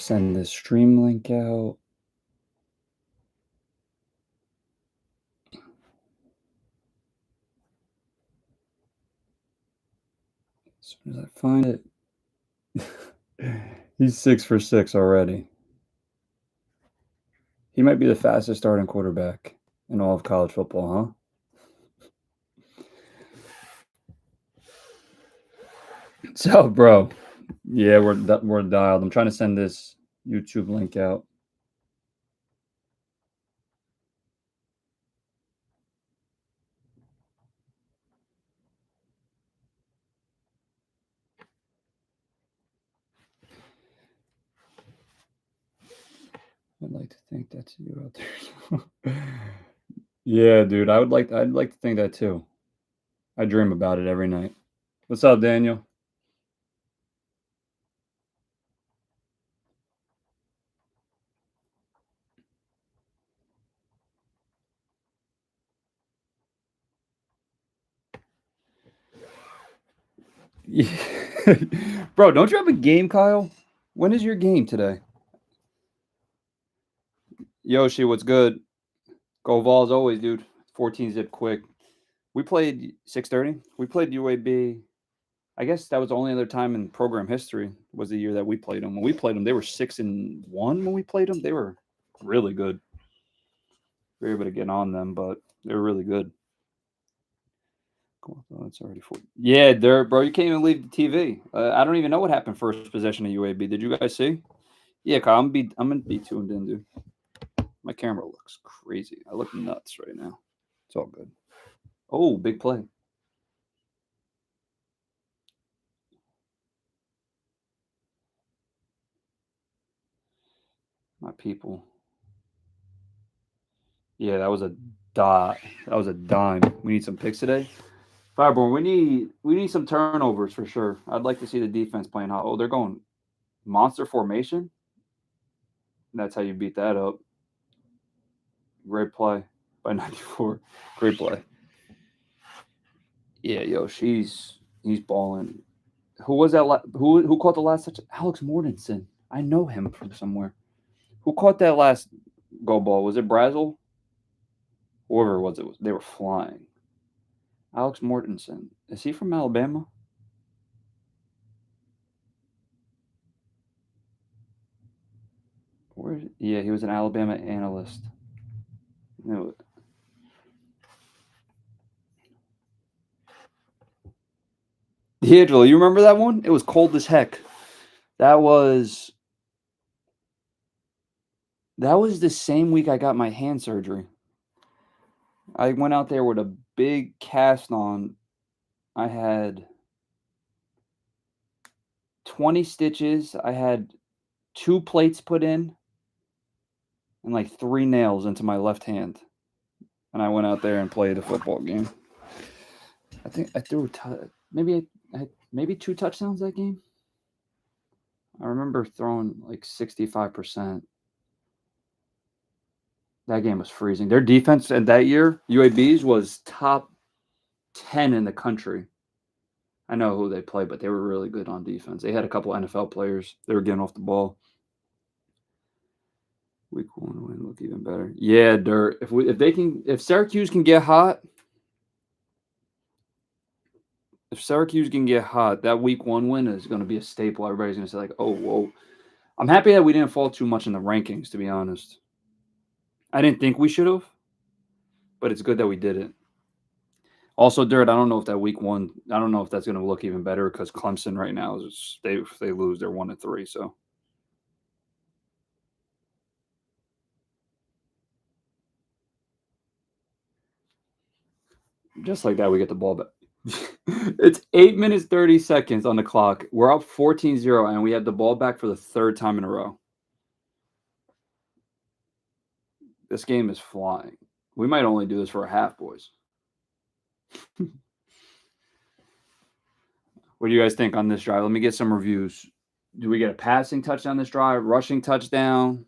Send this stream link out. As soon as I find it. He's 6 for 6 already. He might be the fastest starting quarterback in all of college football, huh? So, bro, yeah, we're dialed. I'm trying to send this YouTube link out. I'd like to think that's you out there. Yeah, dude, I'd like to think that too. I dream about it every night. What's up, Daniel? Yeah. Bro, don't you have a game, Kyle? When is your game today? Yoshi, what's good? Go Vols always, dude. 14 zip quick. We played 6:30. We played UAB. I guess that was the only other time in program history was the year that we played them. When we played them, they were 6-1 when we played them. They were really good. We were able to get on them, but they were really good. Oh, it's already 4. Yeah, bro, you can't even leave the TV. I don't even know what happened first possession of UAB. Did you guys see? Yeah, Kyle, I'm gonna be tuned in, dude. My camera looks crazy. I look nuts right now. It's all good. Oh, big play. My people. Yeah, that was a dot. That was a dime. We need some picks today. Fireborn, we need some turnovers for sure. I'd like to see the defense playing hot. Oh, they're going monster formation. That's how you beat that up. Great play by 94. Great play. Yeah, yo, he's balling. Who was that? Who caught the last touch? Alex Mortensen. I know him from somewhere. Who caught that last go ball? Was it Brazel? Whoever it was, they were flying. Alex Mortensen. Is he from Alabama? Yeah, he was an Alabama analyst. No. D'Angelo, you remember that one? It was cold as heck. That was the same week I got my hand surgery. I went out there with a big cast on. I had 20 stitches. I had 2 plates put in and like 3 nails into my left hand. And I went out there and played a football game. I think I threw maybe 2 touchdowns that game. I remember throwing like 65%. That game was freezing. Their defense in that year, UAB's, was top 10 in the country. I know who they play, but they were really good on defense. They had a couple NFL players. They were getting off the ball. Week 1 win look even better. Yeah, Dirt. If Syracuse can get hot, that week 1 win is going to be a staple. Everybody's going to say like, "Oh, whoa." I'm happy that we didn't fall too much in the rankings, to be honest. I didn't think we should have, but it's good that we did it. Also, Dirt, I don't know if that week 1, I don't know if that's going to look even better because Clemson right now is if they lose, they're 1-3. So just like that, we get the ball back. It's 8 minutes 30 seconds on the clock. We're up 14-0, and we had the ball back for the 3rd time in a row. This game is flying. We might only do this for a half, boys. What do you guys think on this drive? Let me get some reviews. Do we get a passing touchdown this drive? Rushing touchdown?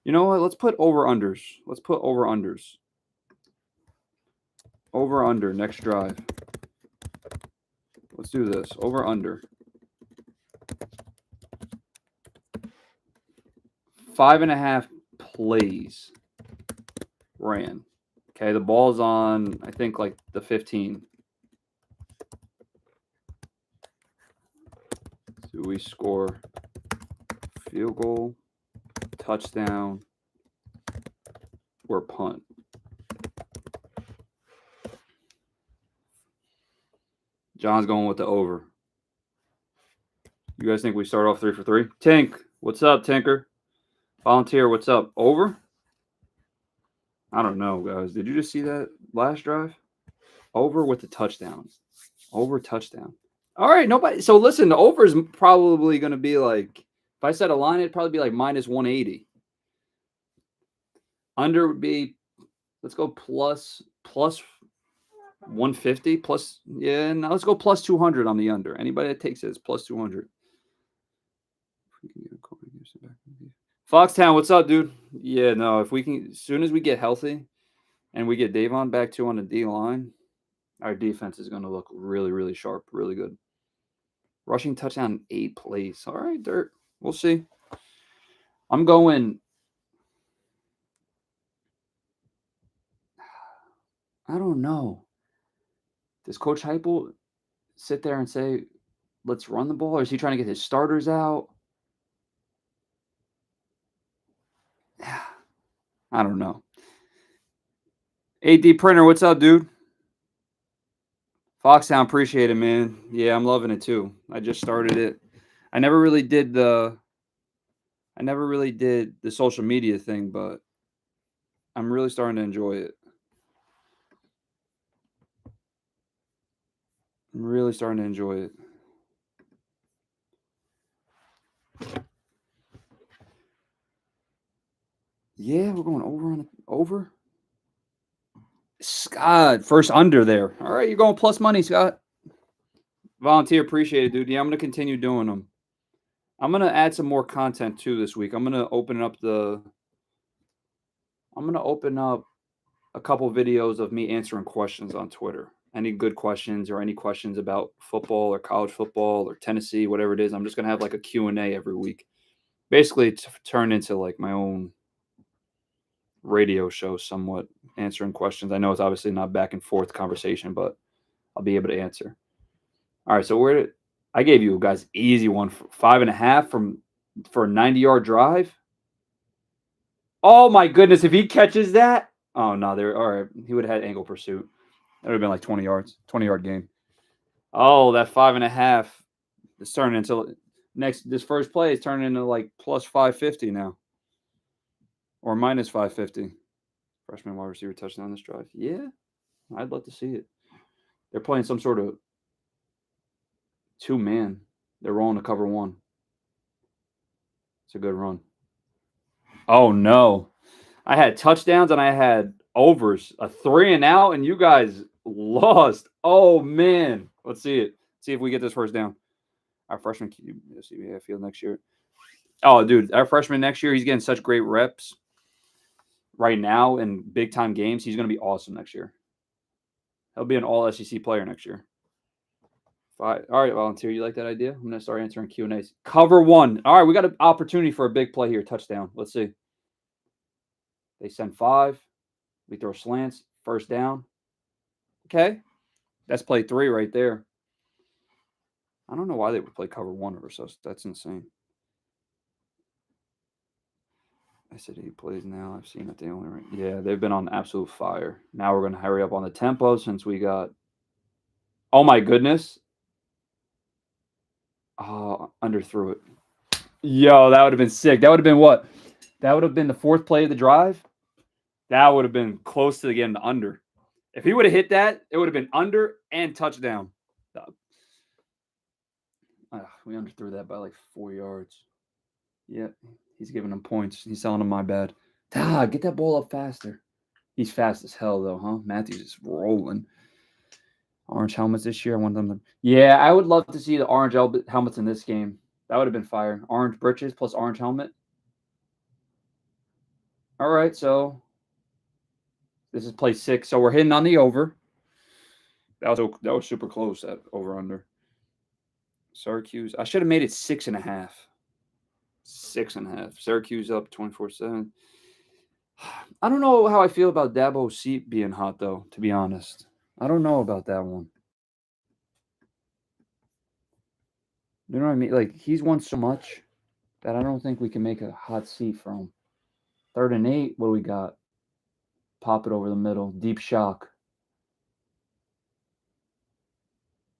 You know what? Let's put over-unders. Over-under next drive. Let's do this. Over-under. 5.5 plays ran. Okay, the ball's on, I think, like the 15. Do we score field goal, touchdown, or punt? John's going with the over. You guys think we start off 3 for 3? Tink, what's up, Tinker? Volunteer, what's up? Over? I don't know, guys. Did you just see that last drive? Over with the touchdown. Over touchdown. All right, nobody. So listen, the over is probably going to be like, if I set a line, it'd probably be like minus 180. Under would be, let's go plus 150 plus. Yeah, now let's go plus 200 on the under. Anybody that takes it is plus 200. Foxtown, what's up, dude? Yeah, no, if we can, as soon as we get healthy and we get Davon back too on the D line, our defense is going to look really, really sharp, really good. Rushing touchdown, 8 plays. All right, Dirt. We'll see. I'm going. I don't know. Does Coach Heupel sit there and say, let's run the ball? Or is he trying to get his starters out? I don't know. AD Printer, what's up, dude? Foxtown, appreciate it, man. Yeah, I'm loving it too. I just started it. I never really did the social media thing, but I'm really starting to enjoy it. I'm really starting to enjoy it. Yeah, we're going over on the over. Scott, first under there. All right, you're going plus money, Scott. Volunteer, appreciate it, dude. Yeah, I'm going to continue doing them. I'm going to add some more content too this week. I'm going to open up a couple videos of me answering questions on Twitter. Any good questions or any questions about football or college football or Tennessee, whatever it is. I'm just going to have like a Q&A every week. Basically, to turn into like my own radio show somewhat, answering questions. I know it's obviously not back and forth conversation, but I'll be able to answer. All right, so I gave you guys easy one for 5.5 for a 90-yard drive. Oh my goodness, if he catches that, oh no, all right. He would have had angle pursuit. That would have been like 20 yards, 20-yard game. Oh, that 5.5 is turning into this first play is turning into like plus 550 now. Or minus 550. Freshman wide receiver touchdown this drive. Yeah, I'd love to see it. They're playing some sort of 2-man. They're rolling to cover 1. It's a good run. Oh, no. I had touchdowns and I had overs. A 3 and out, and you guys lost. Oh, man. Let's see it. See if we get this first down. Our freshman QB field next year. Oh, dude, our freshman next year, he's getting such great reps right now in big-time games. He's going to be awesome next year. He'll be an all-SEC player next year. All right, Volunteer, you like that idea? I'm going to start answering Q&As. Cover 1. All right, we got an opportunity for a big play here. Touchdown. Let's see. They send 5. We throw slants. First down. Okay. That's play 3 right there. I don't know why they would play cover 1 over us. That's insane. I said 8 plays now. I've seen it. Yeah, they've been on absolute fire. Now we're going to hurry up on the tempo since we got. Oh, my goodness. Oh, underthrew it. Yo, that would have been sick. That would have been what? That would have been the 4th play of the drive. That would have been close to getting the under. If he would have hit that, it would have been under and touchdown. We underthrew that by like 4 yards. Yeah, he's giving him points. He's telling him my bad. Get that ball up faster. He's fast as hell, though, huh? Matthews is rolling. Orange helmets this year. I want them to. Yeah, I would love to see the orange helmets in this game. That would have been fire. Orange britches plus orange helmet. All right, so this is play 6. So we're hitting on the over. That was super close, that over under. Syracuse. I should have made it 6.5. 6.5. Syracuse up 24-7. I don't know how I feel about Dabo's seat being hot, though, to be honest. I don't know about that one. You know what I mean? Like, he's won so much that I don't think we can make a hot seat for him. 3rd and 8, what do we got? Pop it over the middle. Deep shock.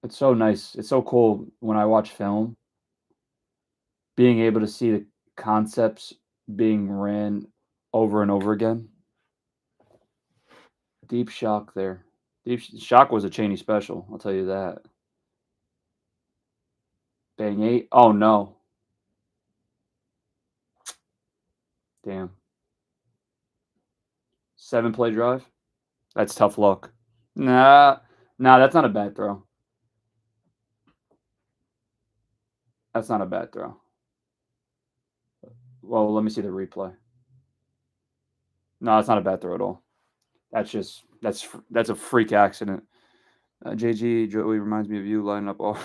It's so nice. It's so cool when I watch film, being able to see the concepts being ran over and over again. Deep shock there. Deep shock was a Cheney special, I'll tell you that. Bang 8. Oh, no. Damn. 7-play drive? That's tough luck. Nah, that's not a bad throw. That's not a bad throw. Well, let me see the replay. No, that's not a bad throw at all. That's just that's a freak accident. JG Joey reminds me of you lining up all.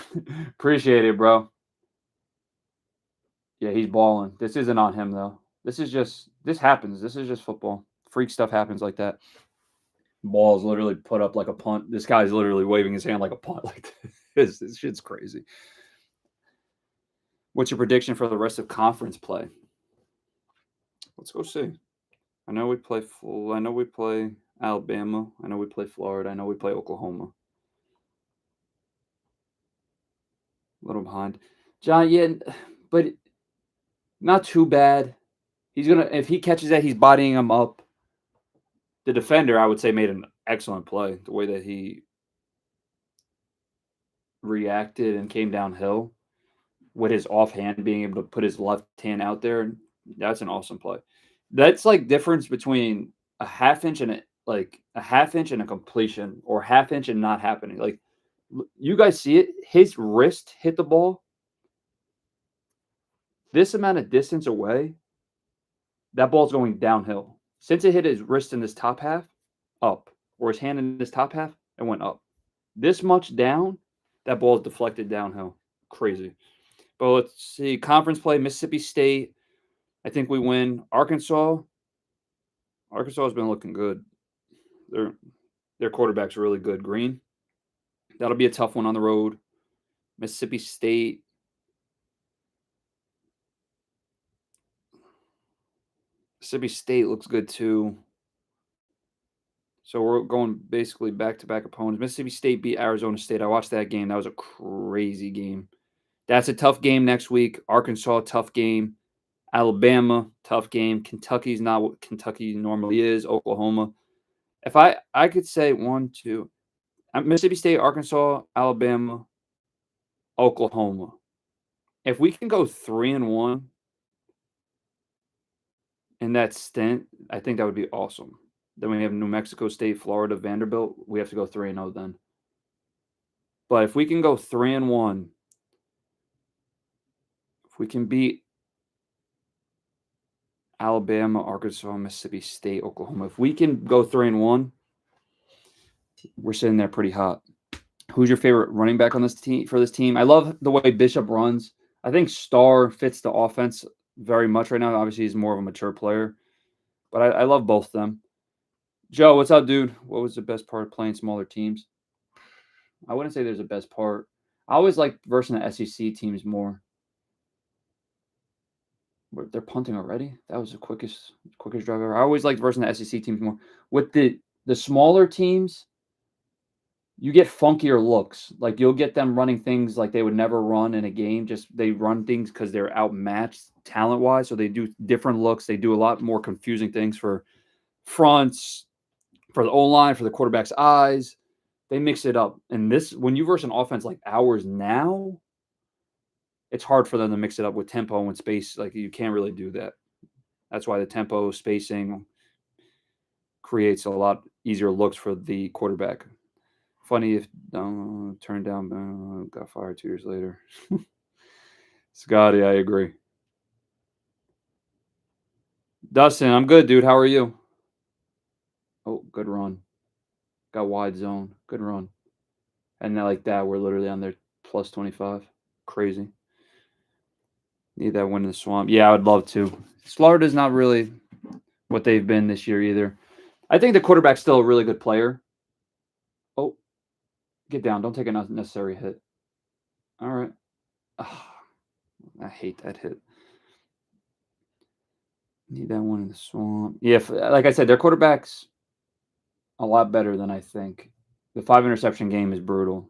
Appreciate it, bro. Yeah, he's balling. This isn't on him though. This happens. This is just football. Freak stuff happens like that. Ball's literally put up like a punt. This guy's literally waving his hand like a punt. Like this shit's crazy. What's your prediction for the rest of conference play? Let's go see. I know we play Alabama. I know we play Florida. I know we play Oklahoma. A little behind. John, yeah, but not too bad. If he catches that, he's bodying him up. The defender, I would say, made an excellent play. The way that he reacted and came downhill with his offhand, being able to put his left hand out there, that's an awesome play. That's like difference between a half inch and a completion, or half inch and not happening. Like, you guys see it? His wrist hit the ball this amount of distance away. That ball's going downhill. Since it hit his wrist in this top half, up, or his hand in this top half, it went up. This much down, that ball is deflected downhill. Crazy. But let's see. Conference play, Mississippi State. I think we win. Arkansas has been looking good. Their quarterback's really good. Green. That'll be a tough one on the road. Mississippi State. Mississippi State looks good too. So we're going basically back-to-back opponents. Mississippi State beat Arizona State. I watched that game. That was a crazy game. That's a tough game next week. Arkansas, tough game. Alabama, tough game. Kentucky's not what Kentucky normally is. Oklahoma. If I could say 1, 2, Mississippi State, Arkansas, Alabama, Oklahoma. If we can go 3-1 in that stint, I think that would be awesome. Then we have New Mexico State, Florida, Vanderbilt. We have to go 3-0 then. But if we can go 3-1, if we can beat Alabama, Arkansas, Mississippi State, Oklahoma, if we can go 3-1, we're sitting there pretty hot. Who's your favorite running back on this team for this team? I love the way Bishop runs. I think Starr fits the offense very much right now. Obviously, he's more of a mature player, but I love both of them. Joe, what's up, dude? What was the best part of playing smaller teams? I wouldn't say there's a best part. I always like versing the SEC teams more. They're punting already. That was the quickest drive ever. I always liked versing the SEC teams more. With the smaller teams, you get funkier looks. Like, you'll get them running things like they would never run in a game. Just they run things because they're outmatched talent-wise. So they do different looks. They do a lot more confusing things for fronts, for the O-line, for the quarterback's eyes. They mix it up. And when you verse an offense like ours now, it's hard for them to mix it up with tempo and space. Like, you can't really do that. That's why the tempo, spacing creates a lot easier looks for the quarterback. Funny if turned down, got fired 2 years later. Scotty, I agree. Dustin, I'm good, dude. How are you? Oh, good run. Got wide zone. Good run. And then like that, we're literally on their plus 25. Crazy. Need that win in the swamp. Yeah, I would love to. Florida's not really what they've been this year either. I think the quarterback's still a really good player. Oh, get down. Don't take a unnecessary hit. All right. Oh, I hate that hit. Need that one in the swamp. Yeah, like I said, their quarterback's a lot better than I think. The 5 interception game is brutal.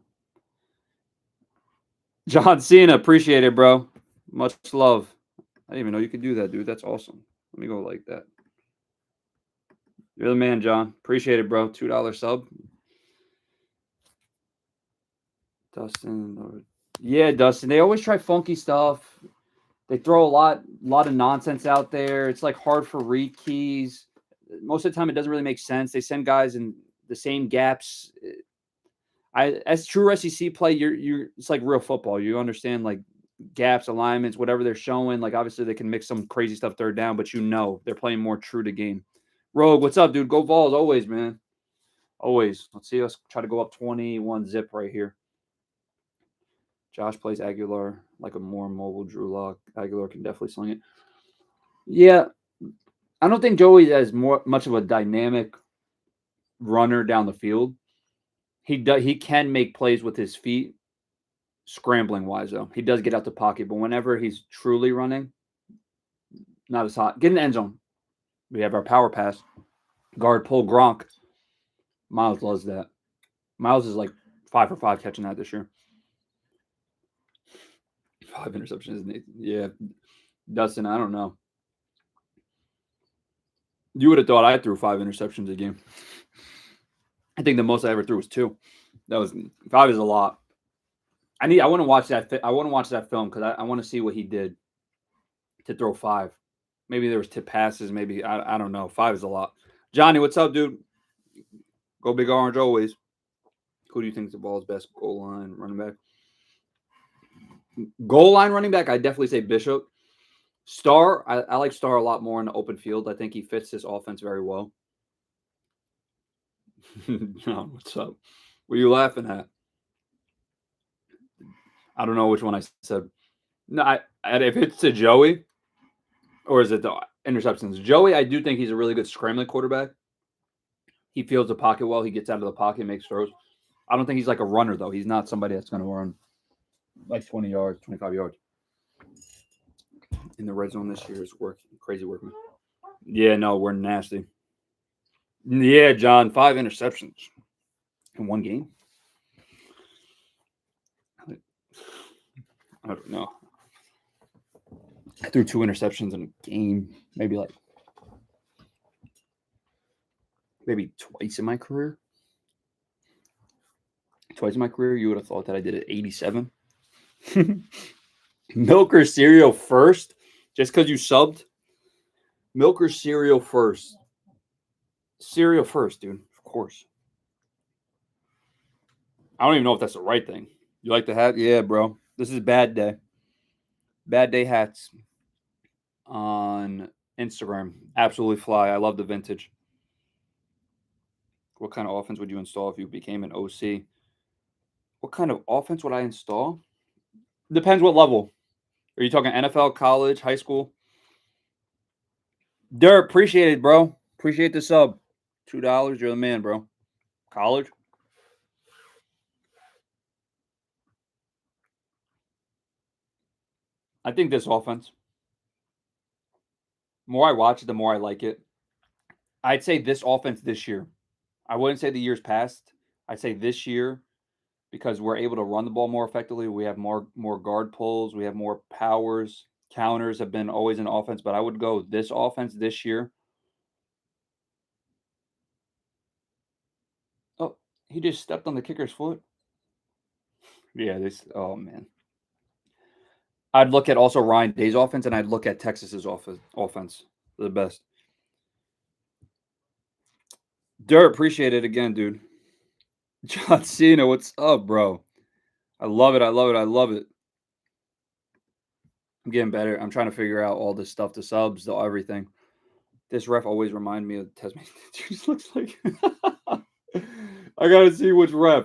John Cena, appreciate it, bro. Much love. I didn't even know you could do that, dude. That's awesome. Let me go like that. You're the man, John. Appreciate it, bro. $2 sub. Dustin. Yeah, Dustin. They always try funky stuff. They throw a lot of nonsense out there. It's like hard for read keys. Most of the time, it doesn't really make sense. They send guys in the same gaps. As true SEC play, you're it's like real football. You understand like gaps, alignments, whatever they're showing. Like obviously they can mix some crazy stuff third down, but they're playing more true to game. Rogue, what's up, dude? Go Vols always, man. Always. Let's see us try to go up 21 zip right here. Josh plays Aguilar like a more mobile Drew Lock. Aguilar can definitely sling it. Yeah, I don't think Joey has much of a dynamic runner down the field. He can make plays with his feet, scrambling wise though. He does get out the pocket, but whenever he's truly running, not as hot. Get in the end zone. We have our power pass. Guard pull Gronk. Miles loves that. Miles is like 5 for 5 catching that this year. 5 interceptions. Yeah. Dustin, I don't know. You would have thought I threw 5 interceptions a game. I think the most I ever threw was 2. That was 5 is a lot. I want to watch that. I want to watch that film because I want to see what he did to throw 5. Maybe there was tip passes. Maybe I don't know. 5 is a lot. Johnny, what's up, dude? Go Big Orange always. Who do you think is the ball's best goal line running back? Goal line running back, I definitely say Bishop. Star, I like Star a lot more in the open field. I think he fits this offense very well. John, what's up? What are you laughing at? I don't know which one I said. No, if it's to Joey, or is it the interceptions? Joey, I do think he's a really good scrambling quarterback. He feels the pocket well. He gets out of the pocket, makes throws. I don't think he's like a runner, though. He's not somebody that's going to run like 20 yards, 25 yards. In the red zone this year is crazy working. Yeah, no, we're nasty. Yeah, John, 5 interceptions in one game. I don't know. I threw 2 interceptions in a game, maybe twice in my career. Twice in my career, you would have thought that I did it 87. Milk or cereal first? Just because you subbed? Milk or cereal first? Cereal first, dude. Of course. I don't even know if that's the right thing. You like the hat? Yeah, bro. This is Bad Day. Bad Day hats on Instagram. Absolutely fly. I love the vintage. What kind of offense would you install if you became an OC? What kind of offense would I install? Depends what level. Are you talking NFL, college, high school? Dirt, appreciate it, bro. Appreciate the sub. $2. You're the man, bro. College? I think this offense. The more I watch it, the more I like it. I'd say this offense this year. I wouldn't say the years past. I'd say this year because we're able to run the ball more effectively. We have more guard pulls. We have more powers. Counters have been always an offense, but I would go this offense this year. Oh, he just stepped on the kicker's foot. Yeah, oh man. I'd look at also Ryan Day's offense, and I'd look at Texas's offense. The best. Dirt, appreciate it again, dude. John Cena, what's up, bro? I love it. I love it. I love it. I'm getting better. I'm trying to figure out all this stuff, the subs, the everything. This ref always remind me of Tasmanian. Just looks like. I gotta see which ref.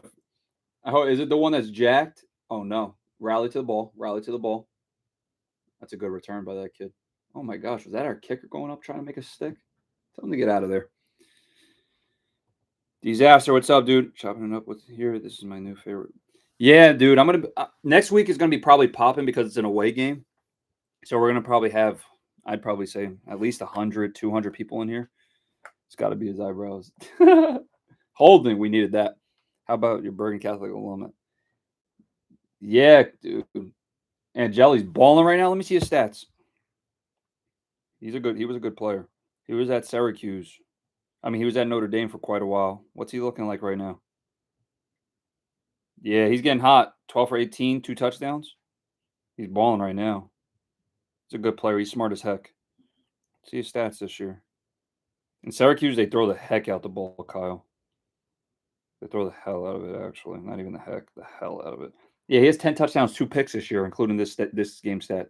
Oh, is it the one that's jacked? Oh no! Rally to the ball. Rally to the ball. That's a good return by that kid. Oh my gosh, was that our kicker going up trying to make a stick? Tell him to get out of there. Disaster, what's up, dude? Chopping it up with here. This is my new favorite. Yeah, dude. I'm gonna next week is gonna be probably popping because it's an away game. So we're gonna probably have, I'd probably say at least 100, 200 people in here. It's got to be his eyebrows. Holding, we needed that. How about your Bergen Catholic alumni? Yeah, dude. And Jelly's balling right now. Let me see his stats. He was a good player. He was at Syracuse. I mean, he was at Notre Dame for quite a while. What's he looking like right now? Yeah, he's getting hot. 12 for 18, 2 touchdowns. He's balling right now. He's a good player. He's smart as heck. See his stats this year. In Syracuse, they throw the heck out the ball, Kyle. They throw the hell out of it, actually. Not even the heck, the hell out of it. Yeah, he has 10 touchdowns, 2 picks this year, including this game stat.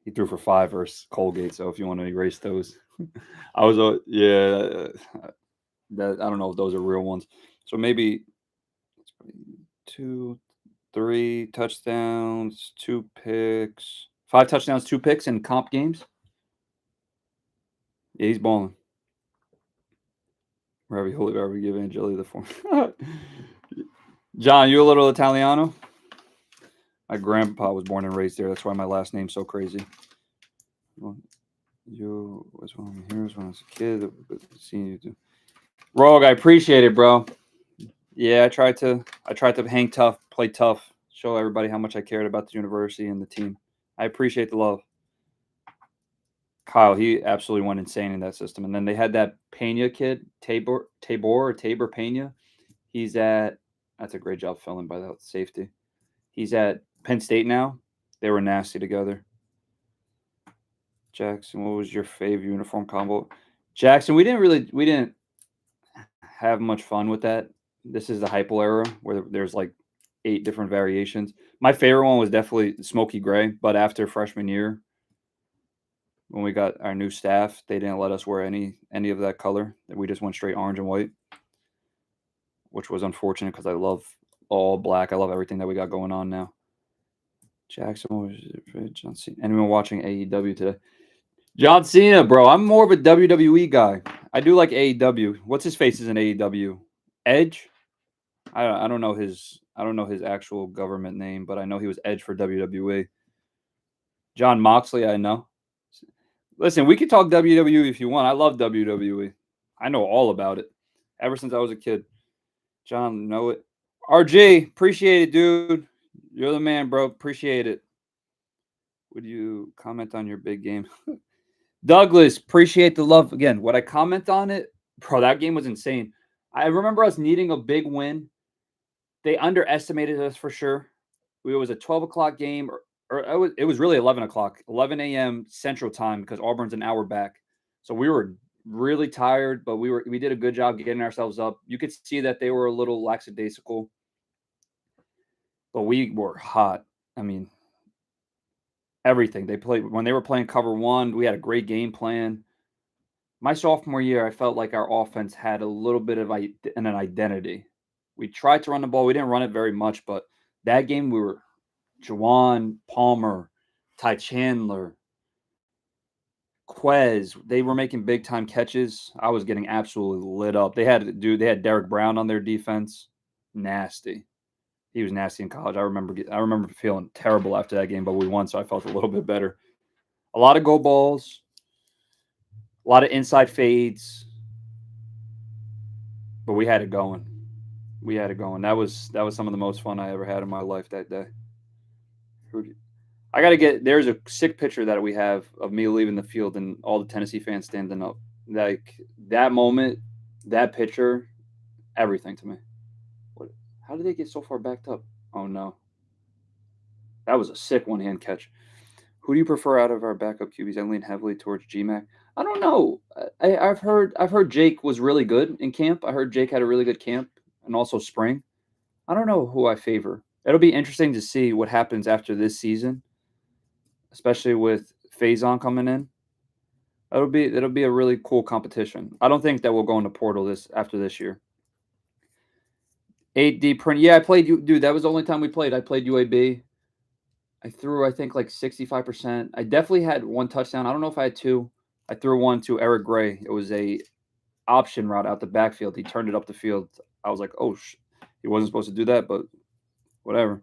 He threw for 5 versus Colgate, so if you want to erase those. I was, that I don't know if those are real ones. So maybe 2, 3 touchdowns, 2 picks. 5 touchdowns, 2 picks in comp games. Yeah, he's balling. Ravioli, give Angeli the form. John, you a little Italiano? My grandpa was born and raised there. That's why my last name's so crazy. Well, you was one of my heroes when I was a kid. Seeing you do. Rogue, I appreciate it, bro. Yeah, I tried to hang tough, play tough, show everybody how much I cared about the university and the team. I appreciate the love. Kyle, he absolutely went insane in that system. And then they had that Pena kid, Tabor Pena. That's a great job filling by that safety. He's at Penn State now. They were nasty together. Jackson, what was your favorite uniform combo? Jackson, we didn't have much fun with that. This is the hypo era where there's like 8 different variations. My favorite one was definitely smoky gray, but after freshman year, when we got our new staff, they didn't let us wear any of that color. We just went straight orange and white, which was unfortunate because I love all black. I love everything that we got going on now. Jackson, what was it? John Cena. Anyone watching AEW today? John Cena, bro. I'm more of a WWE guy. I do like AEW. What's his face is in AEW? Edge? I don't know his actual government name, but I know he was Edge for WWE. John Moxley, I know. Listen, we can talk WWE if you want. I love WWE. I know all about it ever since I was a kid. John, know it. RG, appreciate it, dude. You're the man, bro. Appreciate it. Would you comment on your big game? Douglas, appreciate the love. Again, would I comment on it? Bro, that game was insane. I remember us needing a big win. They underestimated us for sure. It was a 12 o'clock game, or it was really 11 o'clock, 11 a.m. Central Time because Auburn's an hour back. So we were really tired, but we did a good job getting ourselves up. You could see that they were a little lackadaisical, but we were hot. I mean, everything. They played when they were playing cover one, we had a great game plan. My sophomore year, I felt like our offense had a little bit of an identity. We tried to run the ball. We didn't run it very much, but that game we were Jawan, Palmer, Ty Chandler, Quez. They were making big time catches. I was getting absolutely lit up. They had Derek Brown on their defense. Nasty. He was nasty in college. I remember feeling terrible after that game, but we won, so I felt a little bit better. A lot of go balls, a lot of inside fades, but we had it going. That was some of the most fun I ever had in my life that day. I gotta get. There's a sick picture that we have of me leaving the field and all the Tennessee fans standing up. Like that moment, that picture, everything to me. How did they get so far backed up? Oh no, that was a sick one-hand catch. Who do you prefer out of our backup QBs? I lean heavily towards GMAC. I don't know. I've heard Jake was really good in camp. I heard Jake had a really good camp and also spring. I don't know who I favor. It'll be interesting to see what happens after this season, especially with Faison coming in. It'll be a really cool competition. I don't think that we'll go into portal after this year. 8D print. Yeah, I played you, dude. That was the only time we played. I played UAB. I threw, I think, like 65%. I definitely had one touchdown. I don't know if I had two. I threw one to Eric Gray. It was a option route out the backfield. He turned it up the field. I was like, oh, he wasn't supposed to do that, but whatever.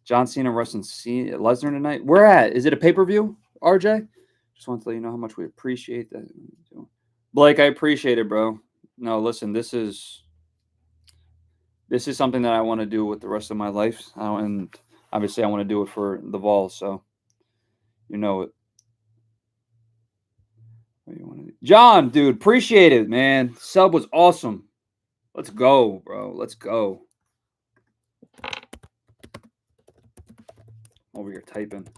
John Cena wrestling Lesnar tonight. Where at? Is it a pay-per-view, RJ? Just want to let you know how much we appreciate that. Blake, I appreciate it, bro. No, listen, this is something that I want to do with the rest of my life. And obviously I want to do it for the Vols, so you know it. What do you want to do? John, dude, appreciate it, man. Sub was awesome. Let's go, bro. Let's go. Over here typing.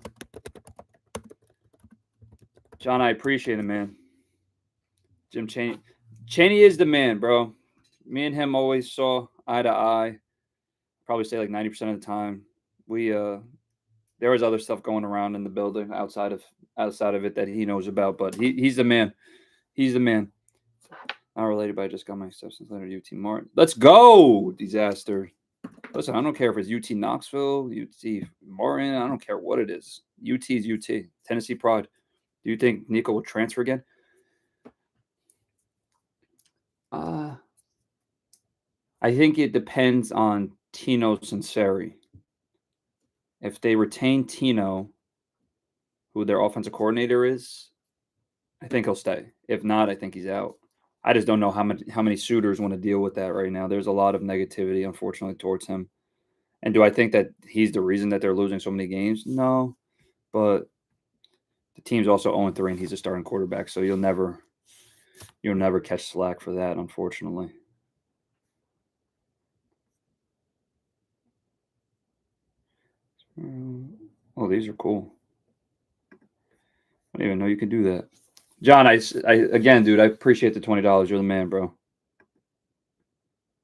John, I appreciate it, man. Jim Chaney. Chaney is the man, bro. Me and him always saw eye to eye. Probably say like 90% of the time. We there was other stuff going around in the building outside of it that he knows about, but he's the man. He's the man. Not related, but I just got my substance letter to UT Martin. Let's go! Disaster. Listen, I don't care if it's UT Knoxville, UT Martin. I don't care what it is. UT is UT. Tennessee Pride. Do you think Nico will transfer again? I think it depends on Tino Sinceri. If they retain Tino, who their offensive coordinator is, I think he'll stay. If not, I think he's out. I just don't know how many suitors want to deal with that right now. There's a lot of negativity, unfortunately, towards him. And do I think that he's the reason that they're losing so many games? No. But the team's also 0-3, and he's a starting quarterback, so you'll never catch slack for that, unfortunately. Oh, these are cool. I didn't even know you could do that. John, I again, dude, I appreciate the $20. You're the man, bro.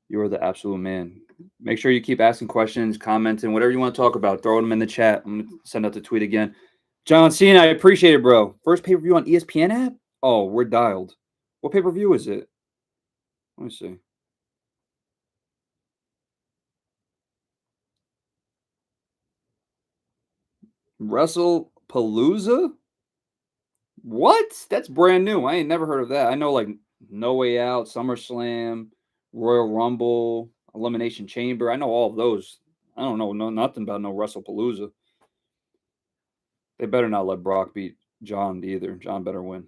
You're the absolute man. Make sure you keep asking questions, commenting, whatever you want to talk about. Throw them in the chat. I'm going to send out the tweet again. John Cena, I appreciate it, bro. First pay-per-view on ESPN app? Oh, we're dialed. What pay-per-view is it? Let me see. WrestlePalooza? What? That's brand new. I ain't never heard of that. I know like No Way Out, SummerSlam, Royal Rumble, Elimination Chamber. I know all of those. I don't know nothing about no WrestlePalooza. They better not let Brock beat John either. John better win.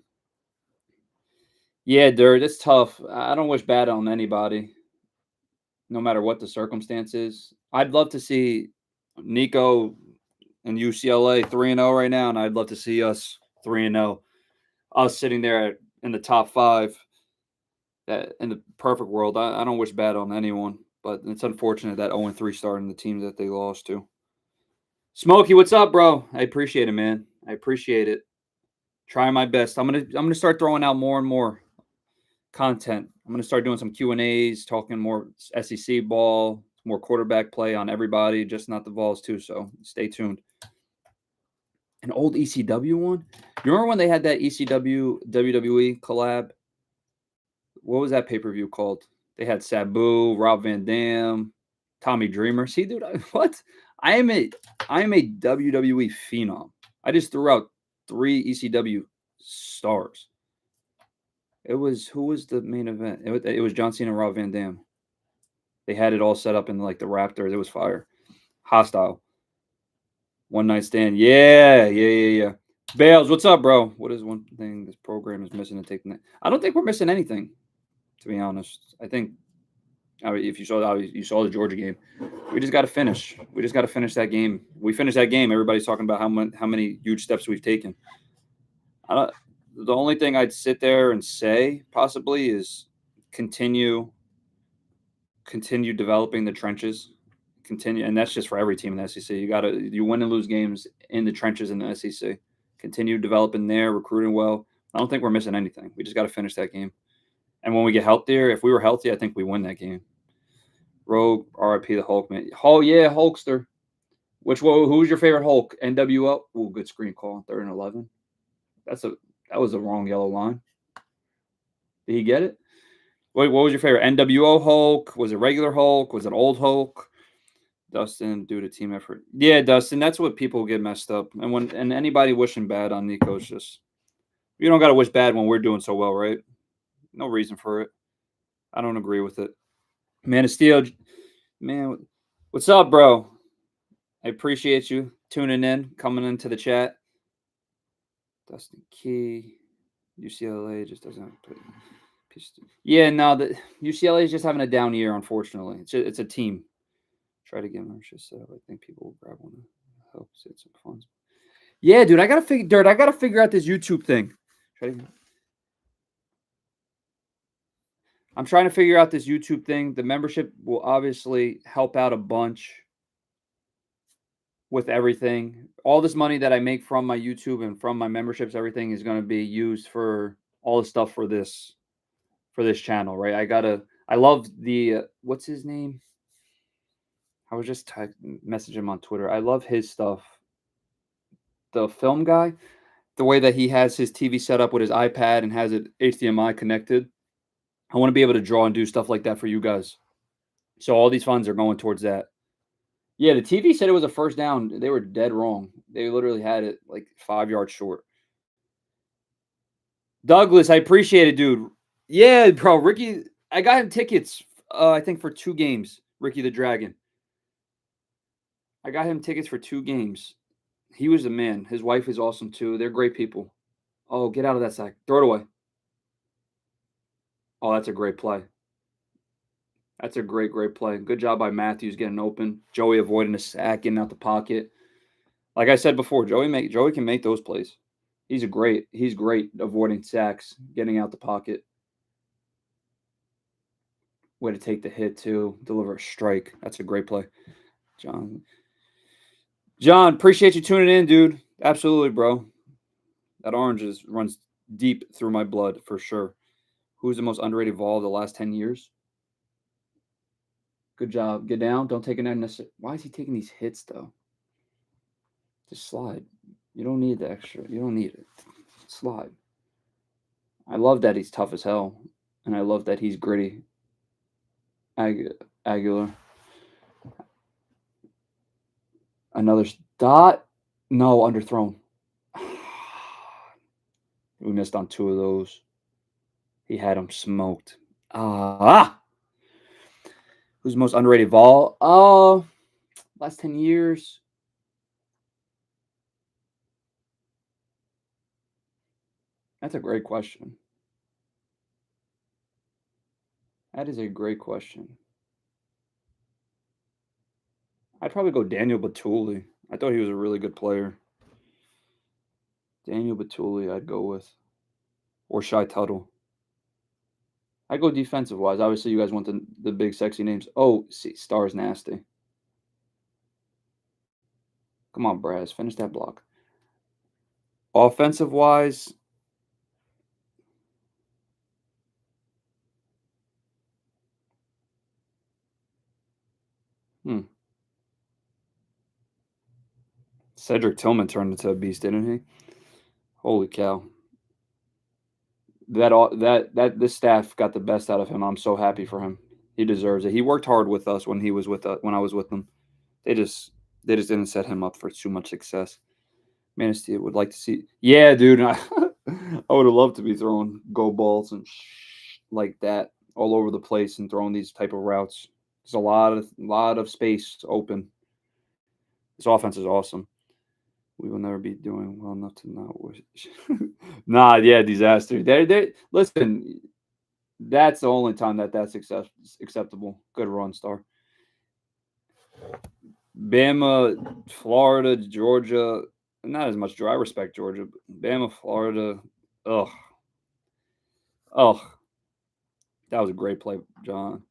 Yeah, Dirt, it's tough. I don't wish bad on anybody, no matter what the circumstances. I'd love to see Nico and UCLA 3-0 right now, and I'd love to see us 3-0. Us sitting there in the top 5. That in the perfect world, I don't wish bad on anyone, but it's unfortunate that 0-3 start in the teams that they lost to. Smokey, what's up, bro? I appreciate it, man. I appreciate it. Trying my best. I'm gonna start throwing out more and more content. I'm gonna start doing some Q&As, talking more SEC ball, more quarterback play on everybody, just not the Vols too. So stay tuned. An old ECW one. You remember when they had that ECW WWE collab? What was that pay-per-view called? They had Sabu, Rob Van Dam, Tommy Dreamer. See, dude, what? I am a WWE phenom. I just threw out 3 ECW stars. Who was the main event? It was John Cena and Rob Van Dam. They had it all set up in like the Raptors. It was fire. Hostile. One night stand. Yeah. Bales, what's up, bro? What is one thing this program is missing to take? I don't think we're missing anything, to be honest. I think if you saw the Georgia game, we just got to finish. We just got to finish that game. We finished that game. Everybody's talking about how many huge steps we've taken. The only thing I'd sit there and say possibly is continue developing the trenches. And that's just for every team in the SEC. You win and lose games in the trenches in the SEC. Continue developing there, recruiting well. I don't think we're missing anything. We just got to finish that game. And when we get healthier, if we were healthy, I think we win that game. Rogue, RIP the Hulk, man. Oh, yeah, Hulkster. Who's your favorite Hulk? NWO? Ooh, good screen call. 3rd and 11. That was a wrong yellow line. Did he get it? Wait, what was your favorite? NWO Hulk? Was it regular Hulk? Was it old Hulk? Dustin, due to team effort. Yeah, Dustin, that's what people get messed up. And anybody wishing bad on Nico is just you don't gotta wish bad when we're doing so well, right? No reason for it. I don't agree with it. Man of Steel, man, what's up, bro? I appreciate you tuning in, coming into the chat. Dustin Key, UCLA just doesn't play. Yeah, no, the UCLA is just having a down year, unfortunately. It's a team. Try to get membership set up. I think people will grab one to help save some funds. Yeah, dude, I gotta figure out this YouTube thing. I'm trying to figure out this YouTube thing. The membership will obviously help out a bunch with everything. All this money that I make from my YouTube and from my memberships, everything is going to be used for all the stuff for this channel, right? I love the what's his name? I was just messaging him on Twitter. I love his stuff. The film guy, the way that he has his TV set up with his iPad and has it HDMI connected. I want to be able to draw and do stuff like that for you guys. So all these funds are going towards that. Yeah, the TV said it was a first down. They were dead wrong. They literally had it like 5 yards short. Douglas, I appreciate it, dude. Yeah, bro. Ricky, I got him tickets, I think for 2 games. Ricky the Dragon. I got him tickets for 2 games. He was a man. His wife is awesome too. They're great people. Oh, get out of that sack. Throw it away. Oh, that's a great play. That's a great play. Good job by Matthews getting open. Joey avoiding a sack, getting out the pocket. Like I said before, Joey can make those plays. He's great avoiding sacks, getting out the pocket. Way to take the hit too, deliver a strike. That's a great play. John, appreciate you tuning in, dude. Absolutely, bro. That orange runs deep through my blood for sure. Who's the most underrated Vol of the last 10 years? Good job. Get down. Don't take it unnecessary. Why is he taking these hits though? Just slide. You don't need the extra. You don't need it. Slide. I love that he's tough as hell, and I love that he's gritty. Aguilar. Another dot. No, underthrown. We missed on 2 of those. He had him smoked. Who's the most underrated Vol? Last 10 years. That's a great question. That is a great question. I'd probably go Daniel Batuli. I thought he was a really good player. Daniel Batuli, I'd go with. Or Shy Tuttle. I'd go defensive wise. Obviously, you guys want the big, sexy names. Oh, see, Star's nasty. Come on, Braz. Finish that block. Offensive wise, Cedric Tillman turned into a beast, didn't he? Holy cow. This staff got the best out of him. I'm so happy for him. He deserves it. He worked hard with us when he was with when I was with them. They just didn't set him up for too much success. Man of Steel would like to see. Yeah, dude. I would have loved to be throwing go balls and like that all over the place and throwing these type of routes. There's a lot of space open. This offense is awesome. We will never be doing well enough to not wish. Nah, yeah, disaster. They listen. That's the only time that's acceptable. Good run, Star. Bama, Florida, Georgia. Not as much. I respect Georgia. Bama, Florida. Ugh. That was a great play, John.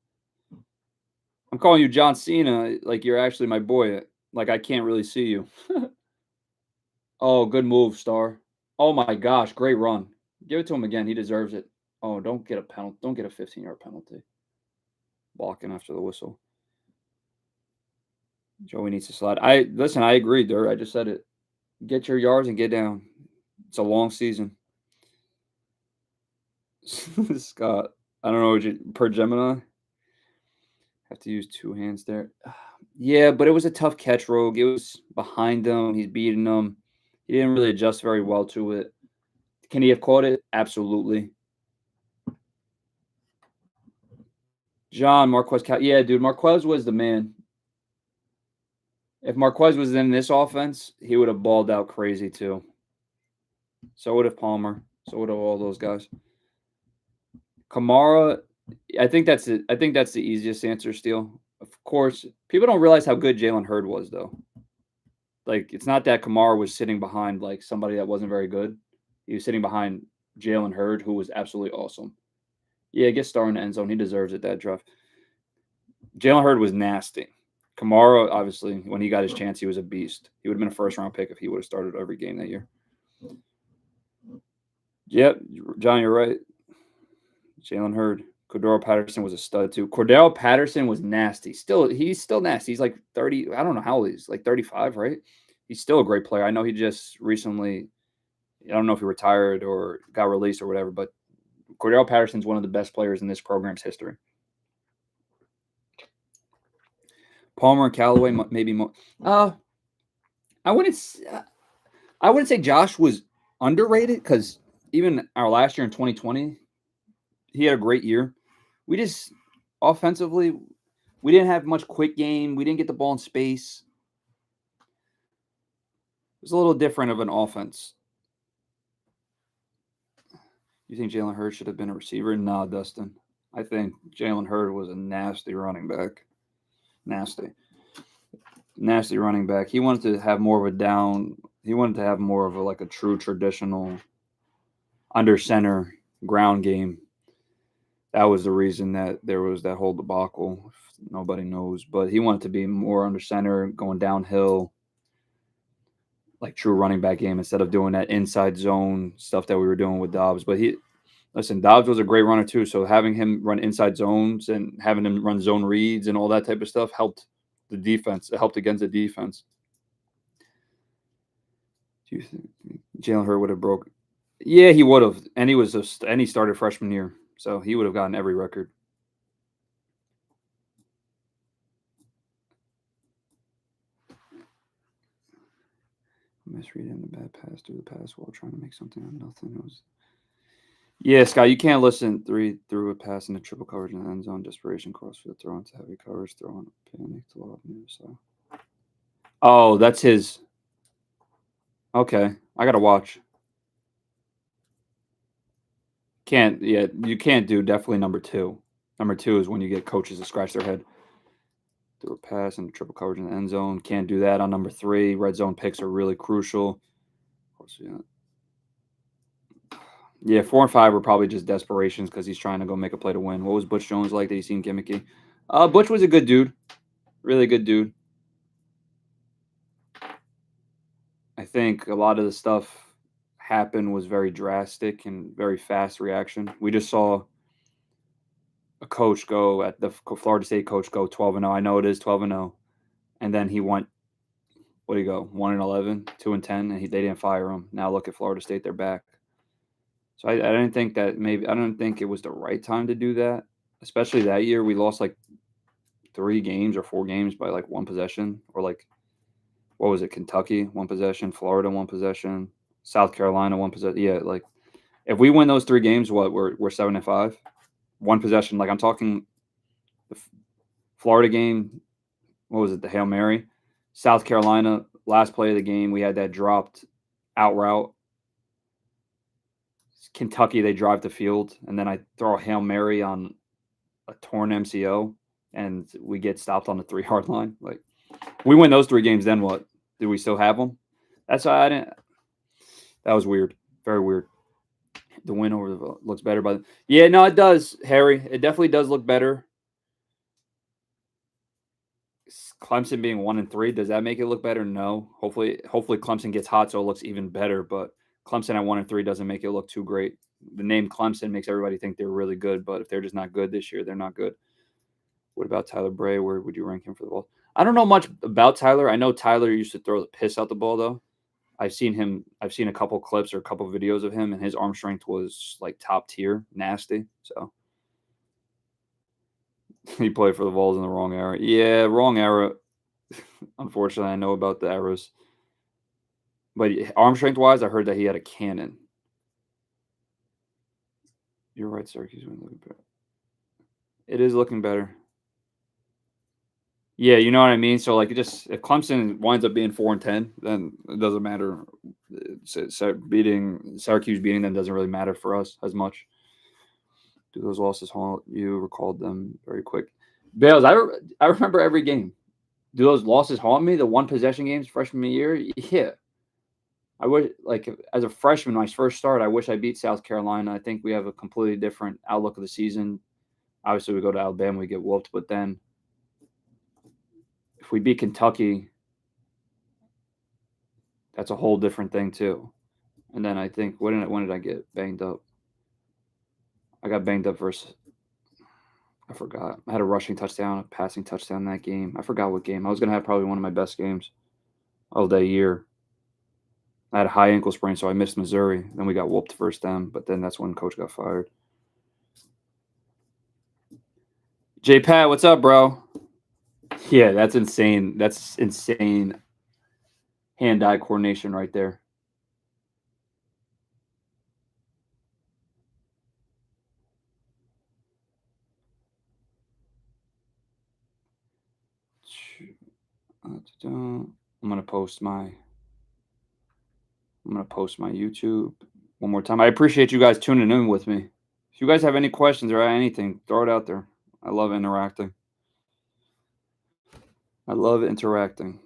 I'm calling you John Cena like you're actually my boy. Like I can't really see you. Oh, good move, Star. Oh my gosh, great run. Give it to him again. He deserves it. Oh, don't get a penalty. Don't get a 15-yard penalty. Blocking after the whistle. Joey needs to slide. I agree, Dirt. I just said it. Get your yards and get down. It's a long season. Scott, I don't know. Per Gemini, have to use 2 hands there. Yeah, but it was a tough catch, Rogue. It was behind him. He's beating him. He didn't really adjust very well to it. Can he have caught it? Absolutely. John Marquez. Yeah, dude. Marquez was the man. If Marquez was in this offense, he would have balled out crazy too. So would have Palmer. So would have all those guys. Kamara, I think that's it. I think that's the easiest answer still. Of course, people don't realize how good Jalen Hurd was though. Like it's not that Kamara was sitting behind like somebody that wasn't very good. He was sitting behind Jalen Hurd, who was absolutely awesome. Yeah, get star in the end zone. He deserves it that draft. Jalen Hurd was nasty. Kamara, obviously, when he got his chance, he was a beast. He would have been a first round pick if he would have started every game that year. Yep, John, you're right. Jalen Hurd. Cordero Patterson was a stud too. Cordero Patterson was nasty. He's still nasty. He's like 30. I don't know how old he's like 35, right? He's still a great player. I know he just recently, I don't know if he retired or got released or whatever, but Cordero Patterson's one of the best players in this program's history. Palmer and Callaway, maybe more. I wouldn't. I wouldn't say Josh was underrated because even our last year in 2020, he had a great year. We just offensively, we didn't have much quick game. We didn't get the ball in space. It was a little different of an offense. You think Jalen Hurd should have been a receiver? Nah, Dustin. I think Jalen Hurd was a nasty running back. Nasty running back. He wanted to have more of a down. He wanted to have more of a like a true traditional under center ground game. That was the reason that there was that whole debacle. Nobody knows, but he wanted to be more under center, going downhill, like true running back game instead of doing that inside zone stuff that we were doing with Dobbs. But Dobbs was a great runner too. So having him run inside zones and having him run zone reads and all that type of stuff helped the defense. It helped against the defense. Do you think Jalen Hurd would have broke? Yeah, he would have, and he started freshman year, so he would have gotten every record. Misreading the bad pass through the pass while trying to make something out of nothing. It was. Yeah, Scott, you can't listen through a pass in the triple coverage in the end zone. Desperation cross for the throw into heavy coverage, throwing panic to love news. So. Oh, that's his. Okay, I gotta watch. You can't do definitely number two. Number two is when you get coaches to scratch their head. Through a pass and triple coverage in the end zone. Can't do that on number three. Red zone picks are really crucial. Yeah, 4 and 5 were probably just desperations because he's trying to go make a play to win. What was Butch Jones like? Did he seem gimmicky? Butch was a good dude. Really good dude. I think a lot of the stuff happened was very drastic and very fast reaction. We just saw a coach go at the Florida State coach go 12 and 0. I know it is 12 and 0. And then he went, what do you go? 1 and 11, 2 and 10, and they didn't fire him. Now look at Florida State, they're back. So I didn't think that I don't think it was the right time to do that, especially that year. We lost like 3 games or 4 games by like 1 possession, or like, what was it? Kentucky, 1 possession, Florida, 1 possession, South Carolina, 1 possession. Yeah, like if we win those 3 games, we're 7 and 5, 1 possession. Like I'm talking the Florida game. What was it? The Hail Mary, South Carolina, last play of the game. We had that dropped out route. Kentucky, they drive the field, and then I throw a Hail Mary on a torn MCO, and we get stopped on the 3-yard line. Like, we win those 3 games, then what? Do we still have them? That's why I didn't. That was weird. Very weird. The win over the looks better, but yeah, no, it does, Harry. It definitely does look better. Clemson being 1 and 3, does that make it look better? No. Hopefully Clemson gets hot so it looks even better, but Clemson at 1 and 3 doesn't make it look too great. The name Clemson makes everybody think they're really good, but if they're just not good this year, they're not good. What about Tyler Bray? Where would you rank him for the ball? I don't know much about Tyler. I know Tyler used to throw the piss out the ball though. I've seen a couple clips or a couple videos of him, and his arm strength was like top tier, nasty. So he played for the Vols in the wrong era. Yeah, wrong era. Unfortunately, I know about the arrows. But arm strength wise, I heard that he had a cannon. You're right, Syracuse went looking better. It is looking better. Yeah, you know what I mean? So, like, it just if Clemson winds up being 4-10, then it doesn't matter. Beating Syracuse beating them doesn't really matter for us as much. Do those losses haunt you? Recalled them very quick. Bales, I remember every game. Do those losses haunt me? The one possession games freshman year? Yeah. I would like as a freshman when I first started, I wish I beat South Carolina. I think we have a completely different outlook of the season. Obviously, we go to Alabama, we get whooped, but then if we beat Kentucky, that's a whole different thing too. And then I think when did I get banged up? I got banged up versus I forgot. I had a rushing touchdown, a passing touchdown in that game. I forgot what game. I was gonna have probably one of my best games of that year. I had a high ankle sprain, so I missed Missouri. Then we got whooped first time, but then that's when coach got fired. J Pat, what's up, bro? Yeah, that's insane. That's insane hand-eye coordination right there. I'm gonna post my YouTube one more time. I appreciate you guys tuning in with me. If you guys have any questions or anything, throw it out there. I love interacting. I love interacting.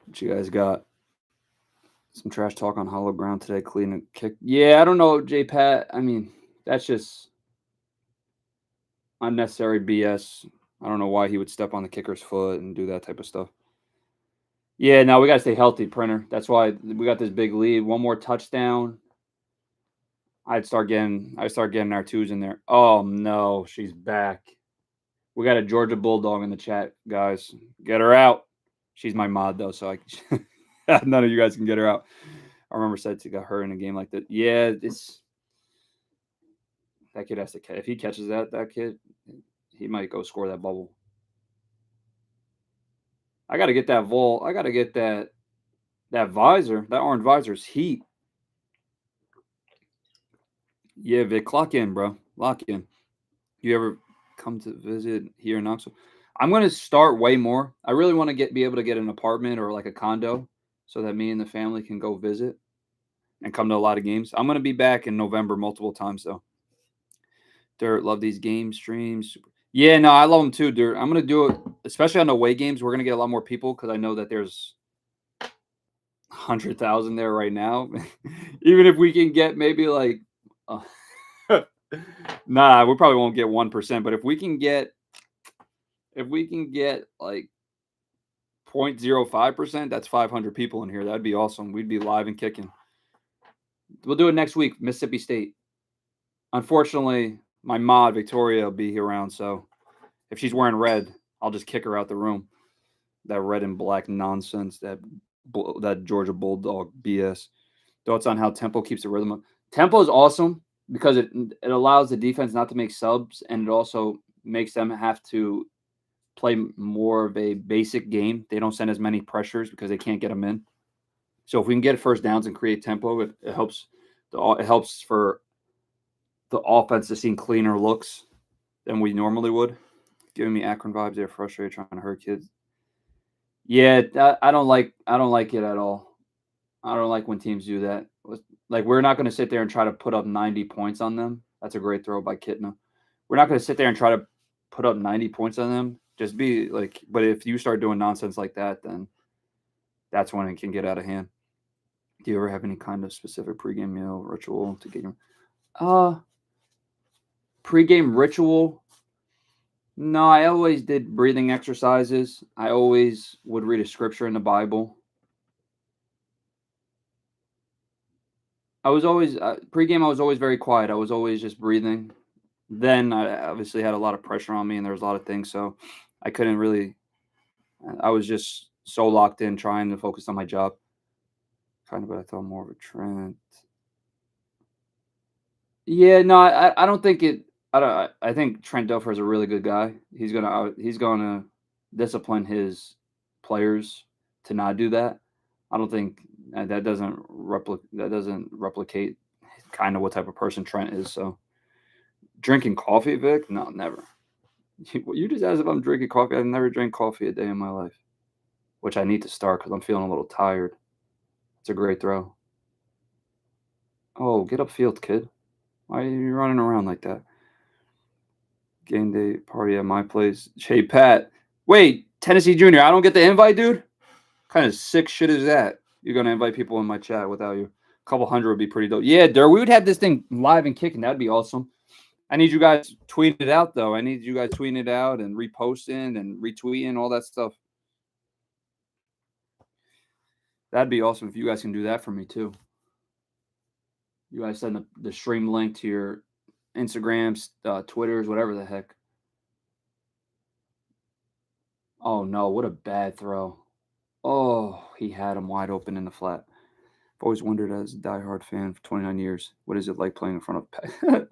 What you guys got? Some trash talk on hollow ground today. Clean and kick. Yeah, I don't know, J Pat. I mean, that's just unnecessary BS. I don't know why he would step on the kicker's foot and do that type of stuff. Yeah, no, we gotta stay healthy, Printer. That's why we got this big lead. One more touchdown. I'd start getting our twos in there. Oh no, she's back. We got a Georgia Bulldog in the chat, guys. Get her out. She's my mod though, so none of you guys can get her out. I remember said to got her in a game like that. Yeah, that kid has to catch. If he catches that kid, he might go score that bubble. I got to get that vol. I got to get that visor. That orange visor's heat. Yeah, Vic, lock in, bro. Lock in. You ever come to visit here in Knoxville? I'm gonna start way more. I really want to be able to get an apartment or like a condo, so that me and the family can go visit and come to a lot of games. I'm gonna be back in November multiple times though. Dirt, love these game streams. Yeah, no, I love them too, Dirt. I'm gonna do it, especially on the away games. We're gonna get a lot more people because I know that there's 100,000 there right now. Even if we can get maybe like, uh, nah, we probably won't get 1%. But if we can get like 0.05%, that's 500 people in here. That'd be awesome. We'd be live and kicking. We'll do it next week, Mississippi State. Unfortunately, my mod Victoria will be around, so if she's wearing red, I'll just kick her out the room. That red and black nonsense, that Georgia Bulldog BS. Thoughts on how Tempo keeps the rhythm up? Tempo is awesome because it allows the defense not to make subs, and it also makes them have to play more of a basic game. They don't send as many pressures because they can't get them in. So if we can get first downs and create tempo, it helps. It helps for the offense to see cleaner looks than we normally would. Giving me Akron vibes. They're frustrated trying to hurt kids. Yeah, I don't like it at all. I don't like when teams do that. Like we're not going to sit there and try to put up 90 points on them. That's a great throw by Kitna. We're not going to sit there and try to put up 90 points on them. Just be like, but if you start doing nonsense like that, then that's when it can get out of hand. Do you ever have any kind of specific pregame meal ritual to get your pregame ritual? No, I always did breathing exercises. I always would read a scripture in the Bible. I was always pregame. I was always very quiet. I was always just breathing. Then I obviously had a lot of pressure on me, and there was a lot of things, so I couldn't really. I was just so locked in, trying to focus on my job. Kind of, but I thought more of a trend. Yeah, no, I don't think it. I don't. I think Trent Dilfer is a really good guy. He's gonna discipline his players to not do that. I don't think that doesn't replicate kind of what type of person Trent is. So drinking coffee, Vic? No, never. You just asked if I'm drinking coffee. I've never drank coffee a day in my life, which I need to start because I'm feeling a little tired. It's a great throw. Oh, get upfield, kid. Why are you running around like that? Game day party at my place. Hey, Pat. Wait, Tennessee Junior. I don't get the invite, dude. Kind of sick shit is that? You're gonna invite people in my chat without you. A couple hundred would be pretty dope. Yeah, Dur, we would have this thing live and kicking. That'd be awesome. I need you guys tweeting it out though. I need you guys tweeting it out and reposting and retweeting all that stuff. That'd be awesome if you guys can do that for me too. You guys send the stream link to your Instagrams, Twitters, whatever the heck. Oh no, what a bad throw. Oh, he had him wide open in the flat. I've always wondered as a diehard fan for 29 years, what is it like playing in front of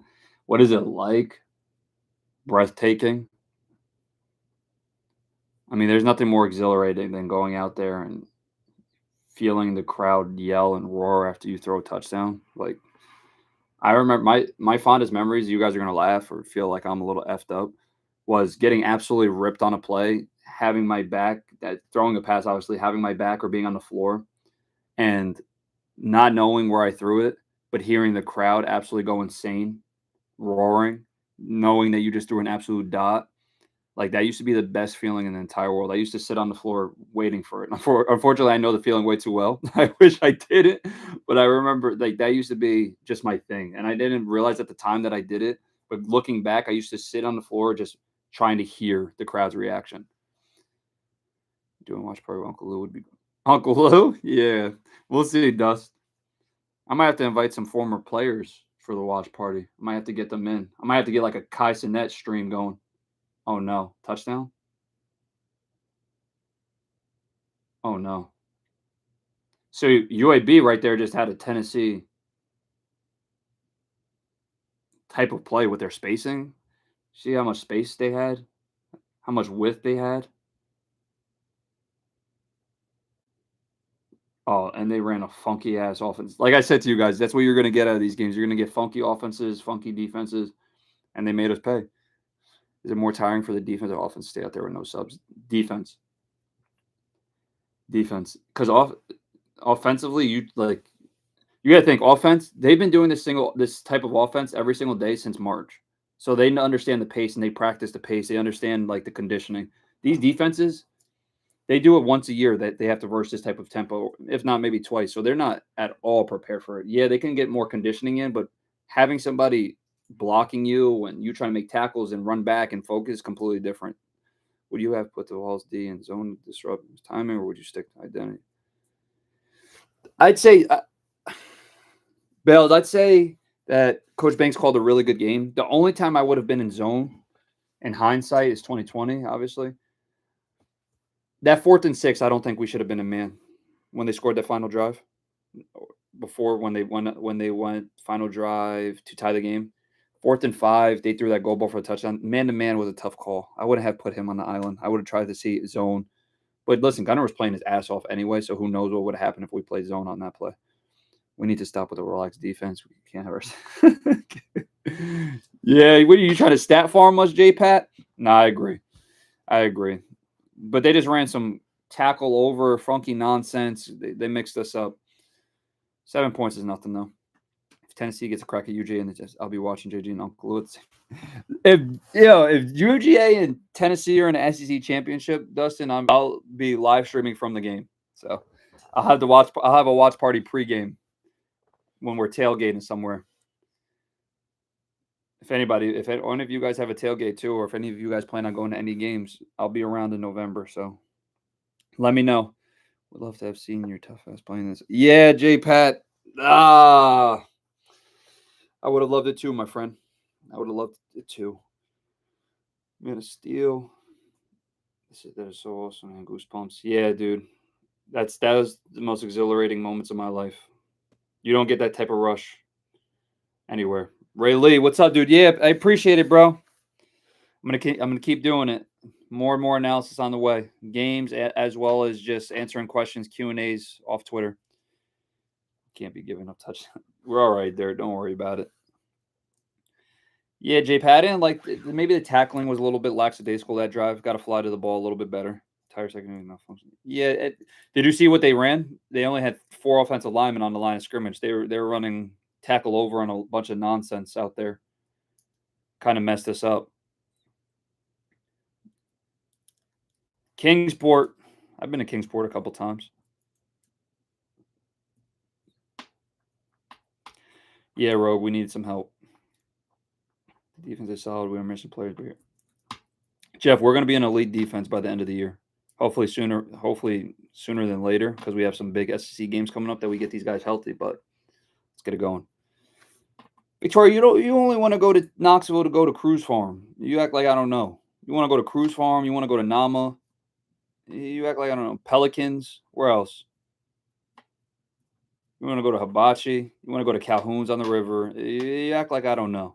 what is it like? Breathtaking. I mean, there's nothing more exhilarating than going out there and feeling the crowd yell and roar after you throw a touchdown. Like I remember my fondest memories, you guys are gonna laugh or feel like I'm a little effed up, was getting absolutely ripped on a play, having my back, that throwing a pass, obviously having my back or being on the floor, and not knowing where I threw it, but hearing the crowd absolutely go insane, roaring, knowing that you just threw an absolute dot. Like that used to be the best feeling in the entire world. I used to sit on the floor waiting for it. Unfortunately, I know the feeling way too well. I wish I didn't, but I remember like that used to be just my thing, and I didn't realize at the time that I did it. But looking back, I used to sit on the floor just trying to hear the crowd's reaction. Doing watch party with Uncle Lou would be Uncle Lou. Yeah, we'll see, Dust. I might have to invite some former players for the watch party. I might have to get them in. I might have to get like a Kai Sinet stream going. Oh no, touchdown. Oh no. So UAB right there just had a Tennessee type of play with their spacing. See how much space they had? How much width they had? Oh, and they ran a funky ass offense. Like I said to you guys, that's what you're gonna get out of these games. You're gonna get funky offenses, funky defenses, and they made us pay. Is it more tiring for the defense or offense to stay out there with no subs? Defense. Defense. Because offensively, you got to think offense. They've been doing this type of offense every single day since March, so they understand the pace and they practice the pace. They understand like the conditioning. These defenses, they do it once a year that they have to verse this type of tempo, if not maybe twice. So they're not at all prepared for it. Yeah, they can get more conditioning in, but having somebody blocking you when you try to make tackles and run back and focus is completely different. Would you have put the Walls D in zone to disrupt timing, or would you stick to identity? I'd say Bells, I'd say that Coach Banks called a really good game. The only time I would have been in zone in hindsight is 2020, obviously. That 4th and 6, I don't think we should have been in man when they scored that final drive. Before when they went final drive to tie the game. 4th and 5, they threw that goal ball for a touchdown. Man to man was a tough call. I wouldn't have put him on the island. I would have tried to see zone. But listen, Gunner was playing his ass off anyway, so who knows what would have happened if we played zone on that play. We need to stop with the relaxed defense. We can't have our. Yeah, what are you trying to stat farm us, J Pat? No, I agree. I agree. But they just ran some tackle over funky nonsense. They mixed us up. 7 points is nothing though. If Tennessee gets a crack at UGA, and I'll be watching JG and Uncle Lewis. If if UGA and Tennessee are in the SEC championship, Dustin, I'll be live streaming from the game. So I'll have a watch party pregame when we're tailgating somewhere. If one of you guys have a tailgate too, or if any of you guys plan on going to any games, I'll be around in November. So let me know. Would love to have seen your tough ass playing this. Yeah, J Pat. Ah, I would have loved it too, my friend. I would have loved it too. Man of Steel. That is so awesome, man. Goosebumps. Yeah, dude. That was the most exhilarating moments of my life. You don't get that type of rush anywhere. Ray Lee, what's up, dude? Yeah, I appreciate it, bro. I'm gonna keep doing it. More and more analysis on the way. Games as well as just answering questions, Q&As off Twitter. Can't be giving up touch. We're all right there. Don't worry about it. Yeah, Jay Patton, like maybe the tackling was a little bit lackadaisical that drive. Got to fly to the ball a little bit better. Tire secondary malfunction. Yeah, did you see what they ran? They only had 4 offensive linemen on the line of scrimmage. They were running tackle over on a bunch of nonsense out there. Kind of messed us up. Kingsport. I've been to Kingsport a couple times. Yeah, Rogue, we need some help. The defense is solid. We are missing players here. Jeff, we're going to be an elite defense by the end of the year. Hopefully sooner than later, because we have some big SEC games coming up that we get these guys healthy. But let's get it going. Victoria, you only want to go to Knoxville to go to Cruise Farm. You act like I don't know. You want to go to Cruise Farm. You want to go to Nama. You act like I don't know. Pelicans. Where else? You want to go to Hibachi. You want to go to Calhoun's on the river. You act like I don't know.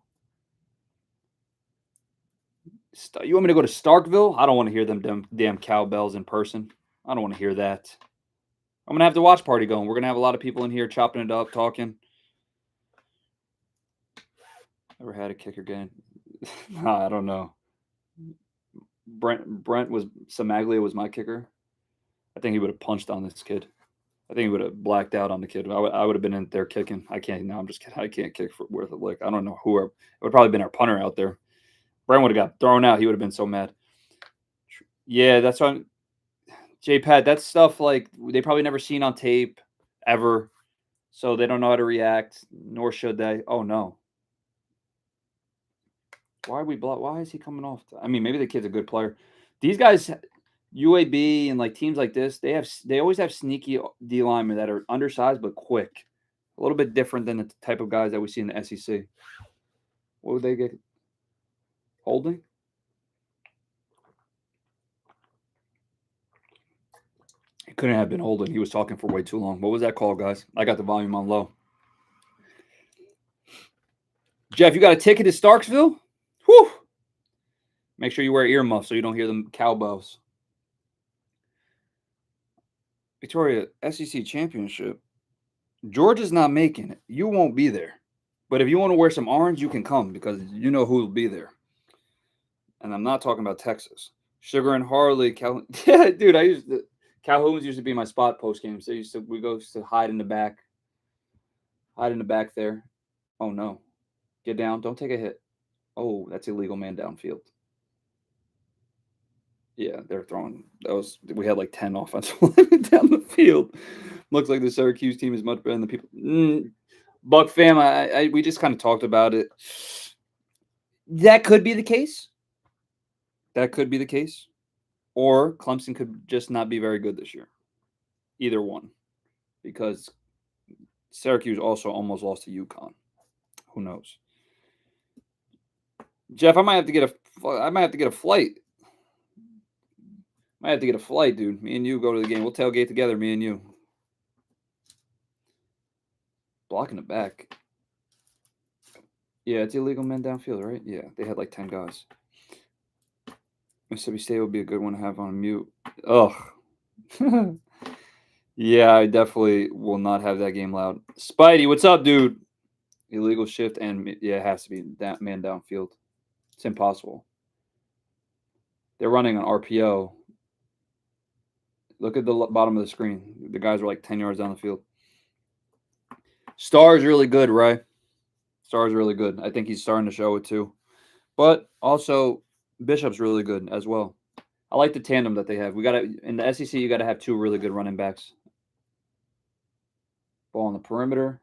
You want me to go to Starkville? I don't want to hear them damn cowbells in person. I don't want to hear that. I'm going to have the watch party going. We're going to have a lot of people in here chopping it up, talking. Ever had a kicker game? I don't know. Brent was Samaglia was my kicker. I think he would have punched on this kid. I think he would have blacked out on the kid. I would have been in there kicking. I can't. No, I'm just kidding. I can't kick worth a lick. I don't know who. It would probably been our punter out there. Brent would have got thrown out. He would have been so mad. Yeah, that's why. J-Pad, that's stuff like they probably never seen on tape ever, so they don't know how to react, nor should they. Oh no. Why are we block? Why is he coming off? I mean, maybe the kid's a good player. These guys, UAB and like teams like this, they always have sneaky D linemen that are undersized but quick. A little bit different than the type of guys that we see in the SEC. What would they get? Holding? It couldn't have been holding. He was talking for way too long. What was that call, guys? I got the volume on low. Jeff, you got a ticket to Starksville? Whew. Make sure you wear earmuffs so you don't hear them cowbells. Victoria, SEC championship. Georgia's not making it. You won't be there. But if you want to wear some orange, you can come because you know who will be there. And I'm not talking about Texas. Sugar and Harley, yeah, dude, Calhoun's used to be my spot post game. So we go to hide in the back. Hide in the back there. Oh no. Get down. Don't take a hit. Oh, that's illegal man downfield. Yeah, they're throwing those. We had like 10 offensive linemen down the field. Looks like the Syracuse team is much better than the people. Buck fam, we just kind of talked about it. That could be the case. That could be the case. Or Clemson could just not be very good this year. Either one. Because Syracuse also almost lost to UConn. Who knows? Jeff, I might have to get a flight. I might have to get a flight, dude. Me and you go to the game. We'll tailgate together, me and you. Blocking the back. Yeah, it's illegal men downfield, right? Yeah, they had like 10 guys. Mississippi State would be a good one to have on mute. Ugh. Yeah, I definitely will not have that game loud. Spidey, what's up, dude? Illegal shift and yeah, it has to be that man downfield. It's impossible. They're running an RPO. Look at the bottom of the screen. The guys are like 10 yards down the field. Star's really good, Ray. Star's really good. I think he's starting to show it too. But also, Bishop's really good as well. I like the tandem that they have. In the SEC, you got to have 2 really good running backs. Ball on the perimeter.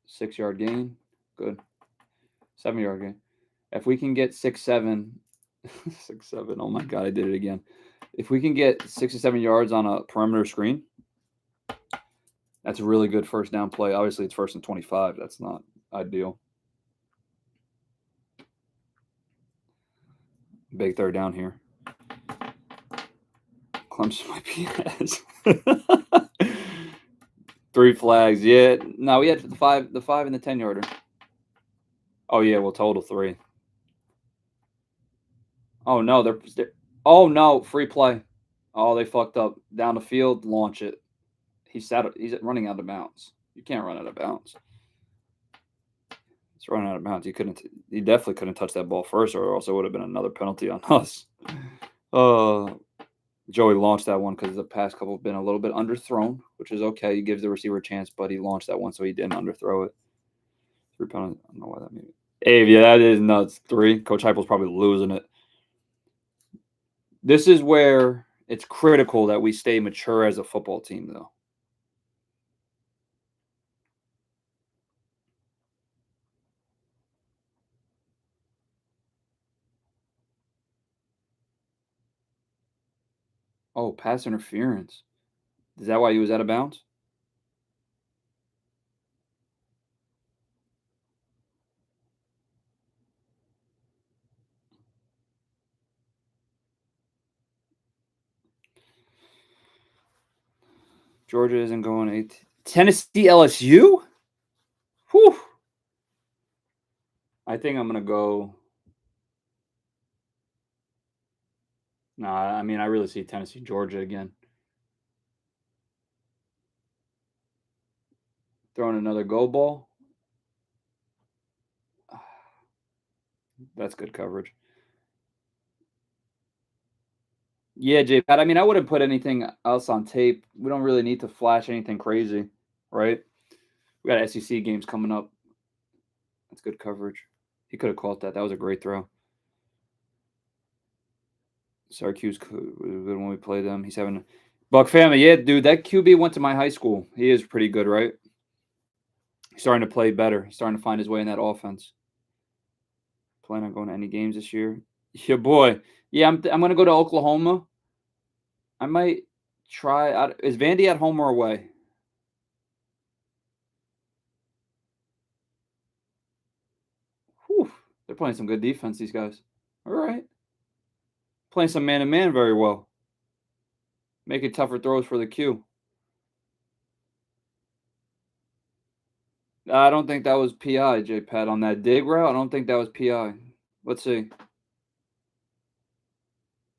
6-yard gain. Good. 7-yard gain. If we can get 6-7, 6-7. Oh my God, I did it again. If we can get 6 or 7 yards on a perimeter screen, That's a really good first down play. Obviously, it's 1st and 25. That's not ideal. Big third down here. Clemson might be ass. 3 flags. Yeah. No, we had the 5 and the 10-yarder. Oh, yeah, we'll total 3. Oh, no, oh, no, free play. Oh, they fucked up. Down the field, launch it. He's running out of bounds. You can't run out of bounds. He's running out of bounds. He definitely couldn't touch that ball first, or else it would have been another penalty on us. Joey launched that one because the past couple have been a little bit underthrown, which is okay. He gives the receiver a chance, but he launched that one, so he didn't underthrow it. 3 penalties. I don't know why that means. Abe, yeah, that is nuts. 3. Coach Heupel's probably losing it. This is where it's critical that we stay mature as a football team, though. Oh, pass interference. Is that why he was out of bounds? Georgia isn't going 8. Tennessee, LSU? Whew. I think I'm going to go. Nah, I mean, I really see Tennessee, Georgia again. Throwing another go ball. That's good coverage. Yeah, J-Pat. I mean, I wouldn't put anything else on tape. We don't really need to flash anything crazy, right? We got SEC games coming up. That's good coverage. He could have caught that. That was a great throw. Syracuse was good when we played them. He's having Buck family. Yeah, dude, that QB went to my high school. He is pretty good, right? He's starting to play better. He's starting to find his way in that offense. Plan on going to any games this year? Yeah, boy. Yeah, I'm going to go to Oklahoma. I might try. Is Vandy at home or away? Whew, they're playing some good defense, these guys. All right. Playing some man-to-man very well. Making tougher throws for the Q. I don't think that was PI, J-Pat, on that dig route. I don't think that was PI. Let's see.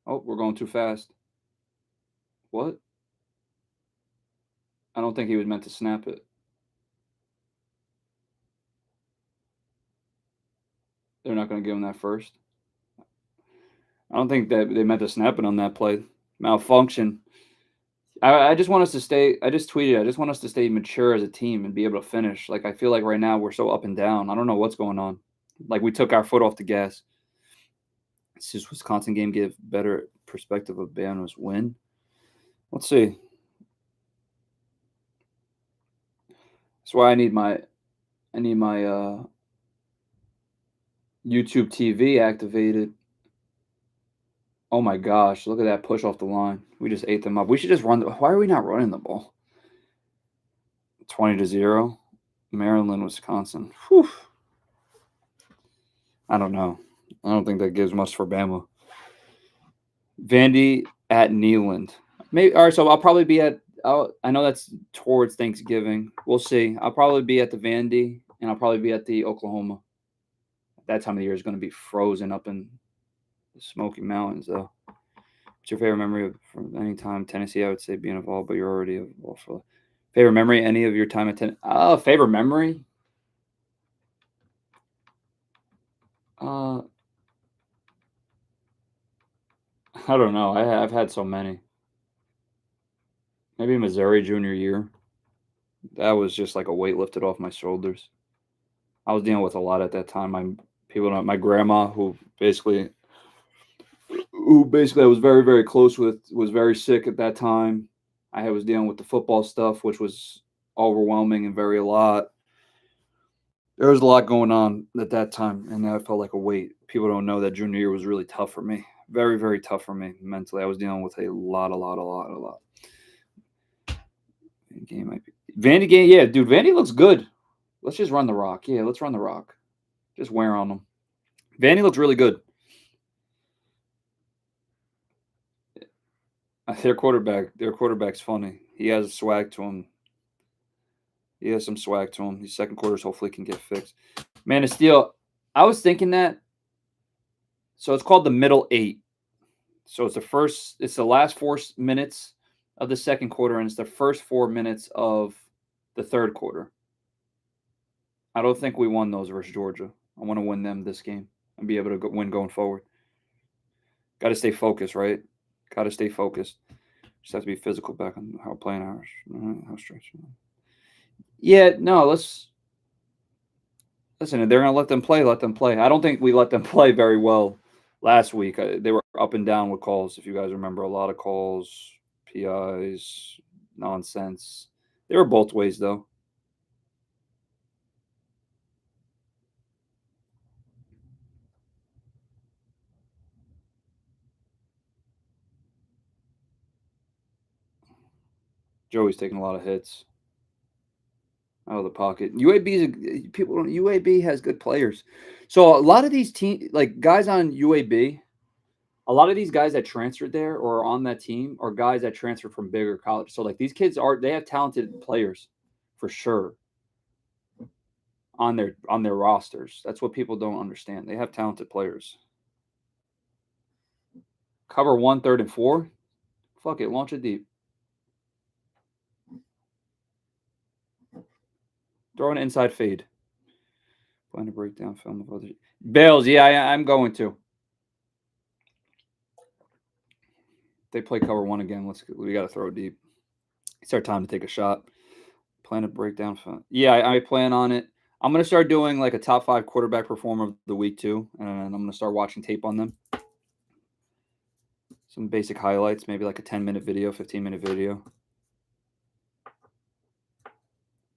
Oh, we're going too fast. What? I don't think he was meant to snap it. They're not going to give him that first. I don't think that they meant to snap it on that play. Malfunction. I just want us to stay. I just tweeted. I just want us to stay mature as a team and be able to finish. Like I feel like right now we're so up and down. I don't know what's going on. Like we took our foot off the gas. It's just Wisconsin game give better perspective of Bama's win. Let's see. That's why I need my YouTube TV activated. Oh my gosh, look at that push off the line. We just ate them up. We should just run why are we not running the ball? 20-0. Maryland, Wisconsin. Whew. I don't know. I don't think that gives much for Bama. Vandy at Neyland. Maybe all right, so I'll probably be at I know that's towards Thanksgiving. We'll see. I'll probably be at the Vandy and I'll probably be at the Oklahoma. That time of the year is going to be frozen up in the Smoky Mountains, though. What's your favorite memory from any time Tennessee? I would say being involved, but you're already involved for favorite memory. Any of your time at Tennessee? Favorite memory. I don't know. I've had so many. Maybe Missouri junior year. That was just like a weight lifted off my shoulders. I was dealing with a lot at that time. My grandma, who basically I was very, very close with, was very sick at that time. I was dealing with the football stuff, which was overwhelming and very a lot. There was a lot going on at that time, and that felt like a weight. People don't know that junior year was really tough for me. Very, very tough for me mentally. I was dealing with a lot. Game might be. Vandy game, yeah, dude. Vandy looks good. Let's just run the rock. Yeah, let's run the rock. Just wear on them. Vandy looks really good. Their quarterback's funny. He has a swag to him. He has some swag to him. These second quarters hopefully can get fixed. Man of Steel, I was thinking that. So it's called the middle eight. So it's the last 4 minutes of the second quarter, and it's the first 4 minutes of the third quarter. I don't think we won those versus Georgia. I want to win them this game and be able to win going forward. Got to stay focused, right? Got to stay focused. Just have to be physical back on how playing hours. How stretching. Yeah, no, listen. If they're gonna let them play. Let them play. I don't think we let them play very well last week. They were up and down with calls. If you guys remember, a lot of calls, PIs, nonsense. They were both ways though. Joey's taking a lot of hits out of the pocket. UAB has good players. So a lot of these like guys on UAB, a lot of these guys that transferred there or are on that team are guys that transferred from bigger college. So like these kids they have talented players for sure on their rosters. That's what people don't understand. They have talented players. Cover 1, 3rd, and 4. Fuck it, launch it deep. Throw an inside fade. Find a breakdown film of other Bales. Yeah, I'm going to. They play cover 1 again. We got to throw it deep. It's our time to take a shot. Plan a breakdown film. Yeah, I plan on it. I'm gonna start doing like a top 5 quarterback performer of the week too, and I'm gonna start watching tape on them. Some basic highlights, maybe like a 10-minute video, 15-minute video.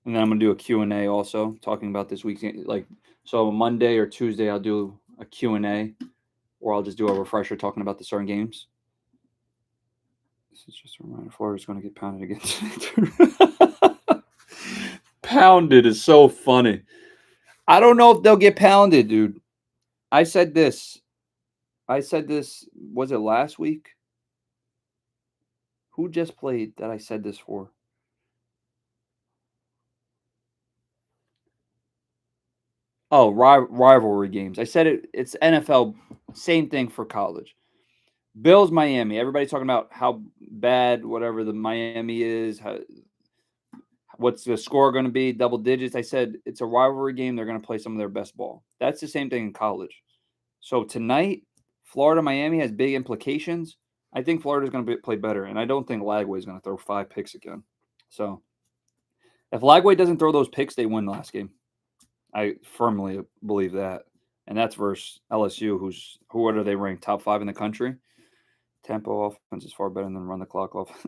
And then I'm gonna do a Q&A also, talking about this week's like so Monday or Tuesday I'll do a Q&A, or I'll just do a refresher talking about the certain games. This is just a reminder: Florida's going to get pounded again. Pounded is so funny. I don't know if they'll get pounded, dude. I said this. Was it last week? Who just played that I said this for? Oh, rivalry games. I said it's NFL. Same thing for college. Bills, Miami. Everybody's talking about how bad whatever the Miami is. What's the score going to be? Double digits. I said it's a rivalry game. They're going to play some of their best ball. That's the same thing in college. So tonight, Florida, Miami has big implications. I think Florida's going to play better, and I don't think Lagway is going to throw 5 picks again. So if Lagway doesn't throw those picks, they win the last game. I firmly believe that. And that's versus LSU, who are they ranked? Top 5 in the country. Tempo offense is far better than run the clock off.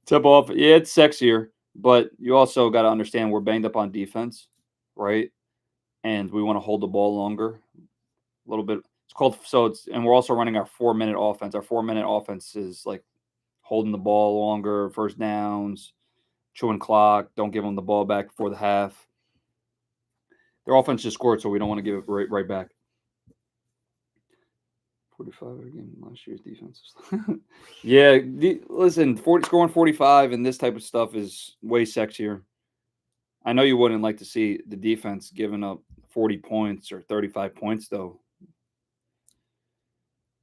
Tempo off, yeah, it's sexier, but you also got to understand we're banged up on defense, right? And we want to hold the ball longer, a little bit. And we're also running our 4-minute offense. Our 4-minute offense is like holding the ball longer, first downs, chewing clock. Don't give them the ball back before the half. Their offense just scored, so we don't want to give it right back. 45 again. Last year's defense. Yeah, listen, scoring 45 and this type of stuff is way sexier. I know you wouldn't like to see the defense giving up 40 points or 35 points, though.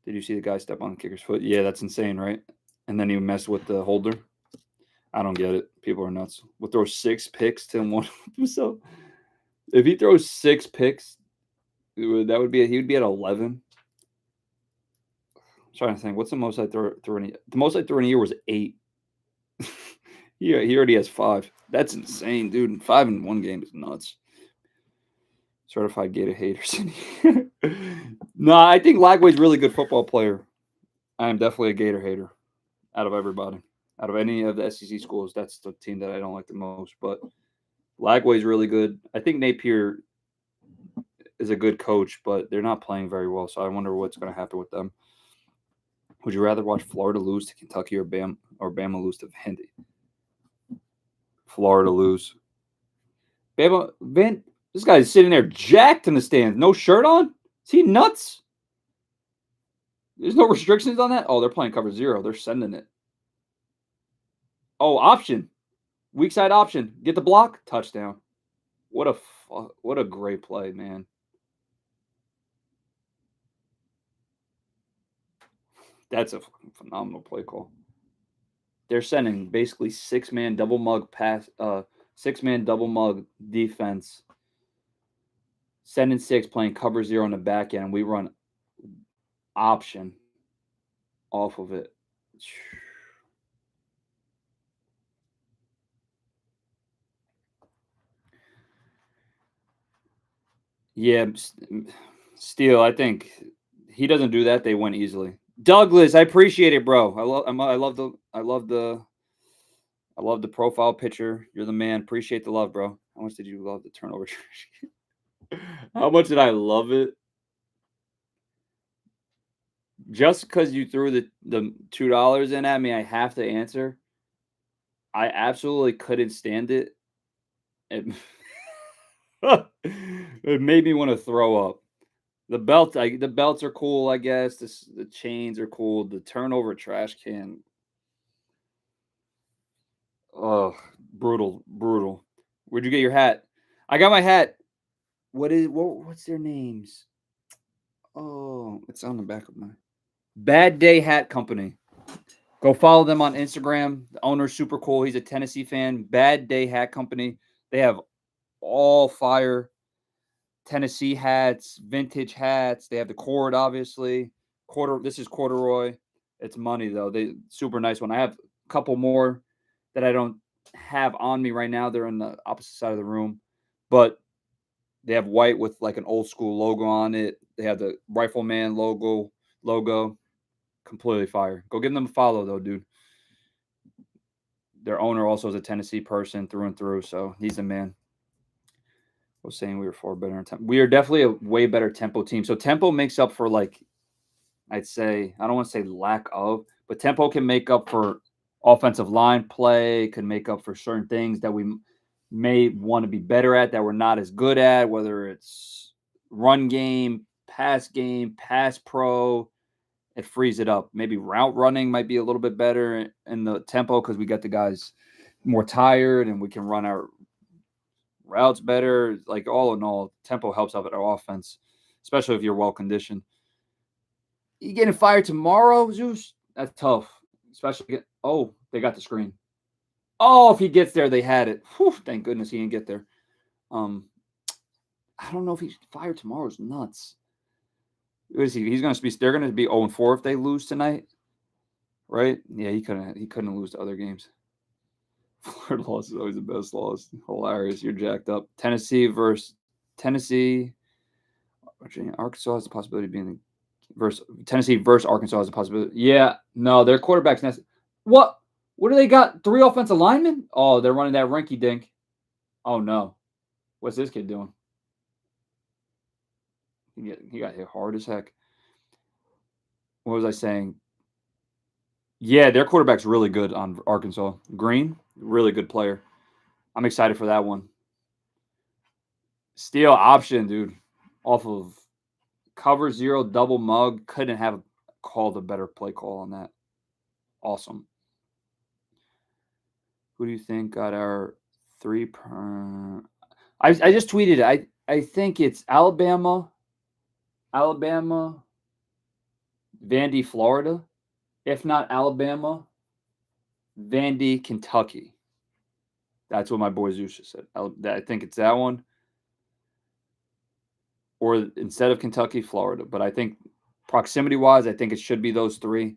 Did you see the guy step on the kicker's foot? Yeah, that's insane, right? And then he messed with the holder. I don't get it. People are nuts. We'll throw 6 picks to one. So if he throws 6 picks, he would be at 11. I'm trying to think. What's the most I threw in a year? The most I threw in a year was 8. He already has 5. That's insane, dude. 5 in one game is nuts. Certified Gator haters. No, I think Lagway's a really good football player. I am definitely a Gator hater out of everybody. Out of any of the SEC schools, that's the team that I don't like the most. But Lagway's really good. I think Napier is a good coach, but they're not playing very well. So I wonder what's going to happen with them. Would you rather watch Florida lose to Kentucky or Bama lose to Vandy? Florida lose. Bama, this guy's sitting there jacked in the stands. No shirt on? Is he nuts? There's no restrictions on that? Oh, they're playing cover 0. They're sending it. Oh, option. Weak side option. Get the block. Touchdown. What a great play, man. That's a phenomenal play call. They're sending basically 6-man double mug pass, 6-man double mug defense. Sending 6, playing cover 0 on the back end. We run option off of it. Yeah, Steele, I think he doesn't do that, they win easily. Douglas, I appreciate it, bro. I love the profile picture. You're the man. Appreciate the love, bro. How much did you love the turnover trash? How much did I love it? Just because you threw the $2 in at me, I have to answer. I absolutely couldn't stand it. It, it made me want to throw up. The belts are cool, I guess. The chains are cool. The turnover trash can. Oh, brutal, brutal. Where'd you get your hat? I got my hat. What's their names? Oh, it's on the back of my Bad Day Hat Company. Go follow them on Instagram. The owner's super cool. He's a Tennessee fan. Bad Day Hat Company. They have all fire Tennessee hats, vintage hats. They have the cord, obviously. This is corduroy. It's money though. They super nice one. I have a couple more that I don't have on me right now. They're on the opposite side of the room, but they have white with like an old school logo on it. They have the Rifleman logo. Completely fire. Go give them a follow though, dude. Their owner also is a Tennessee person through and through, so he's the man. I was saying we were far better on tempo. We are definitely a way better tempo team. So tempo makes up for I'd say I don't want to say lack of, but tempo can make up for offensive line play, can make up for certain things that we may want to be better at that we're not as good at, whether it's run game, pass pro. It frees it up. Maybe route running might be a little bit better in the tempo because we got the guys more tired and we can run our routes better. Like all in all, tempo helps out our offense, especially if you're well conditioned. You getting fired tomorrow, Zeus? That's tough. Especially they got the screen. Oh, if he gets there, they had it. Whew, thank goodness he didn't get there. I don't know if he's fired tomorrow. It's nuts. What is he? He's gonna be. They're gonna be 0-4 if they lose tonight, right? Yeah, he couldn't lose to other games. Florida loss is always the best loss. Hilarious. You're jacked up. Tennessee versus Tennessee. Virginia, Arkansas has the possibility of being versus Tennessee versus Arkansas has a possibility. Yeah, no, their quarterback's next. What? What do they got? 3 offensive linemen? Oh, they're running that rinky dink. Oh no, what's this kid doing? He got hit hard as heck. What was I saying? Yeah, their quarterback's really good on Arkansas. Green, really good player. I'm excited for that one. Steal option, dude. Off of cover 0 double mug. Couldn't have called a better play call on that. Awesome. Who do you think got our 3 per? I just tweeted it. I think it's Alabama, Vandy, Florida. If not Alabama, Vandy, Kentucky. That's what my boy Zeus just said. I think it's that one. Or instead of Kentucky, Florida. But I think proximity-wise, I think it should be those 3.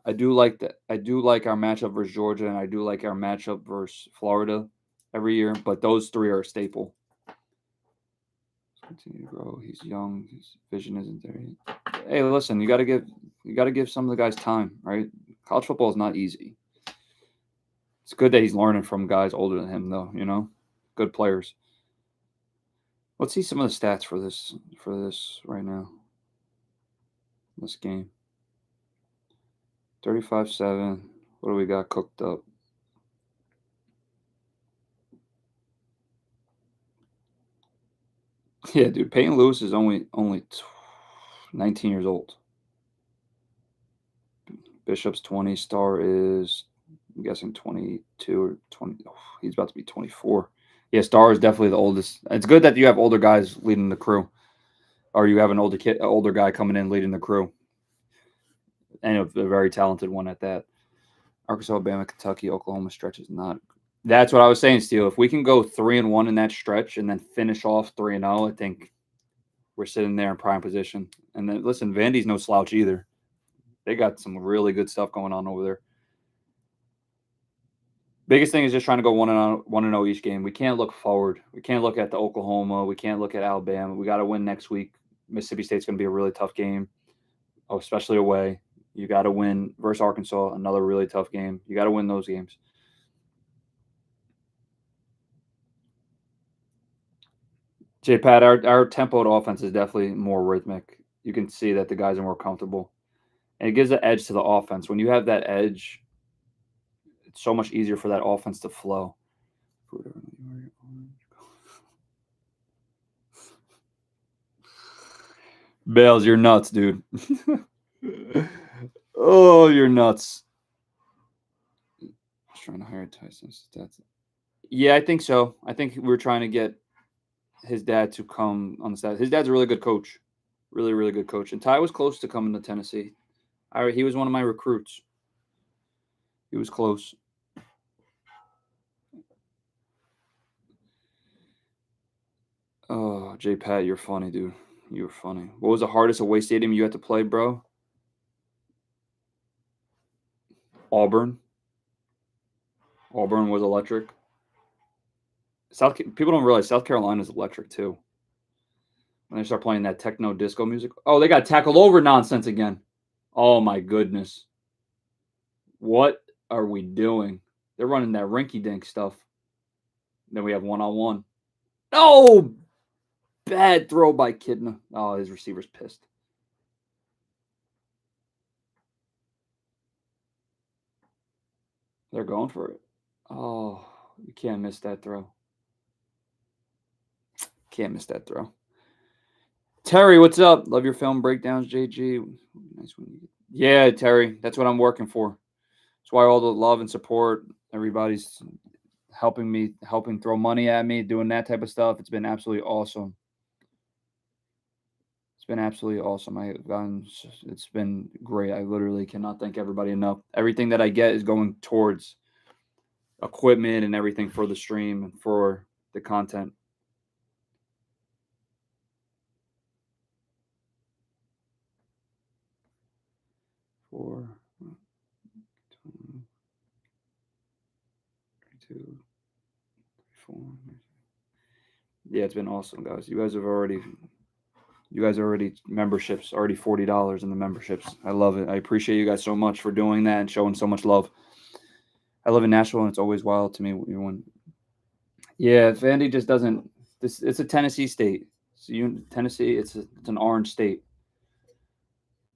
I do like that. I do like our matchup versus Georgia, and I do like our matchup versus Florida every year. But those 3 are a staple. Continue to grow. He's young. His vision isn't there yet. Hey, listen, you got to give some of the guys time, right? College football is not easy. It's good that he's learning from guys older than him, though. Good players. Let's see some of the stats for this right now. This game. 35-7. What do we got cooked up? Yeah, dude. Peyton Lewis is only 19 years old. Bishop's 20. Star is, I'm guessing 22 or 20. Oh, he's about to be 24. Yeah, Star is definitely the oldest. It's good that you have older guys leading the crew, or you have an older guy coming in leading the crew, and a very talented one at that. Arkansas, Alabama, Kentucky, Oklahoma stretch is not. That's what I was saying, Steele. If we can go 3-1 in that stretch and then finish off 3-0, I think we're sitting there in prime position. And then listen, Vandy's no slouch either. They got some really good stuff going on over there. Biggest thing is just trying to go 1-0 each game. We can't look forward. We can't look at the Oklahoma. We can't look at Alabama. We got to win next week. Mississippi State's going to be a really tough game, especially away. You got to win versus Arkansas, another really tough game. You got to win those games. Pat, our tempoed offense is definitely more rhythmic. You can see that the guys are more comfortable, and it gives an edge to the offense. When you have that edge, it's so much easier for that offense to flow. Bales, you're nuts, dude. Oh, you're nuts. Just trying to hire Tyson. Yeah, I think so. I think we're trying to get his dad to come on the staff. His dad's a really good coach. Really, really good coach. And Ty was close to coming to Tennessee. He was one of my recruits. He was close. Oh, Pat, you're funny, dude. You were funny. What was the hardest away stadium you had to play, bro? Auburn. Auburn was electric. People don't realize South Carolina is electric too. When they start playing that techno disco music. Oh, they got tackled over nonsense again. Oh my goodness. What are we doing? They're running that rinky dink stuff. Then we have 1-on-1. Oh, bad throw by Kidna. Oh, his receiver's pissed. They're going for it. Oh, you can't miss that throw. Can't miss that throw. Terry, what's up? Love your film breakdowns, JG. Nice one. Yeah, Terry, that's what I'm working for. That's why all the love and support, everybody's helping throw money at me, doing that type of stuff. It's been absolutely awesome. It's been absolutely awesome. It's been great. I literally cannot thank everybody enough. Everything that I get is going towards equipment and everything for the stream and for the content. For 32, 34. Yeah, it's been awesome, guys. You guys are already memberships, already $40 in the memberships. I love it. I appreciate you guys so much for doing that and showing so much love. I live in Nashville, and it's always wild to me when. Yeah, Vandy just doesn't. It's a Tennessee state. Tennessee, it's an orange state,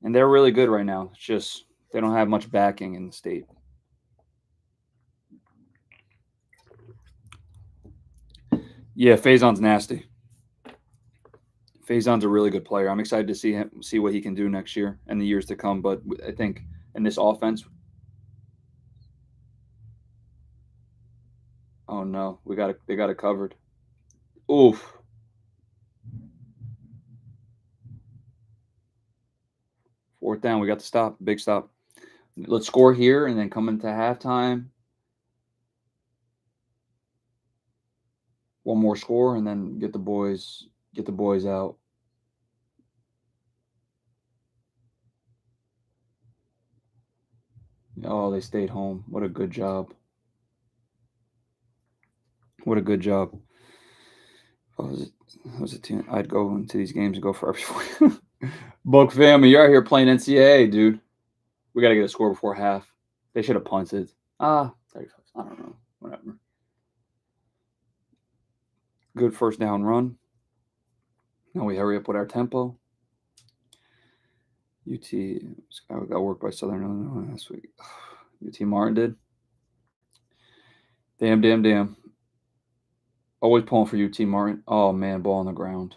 and they're really good right now. It's just they don't have much backing in the state. Yeah, Faison's nasty. Faison's a really good player. I'm excited to see what he can do next year and the years to come. But I think in this offense, oh no, they got it covered. Oof. Fourth down, we got the stop, big stop. Let's score here and then come into halftime. One more score and then get the boys out. Oh, they stayed home. What a good job. What a good job. I was a team. I'd go into these games and go for every Book family, you're out here playing NCAA, dude. We got to get a score before half. They should have punted. 35. I don't know. Whatever. Good first down run. Now we hurry up with our tempo. Got worked by Southern Illinois last week. UT Martin did. Damn. Always pulling for UT Martin. Oh, man, ball on the ground.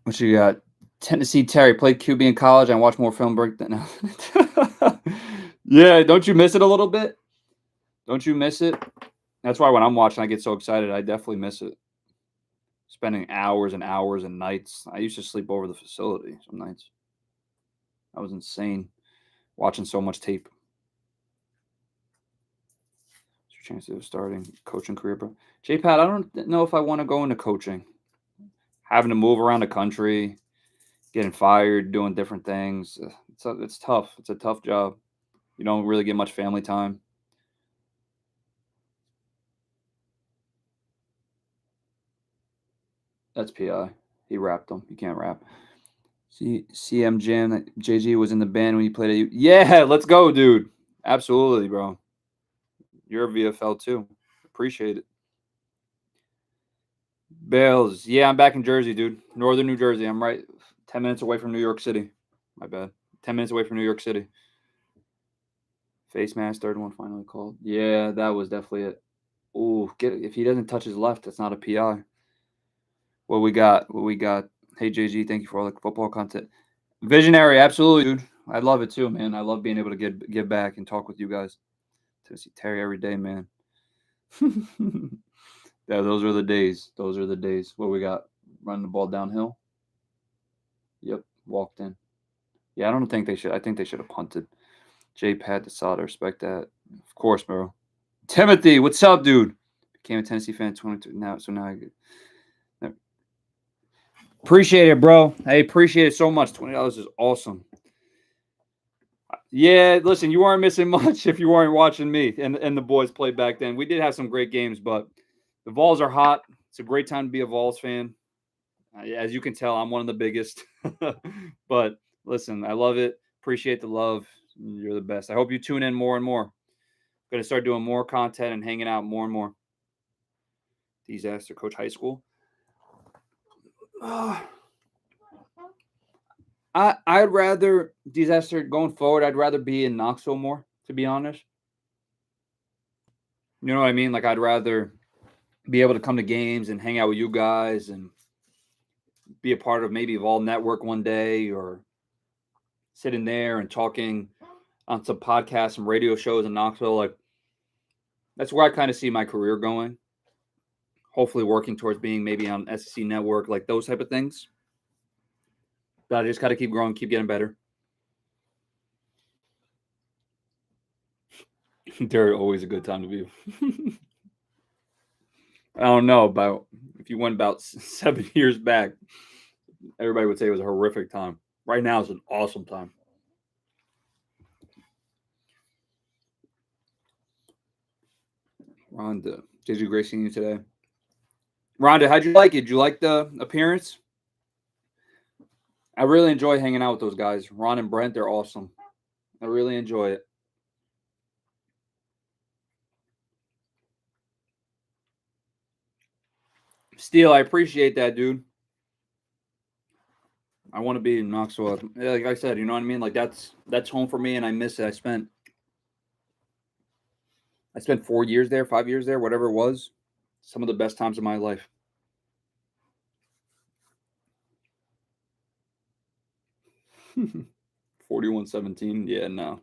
What you got? Tennessee Terry played QB in college and watched more film break than Yeah, don't you miss it a little bit? Don't you miss it? That's why when I'm watching, I get so excited. I definitely miss it. Spending hours and hours and nights. I used to sleep over the facility some nights. That was insane. Watching so much tape. What's your chances of starting coaching career, bro? J-Pat, I don't know if I want to go into coaching. Having to move around the country, getting fired, doing different things. It's tough. It's a tough job. You don't really get much family time. That's PI. He rapped them. You can't rap. CM Jam. JG was in the band when you played at. Yeah, let's go, dude. Absolutely, bro. You're a VFL too. Appreciate it. Bales. Yeah, I'm back in Jersey, dude. Northern New Jersey. I'm right 10 minutes away from New York City. My bad. 10 minutes away from New York City. Face mask, third one finally called. Yeah, that was definitely it. Ooh, if he doesn't touch his left, that's not a PI. What we got? What we got? Hey JG, thank you for all the football content. Visionary, absolutely, dude. I love it too, man. I love being able to give back and talk with you guys. Tennessee Terry every day, man. Yeah, those are the days. Those are the days. What we got? Running the ball downhill. Yep, walked in. Yeah, I don't think they should. I think they should have punted. J Pat the solid. I respect that. Of course, bro. Timothy, what's up, dude? Became a Tennessee fan 22 now. So now I appreciate it, bro. I appreciate it so much. $20 is awesome. Yeah, listen, you weren't missing much if you weren't watching me and the boys play back then. We did have some great games, but the Vols are hot. It's a great time to be a Vols fan. As you can tell, I'm one of the biggest. But listen, I love it. Appreciate the love. You're the best. I hope you tune in more and more. Going to start doing more content and hanging out more and more. Disaster coach high school. I'd rather disaster going forward. I'd rather be in Knoxville more, to be honest. You know what I mean? Like I'd rather be able to come to games and hang out with you guys and be a part of maybe Vol Network one day or sitting there and talking on some podcasts, some radio shows in Knoxville. Like that's where I kind of see my career going. Hopefully working towards being maybe on SEC Network, like those type of things. But I just got to keep growing, keep getting better. They're always a good time to be. I don't know about if you went about 7 years back, everybody would say it was a horrific time. Right now is an awesome time. Rhonda, did you great seeing you today? Rhonda, how'd you like it? Did you like the appearance? I really enjoy hanging out with those guys. Ron and Brent, they're awesome. I really enjoy it. Steele, I appreciate that, dude. I want to be in Knoxville. Like I said, you know what I mean? Like that's home for me and I miss it. I spent 4 years there, 5 years there, whatever it was. Some of the best times of my life. $41.17. Yeah, no.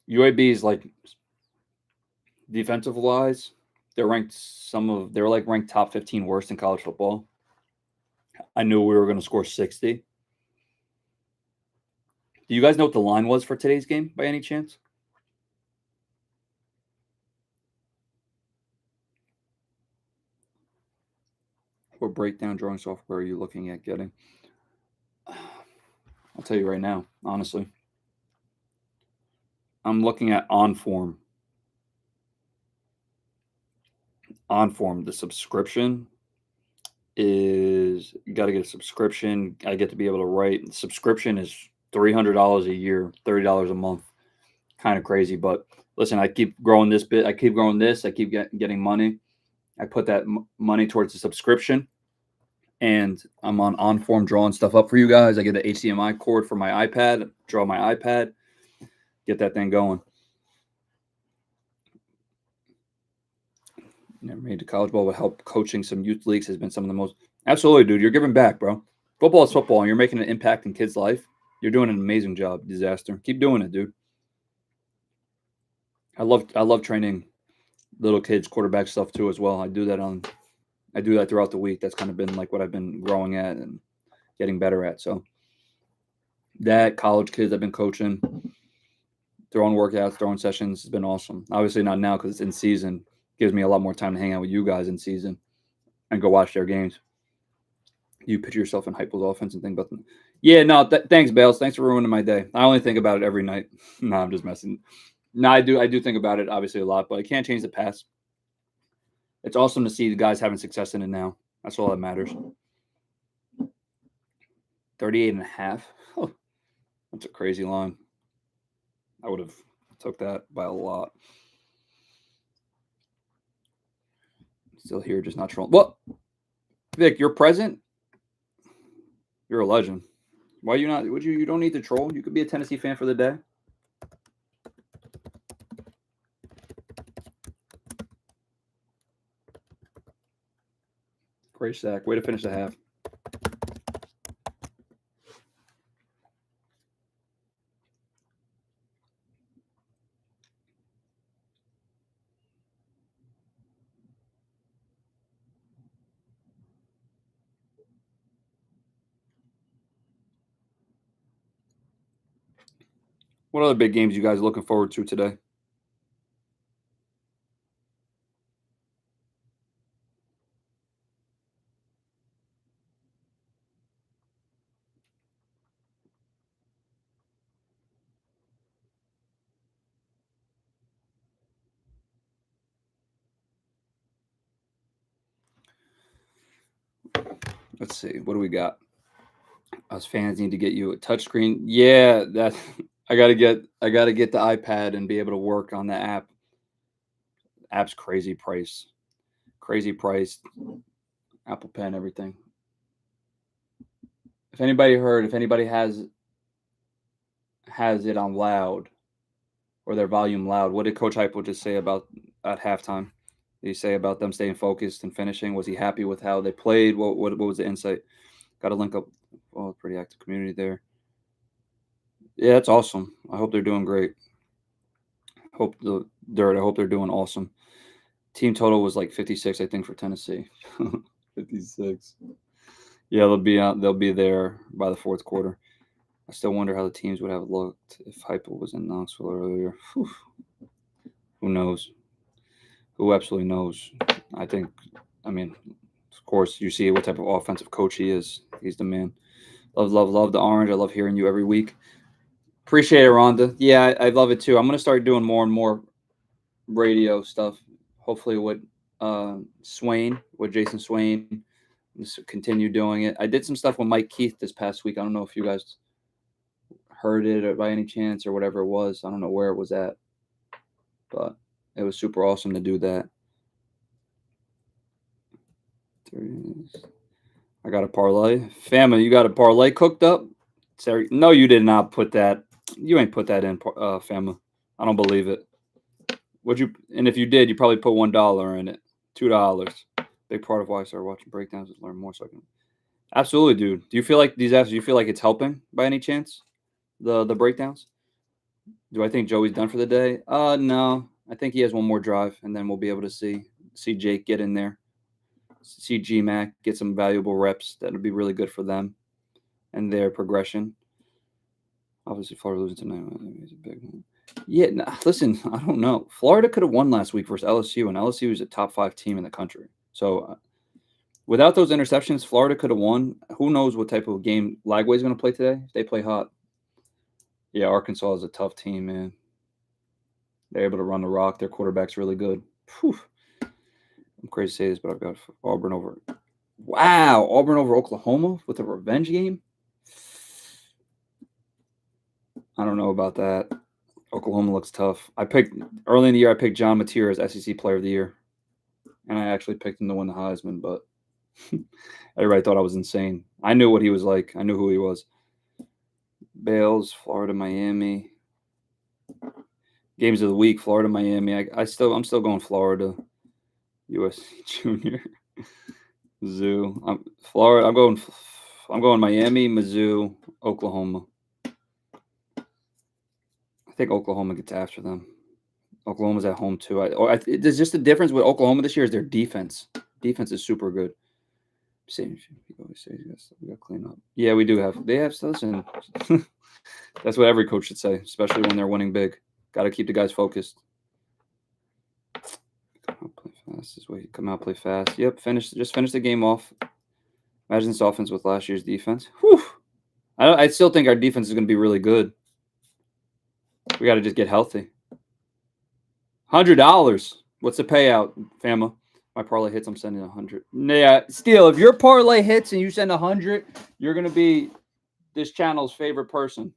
UAB is like defensive wise, they're ranked they're like ranked top 15 worst in college football. I knew we were going to score 60. Do you guys know what the line was for today's game by any chance? What breakdown drawing software are you looking at getting? I'll tell you right now, honestly. I'm looking at OnForm. OnForm, the subscription is you got to get a subscription. I get to be able to write. The subscription is $300 a year, $30 a month. Kind of crazy, but listen, I keep growing this bit. I keep growing this. I keep getting money. I put that money towards the subscription, and I'm on OnForm drawing stuff up for you guys. I get the HDMI cord for my iPad, draw my iPad, get that thing going. Never made the college ball, but help coaching some youth leagues has been some of the most. Absolutely, dude. You're giving back, bro. Football is football, and you're making an impact in kids' life. You're doing an amazing job, Disaster. Keep doing it, dude. I love training little kids quarterback stuff too as well. I do that throughout the week. That's kind of been like what I've been growing at and getting better at. So that college kids I've been coaching, throwing workouts, throwing sessions has been awesome. Obviously not now because it's in season. Gives me a lot more time to hang out with you guys in season and go watch their games. You picture yourself in Heupel's offense and think about them. Yeah, no, thanks, Bales. Thanks for ruining my day. I only think about it every night. No, I'm just messing. No, I do think about it obviously a lot, but I can't change the past. It's awesome to see the guys having success in it now. That's all that matters. 38 and a half. Oh, that's a crazy line. I would have took that by a lot. Still here, just not trolling. Well, Vic, you're present. You're a legend. Why you not? Would you? You don't need to troll. You could be a Tennessee fan for the day. Great sack. Way to finish the half. What other big games you guys are looking forward to today? Let's see. What do we got? Us fans need to get you a touchscreen. Yeah, that I gotta get the iPad and be able to work on the app. App's crazy price. Crazy price. Apple Pen, everything. If anybody has it on loud or their volume loud, what did Coach Heupel just say about at halftime? Did he say about them staying focused and finishing? Was he happy with how they played? What was the insight? Got to link up. Well, pretty active community there. Yeah, that's awesome. I hope they're doing great. I hope they're doing awesome. Team total was like 56, I think, for Tennessee. 56. Yeah, they'll be there by the fourth quarter. I still wonder how the teams would have looked if Heupel was in Knoxville earlier. Whew. Who knows? Who absolutely knows? I think. I mean, of course, you see what type of offensive coach he is. He's the man. Love, love, love the orange. I love hearing you every week. Appreciate it, Rhonda. Yeah, I love it too. I'm gonna start doing more and more radio stuff. Hopefully, with Jason Swain, just continue doing it. I did some stuff with Mike Keith this past week. I don't know if you guys heard it or by any chance or whatever it was. I don't know where it was at, but it was super awesome to do that. I got a parlay. Family, you got a parlay cooked up? Sorry. No, you did not put that. You ain't put that in, family. I don't believe it. Would you? And if you did, you probably put $1 in it, $2. Big part of why I started watching breakdowns is learn more. So I can. Absolutely, dude. Do you feel like these apps? Do you feel like it's helping by any chance? The breakdowns. Do I think Joey's done for the day? No. I think he has one more drive, and then we'll be able to see Jake get in there, see GMAC get some valuable reps. That would be really good for them and their progression. Obviously, Florida losing tonight is a big one. Yeah, listen, I don't know. Florida could have won last week versus LSU, and LSU is a top 5 team in the country. So without those interceptions, Florida could have won. Who knows what type of game Lagway's going to play today if they play hot. Yeah, Arkansas is a tough team, man. They're able to run the rock. Their quarterback's really good. Whew. I'm crazy to say this, but I've got Auburn over. Wow, Auburn over Oklahoma with a revenge game? I don't know about that. Oklahoma looks tough. Early in the year, I picked John Mateer as SEC Player of the Year, and I actually picked him to win the Heisman, but everybody thought I was insane. I knew what he was like. I knew who he was. Bales, Florida, Miami. Games of the week: Florida, Miami. I'm still going Florida. USC Junior. Mizzou. Florida. I'm going Miami, Mizzou, Oklahoma. I think Oklahoma gets after them. Oklahoma's at home too. There's just the difference with Oklahoma this year is their defense. Defense is super good. Same. Always say we got to clean up. Yeah, we do have. They have. Listen, that's what every coach should say, especially when they're winning big. Got to keep the guys focused. Come out, play fast. This way, come out, play fast. Yep, just finish the game off. Imagine this offense with last year's defense. Whew. I still think our defense is going to be really good. We got to just get healthy. $100. What's the payout, Fama? My parlay hits, I'm sending 100. Yeah, Steele, if your parlay hits and you send 100, you're going to be this channel's favorite person.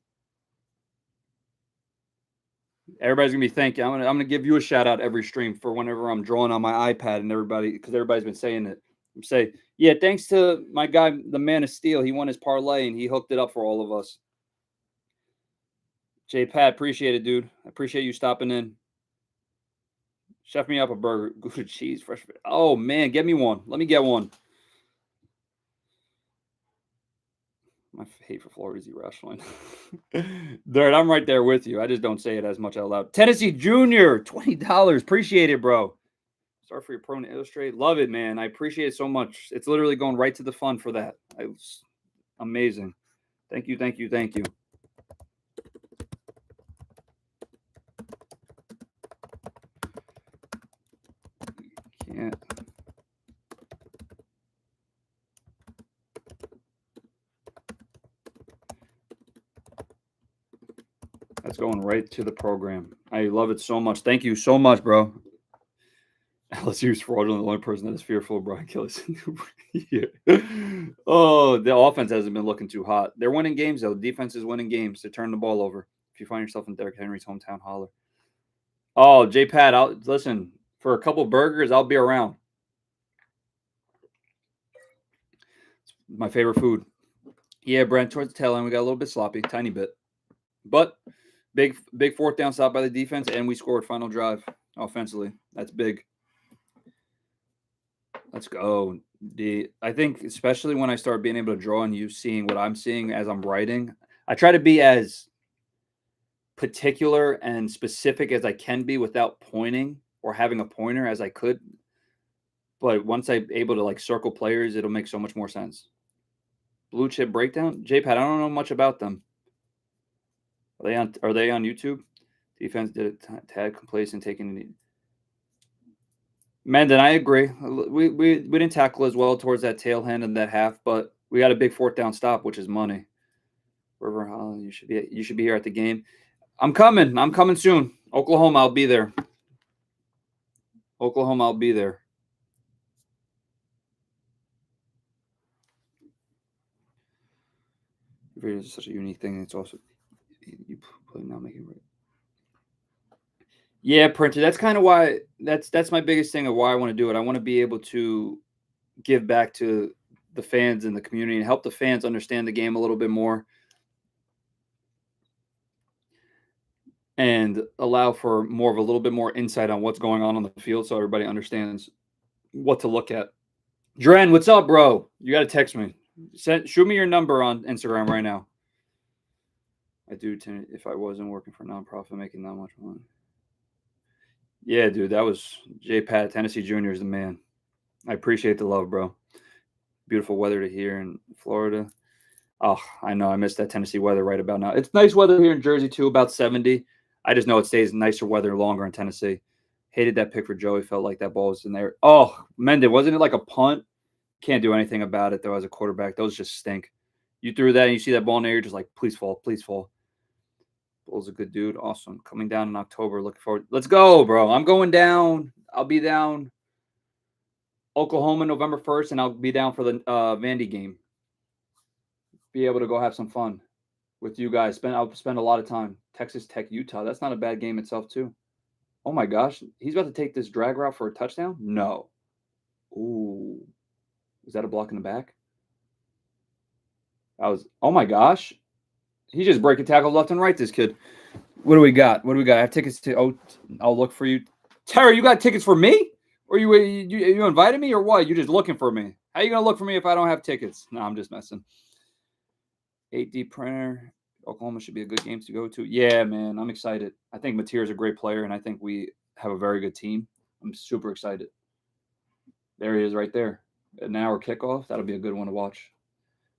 Everybody's going to be thanking. I'm going to give you a shout out every stream for whenever I'm drawing on my iPad and everybody, because everybody's been saying it. I'm saying, yeah, thanks to my guy, the man of steel. He won his parlay and he hooked it up for all of us. J Pat, appreciate it, dude. I appreciate you stopping in. Chef me up a burger. Good cheese, fresh. Oh, man, get me one. Let me get one. My hate for Florida is irrational. Dirt, I'm right there with you. I just don't say it as much out loud. Tennessee Junior, $20. Appreciate it, bro. Sorry for your pro to illustrate. Love it, man. I appreciate it so much. It's literally going right to the fun for that. Amazing. Thank you, thank you, thank you. Can't. That's going right to the program. I love it so much. Thank you so much, bro. LSU's fraudulent. The only person that is fearful of Brian Kelly's. Yeah. Oh, the offense hasn't been looking too hot. They're winning games, though. The defense is winning games. They're turning the ball over. If you find yourself in Derrick Henry's hometown, holler. Oh, J-Pat, listen, for a couple burgers, I'll be around. It's my favorite food. Yeah, Brent, towards the tail end, we got a little bit sloppy, tiny bit. But big fourth down stop by the defense, and we scored final drive offensively. That's big. Let's go. I think especially when I start being able to draw and you seeing what I'm seeing as I'm writing, I try to be as particular and specific as I can be without pointing or having a pointer as I could. But once I'm able to circle players, it'll make so much more sense. Blue chip breakdown? J-Pat, I don't know much about them. Are they on YouTube? Defense did a tad complacent taking the Mendon, I agree. We didn't tackle as well towards that tail end in that half, but we got a big fourth down stop, which is money. River Hollow, you should be here at the game. I'm coming soon. Oklahoma, I'll be there. It's such a unique thing. It's also you probably not making right. Yeah, Printer. That's kind of why that's my biggest thing of why I want to do it. I want to be able to give back to the fans and the community and help the fans understand the game a little bit more and allow for more of a little bit more insight on what's going on the field so everybody understands what to look at. Dren, what's up, bro? You got to text me. Shoot me your number on Instagram right now. I do if I wasn't working for a nonprofit making that much money. Yeah, dude, that was J-Pat. Tennessee Junior is the man. I appreciate the love, bro. Beautiful weather to here in Florida. Oh, I know. I miss that Tennessee weather right about now. It's nice weather here in Jersey, too, about 70. I just know it stays nicer weather longer in Tennessee. Hated that pick for Joey. Felt like that ball was in there. Oh, Mendon, wasn't it like a punt? Can't do anything about it, though, as a quarterback. Those just stink. You threw that and you see that ball in there, you're just like, please fall, please fall. Bull's a good dude. Awesome. Coming down in October. Looking forward. Let's go, bro. I'm going down. I'll be down Oklahoma November 1st, and I'll be down for the Vandy game. Be able to go have some fun with you guys. I'll spend a lot of time. Texas Tech, Utah. That's not a bad game itself, too. Oh, my gosh. He's about to take this drag route for a touchdown? No. Ooh. Is that a block in the back? Oh, my gosh. He's just breaking tackles left and right, this kid. What do we got? I have tickets to – I'll look for you. Terry, you got tickets for me? Or you invited me or what? You just looking for me? How you gonna look for me if I don't have tickets? No, I'm just messing. 8D printer. Oklahoma should be a good game to go to. Yeah, man, I'm excited. I think Mateer's a great player, and I think we have a very good team. I'm super excited. There he is right there. An hour kickoff. That'll be a good one to watch.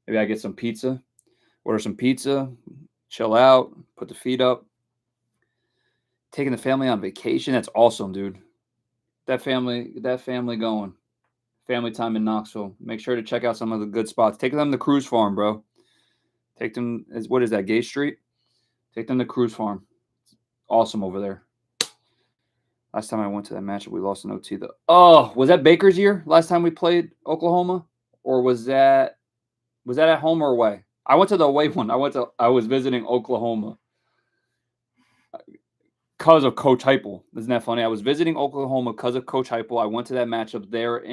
Maybe I get some pizza, order some pizza, chill out, put the feet up. Taking the family on vacation. That's awesome, dude. That family going. Family time in Knoxville. Make sure to check out some of the good spots. Take them to Cruise Farm, bro. Take them. What is that? Gay Street. Take them to Cruise Farm. It's awesome over there. Last time I went to that matchup, we lost in OT. Was that Baker's year? Last time we played Oklahoma, or was that at home or away? I went to the away one. I was visiting Oklahoma because of Coach Heupel. Isn't that funny? I was visiting Oklahoma because of Coach Heupel. I went to that matchup there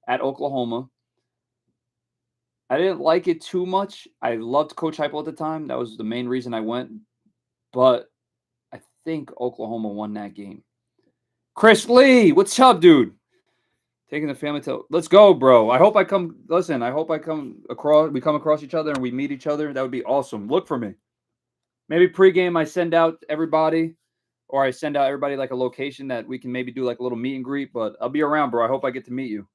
at Oklahoma. I didn't like it too much. I loved Coach Heupel at the time. That was the main reason I went. But I think Oklahoma won that game. Chris Lee, what's up, dude? Taking the family to let's go, bro. I hope I come. Listen, I hope I come across. We come across each other and we meet each other. That would be awesome. Look for me. Maybe pregame I send out everybody, or I send out everybody like a location that we can maybe do like a little meet and greet. But I'll be around, bro. I hope I get to meet you.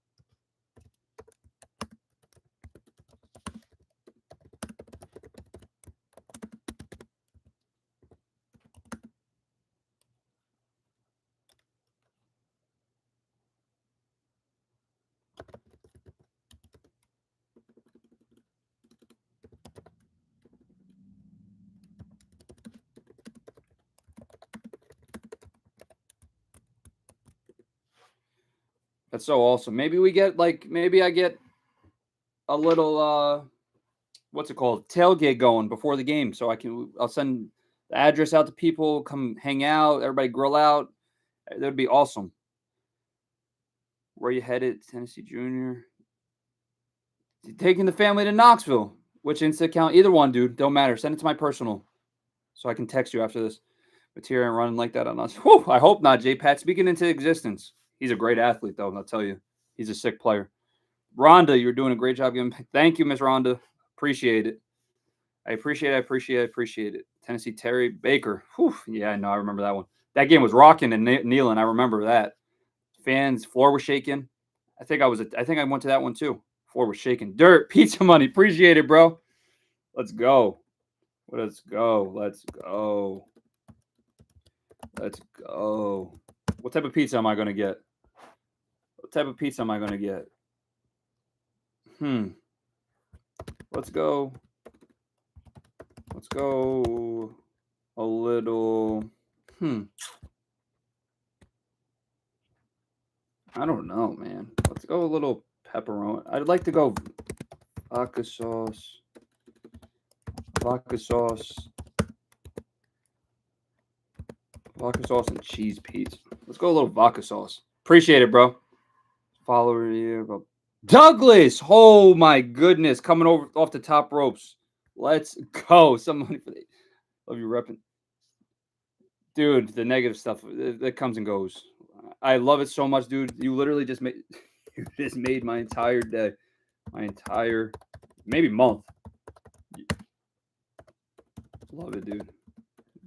That's so awesome. Maybe I get a little what's it called? Tailgate going before the game. So I'll send the address out to people, come hang out, everybody grill out. That'd be awesome. Where you headed? Tennessee Junior. Taking the family to Knoxville. Which Insta account? Either one, dude. Don't matter. Send it to my personal. So I can text you after this. Materia ain't running like that on us. Whew, I hope not, J-Pat. Speaking into existence. He's a great athlete, though, I'll tell you. He's a sick player. Rhonda, you're doing a great job. Thank you, Miss Rhonda. Appreciate it. I appreciate it. Tennessee Terry Baker. Whew, yeah, I know. I remember that one. That game was rocking and kneeling. I remember that. Fans, floor was shaking. I think I went to that one, too. Floor was shaking. Dirt, pizza money. Appreciate it, bro. Let's go. Let's go. Let's go. Let's go. What type of pizza am I going to get? What type of pizza am I going to get? Let's go. Let's go a little. I don't know, man. Let's go a little pepperoni. I'd like to go vodka sauce. Vodka sauce and cheese pizza. Let's go a little vodka sauce. Appreciate it, bro. Follower here, bro. Douglas. Oh my goodness, coming over off the top ropes. Let's go. Some money for the. Love you repping. Dude, the negative stuff that comes and goes. I love it so much, dude. You literally just made my entire day, my entire maybe month. Love it, dude.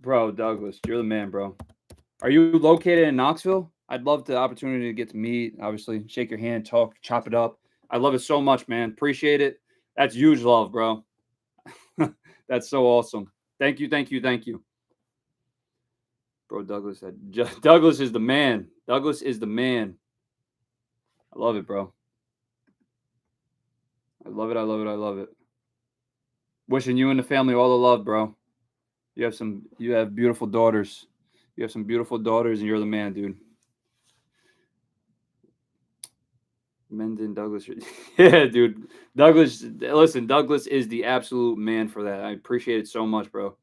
Bro, Douglas, you're the man, bro. Are you located in Knoxville? I'd love the opportunity to get to meet, obviously, shake your hand, talk, chop it up. I love it so much, man. Appreciate it. That's huge love, bro. That's so awesome. Thank you. Bro, Douglas said, Douglas is the man. Douglas is the man. I love it, bro. I love it. Wishing you and the family all the love, bro. You have beautiful daughters. You have some beautiful daughters, and you're the man, dude. Menden Douglas. Yeah, dude. Douglas, listen, Douglas is the absolute man for that. I appreciate it so much, bro.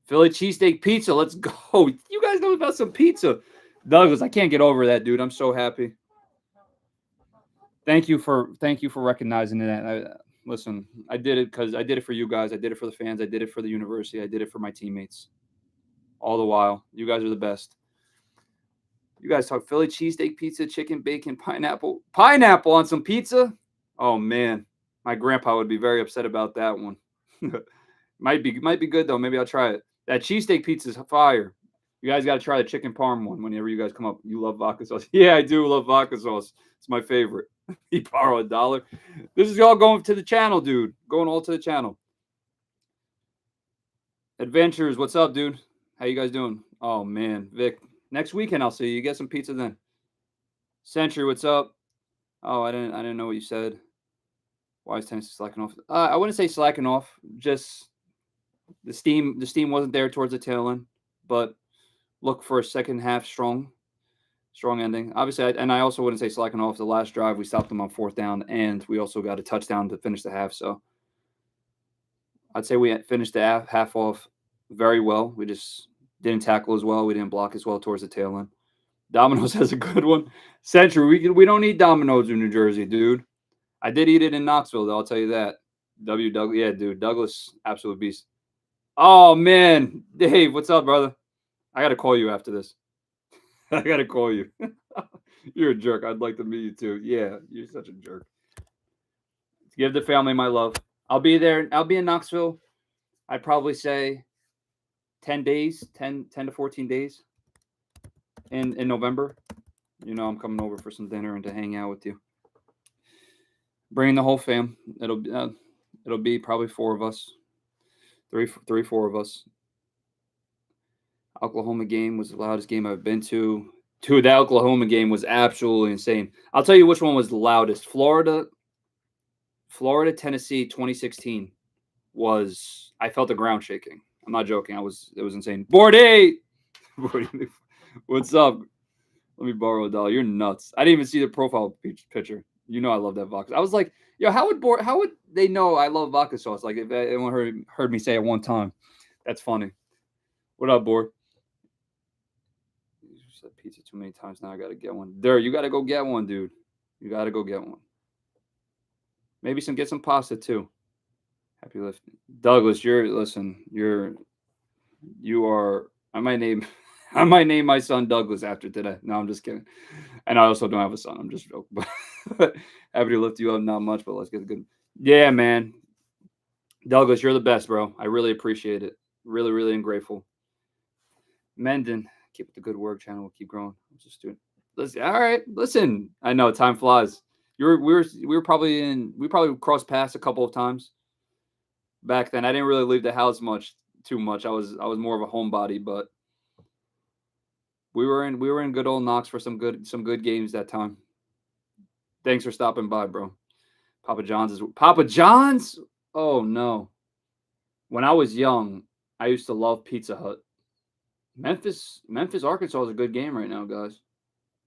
Philly cheesesteak pizza. Let's go. You guys know about some pizza. Douglas, I can't get over that, dude. I'm so happy. Thank you for recognizing that. Listen, I did it because I did it for you guys. I did it for the fans. I did it for the university. I did it for my teammates. All the while. You guys are the best. You guys talk Philly cheesesteak pizza, chicken, bacon, pineapple. Pineapple on some pizza? Oh man, my grandpa would be very upset about that one. might be good though. Maybe I'll try it. That cheesesteak pizza is fire. You guys got to try the chicken parm one whenever you guys come up. You love vodka sauce. Yeah, I do love vodka sauce. It's my favorite. He borrow $1. This is all going to the channel, dude. Going all to the channel. Adventures, what's up, dude? How you guys doing? Oh man, Vic. Next weekend I'll see you. Get some pizza then. Century, what's up? Oh, I didn't know what you said. Why is Tennessee slacking off? I wouldn't say slacking off. Just the steam wasn't there towards the tail end, but look for a second half strong ending. Obviously, I also wouldn't say slacking off. The last drive we stopped them on 4th down, and we also got a touchdown to finish the half. So I'd say we finished the half off very well. We just didn't tackle as well. We didn't block as well towards the tail end. Domino's has a good one. Century, we don't eat Domino's in New Jersey, dude. I did eat it in Knoxville, though. I'll tell you that. Douglas, yeah, dude. Douglas, absolute beast. Oh man, Dave, what's up, brother? I gotta call you after this. I gotta call you. You're a jerk. I'd like to meet you too. Yeah, you're such a jerk. Give the family my love. I'll be there. I'll be in Knoxville. I'd probably say 10 days, 10 to 14 days in November. You know, I'm coming over for some dinner and to hang out with you. Bringing the whole fam. It'll be probably 4 of us. Three, 4 of us. Oklahoma game was the loudest game I've been to. Dude, that Oklahoma game was absolutely insane. I'll tell you which one was the loudest. Florida, Tennessee, 2016 was. I felt the ground shaking. I'm not joking. It was insane. Board 8. What's up? Let me borrow $1. You're nuts. I didn't even see the profile picture. You know I love that vodka. I was like, yo, how would they know I love vodka sauce? Like if anyone heard me say it one time. That's funny. What up, board? You said pizza too many times now. I gotta get one. There, you gotta go get one, dude. You gotta go get one. Maybe get some pasta too. Happy lifting. Douglas, you are I might name my son Douglas after today. No, I'm just kidding. And I also don't have a son. I'm just joking. But happy to lift you up. Not much, but let's get a good. Yeah, man. Douglas, you're the best, bro. I really appreciate it. Really, really am grateful. Menden, keep up the good work. Channel will keep growing. I'm just doing. Listen, all right. Listen, I know time flies. We probably crossed paths a couple of times back then. I didn't really leave the house too much. I was more of a homebody, but we were in good old Knox for some good games that time. Thanks for stopping by, bro. Papa John's. Oh no. When I was young, I used to love Pizza Hut. Memphis, Arkansas is a good game right now, guys.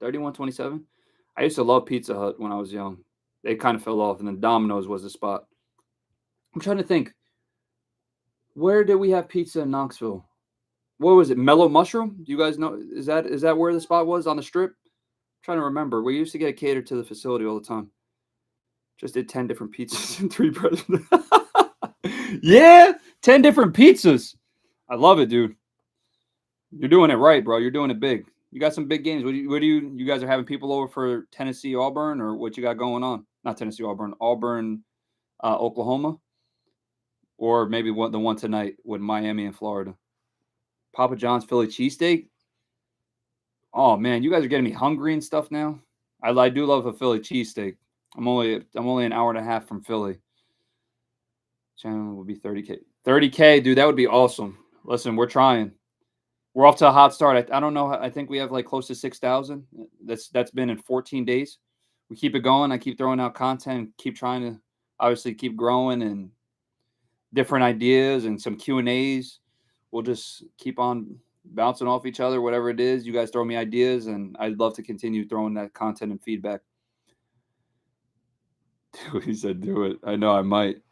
31-27. I used to love Pizza Hut when I was young. They kind of fell off, and then Domino's was the spot. I'm trying to think. Where did we have pizza in Knoxville? What was it? Mellow Mushroom? Do you guys know? Is that where the spot was on the strip? I'm trying to remember. We used to get catered to the facility all the time. Just did 10 different pizzas and 3 presidents. Yeah, 10 different pizzas. I love it, dude. You're doing it right, bro. You're doing it big. You got some big games. What do you guys are having people over for Tennessee Auburn, or what you got going on? Not Tennessee Auburn, Oklahoma, or maybe the one tonight with Miami and Florida. Papa John's Philly cheesesteak. Oh man, you guys are getting me hungry and stuff now. I do love a Philly cheesesteak. I'm only an hour and a half from Philly. Channel will be 30K. 30K, dude, that would be awesome. Listen, we're trying. We're off to a hot start. I don't know. I think we have like close to 6,000. That's been in 14 days. We keep it going. I keep throwing out content. Keep trying to obviously keep growing and different ideas and some Q&As. We'll just keep on bouncing off each other, whatever it is. You guys throw me ideas, and I'd love to continue throwing that content and feedback. He said, do it. I know I might.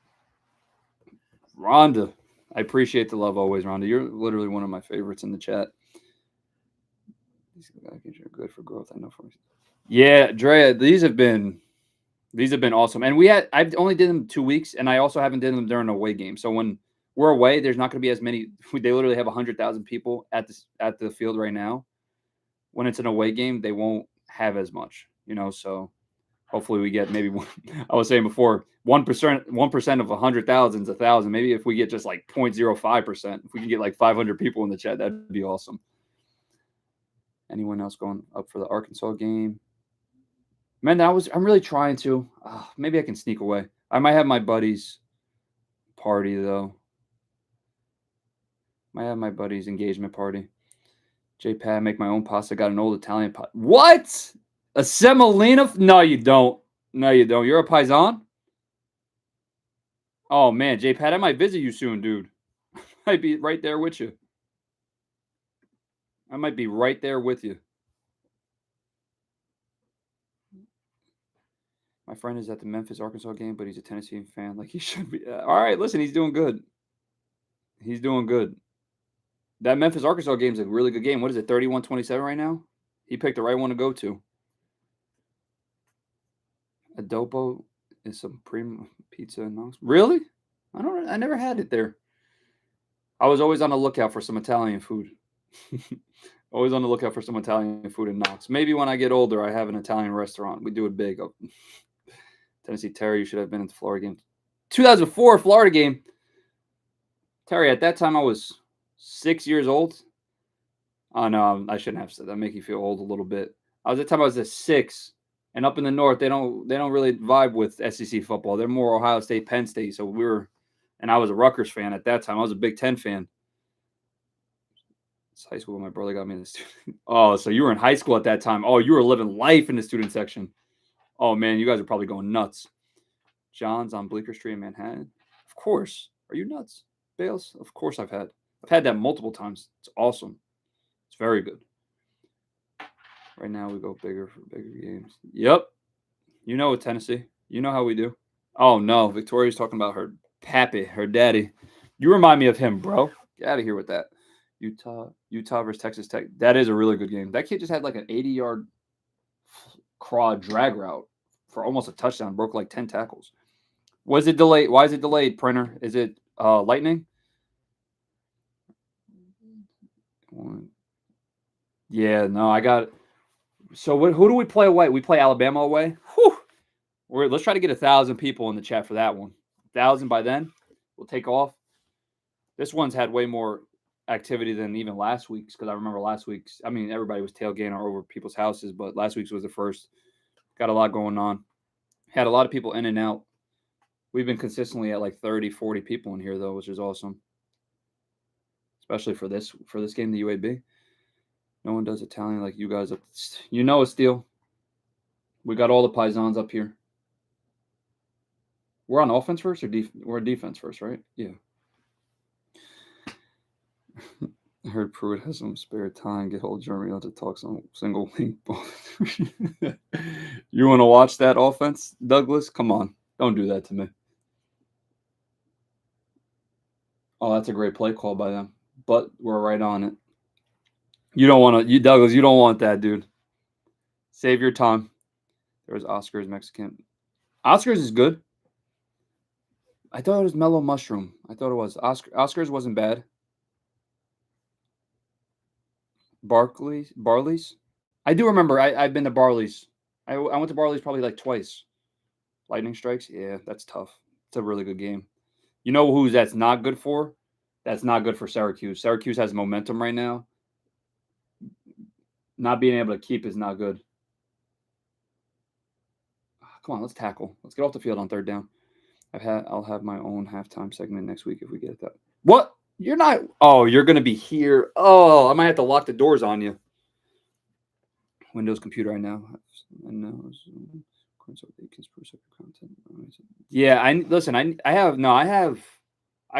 Rhonda, I appreciate the love always, Rhonda. You're literally one of my favorites in the chat. These guys are good for growth. I know for me. Yeah, Drea, these have been awesome. And I've only did them 2 weeks, and I also haven't did them during away game. So when we're away, there's not going to be as many. They literally have 100,000 people at the field right now. when it's an away game, they won't have as much, so hopefully we get maybe I was saying before, 1% of 100,000 is 1,000. Maybe if we get just like 0.05%, if we can get like 500 people in the chat, that'd be awesome. Anyone else going up for the Arkansas game? Man, I'm really trying to. Maybe I can sneak away. I might have my buddy's party though. Might have my buddy's engagement party. J-Pad, make my own pasta. Got an old Italian pot. What? A semolina? No, you don't. No, you don't. You're a paisan? Oh, man. J-Pad, I might visit you soon, dude. I might be right there with you. I might be right there with you. My friend is at the Memphis, Arkansas game, but he's a Tennessee fan. Like he should be. All right, listen, he's doing good. He's doing good. That Memphis, Arkansas game is a really good game. What is it, 31-27 right now? He picked the right one to go to. Adobo is some primo pizza in Knox. Really? I never had it there. I was always on the lookout for some Italian food. Always on the lookout for some Italian food in Knox. Maybe when I get older, I have an Italian restaurant. We do it big. Tennessee Terry, you should have been at the Florida game. 2004 Florida game. Terry, at that time I was 6 years old. Oh no, I shouldn't have said that. Make you feel old a little bit. At the time I was a 6, and up in the north they don't really vibe with SEC football. They're more Ohio State, Penn State. So and I was a Rutgers fan at that time. I was a Big Ten fan. It's high school when my brother got me in the student. Oh, so you were in high school at that time. Oh, you were living life in the student section. Oh man, you guys are probably going nuts. John's on Bleecker Street in Manhattan. Of course. Are you nuts? Bales? Of course I've had that multiple times. It's awesome. It's very good. Right now we go bigger for bigger games. Yep. You know it, Tennessee. You know how we do. Oh no, Victoria's talking about her pappy, her daddy. You remind me of him, bro. Get out of here with that. Utah versus Texas Tech. That is a really good game. That kid just had like an 80-yard craw drag route for almost a touchdown. Broke like 10 tackles. Was it delayed? Why is it delayed, printer? Is it lightning? Yeah, no, I got it. So who do we play away? We play Alabama away? Whew. Let's try to get 1,000 people in the chat for that one. 1,000 by then. We'll take off. This one's had way more activity than even last week's, because I remember last week's, everybody was tailgating over people's houses, but last week's was the first. Got a lot going on. Had a lot of people in and out. We've been consistently at like 30, 40 people in here, though, which is awesome. Especially for this game, the UAB. No one does Italian like you guys. You know it's Steele. We got all the paisans up here. We're on offense first or we're on defense first, right? Yeah. I heard Pruitt has some spare time. Get hold of Jeremy on to talk some single link ball. You want to watch that offense, Douglas? Come on. Don't do that to me. Oh, that's a great play call by them. But we're right on it. You don't want to, Douglas, you don't want that, dude. Save your time. There's Oscar's Mexican. Oscar's is good. I thought it was Mellow Mushroom. I thought it was. Oscar's wasn't bad. Barley's? I do remember. I've been to Barley's. I went to Barley's probably like twice. Lightning Strikes? Yeah, that's tough. It's a really good game. You know who that's not good for? That's not good for Syracuse. Syracuse has momentum right now. Not being able to keep is not good. Come on, let's tackle. Let's get off the field on third down. I'll have my own halftime segment next week if we get that. What? You're not. Oh, you're going to be here. Oh, I might have to lock the doors on you. Windows computer right now. Yeah, I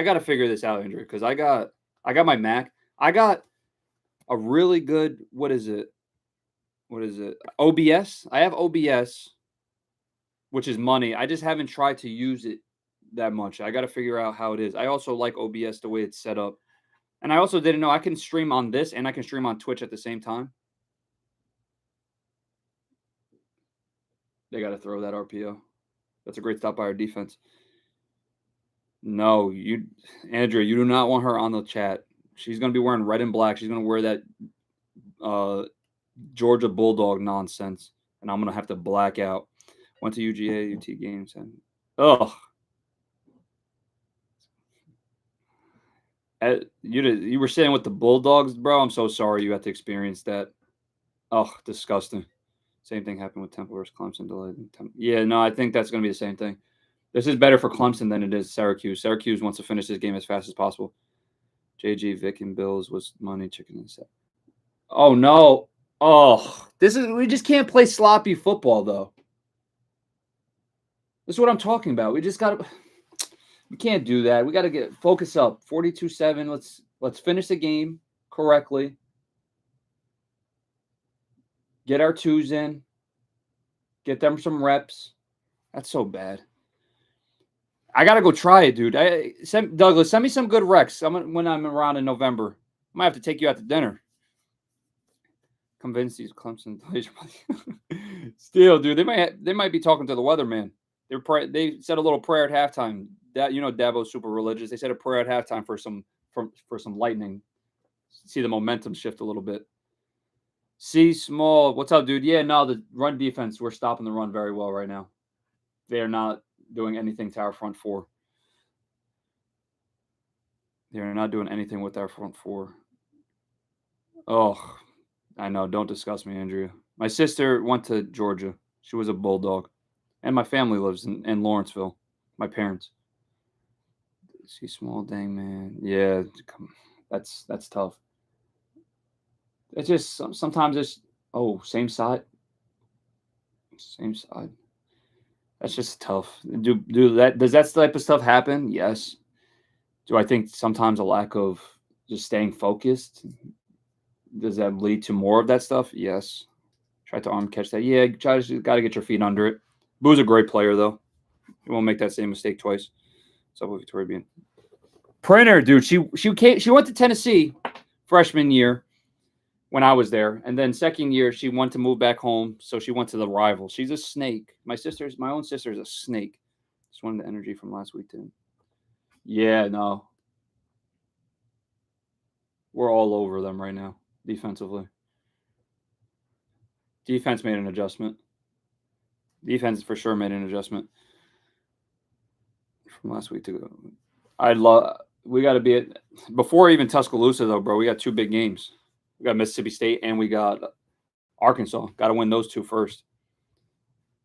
got to figure this out, Andrew, because I got my Mac. I got a really good, what is it? OBS. I have OBS, which is money. I just haven't tried to use it that much. I got to figure out how it is. I also like OBS the way it's set up. And I also didn't know I can stream on this and I can stream on Twitch at the same time. They got to throw that RPO. That's a great stop by our defense. No, Andrea, you do not want her on the chat. She's going to be wearing red and black. She's going to wear that Georgia Bulldog nonsense, and I'm gonna have to black out. Went to UGA, UT games, and ugh. You were saying with the Bulldogs, bro. I'm so sorry you had to experience that. Oh, disgusting. Same thing happened with Temple versus Clemson. Yeah, no, I think that's going to be the same thing. This is better for Clemson than it is Syracuse. Syracuse wants to finish this game as fast as possible. JG, Vic, and Bills was money chicken and set. Oh no! Oh, we just can't play sloppy football though. This is what I'm talking about. We just got to. We can't do that. We got to get focus up. 42-7. Let's finish the game correctly. Get our twos in. Get them some reps. That's so bad. I gotta go try it, dude. Douglas, send me some good recs. When I'm around in November. I might have to take you out to dinner. Convince these Clemson players. Still, dude, they might be talking to the weatherman. They said a little prayer at halftime. That Dabo's super religious. They said a prayer at halftime for some lightning. See the momentum shift a little bit. C Small, what's up, dude? Yeah, no, the run defense, we're stopping the run very well right now. They are not doing anything to our front four. They are not doing anything with our front four. Oh, I know. Don't discuss me, Andrea. My sister went to Georgia. She was a Bulldog. And my family lives in Lawrenceville. My parents. C Small, dang, man. Yeah, that's tough. It's just sometimes it's same side. Same side. That's just tough. Does that type of stuff happen? Yes. Do I think sometimes a lack of just staying focused, does that lead to more of that stuff? Yes. Try to arm catch that. Yeah, got to get your feet under it. Boo's a great player though. You won't make that same mistake twice. What's up with Victoria Bean? Printer, dude. She went to Tennessee freshman year when I was there, and then second year she wanted to move back home, so she went to the rival. She's a snake. My own sister is a snake. Just wanted the energy from last week too. Yeah, no. We're all over them right now, defensively. Defense made an adjustment. Defense for sure made an adjustment from last week to go. We got to be at before even Tuscaloosa though, bro. We got two big games. We got Mississippi State and we got Arkansas. Got to win those two first.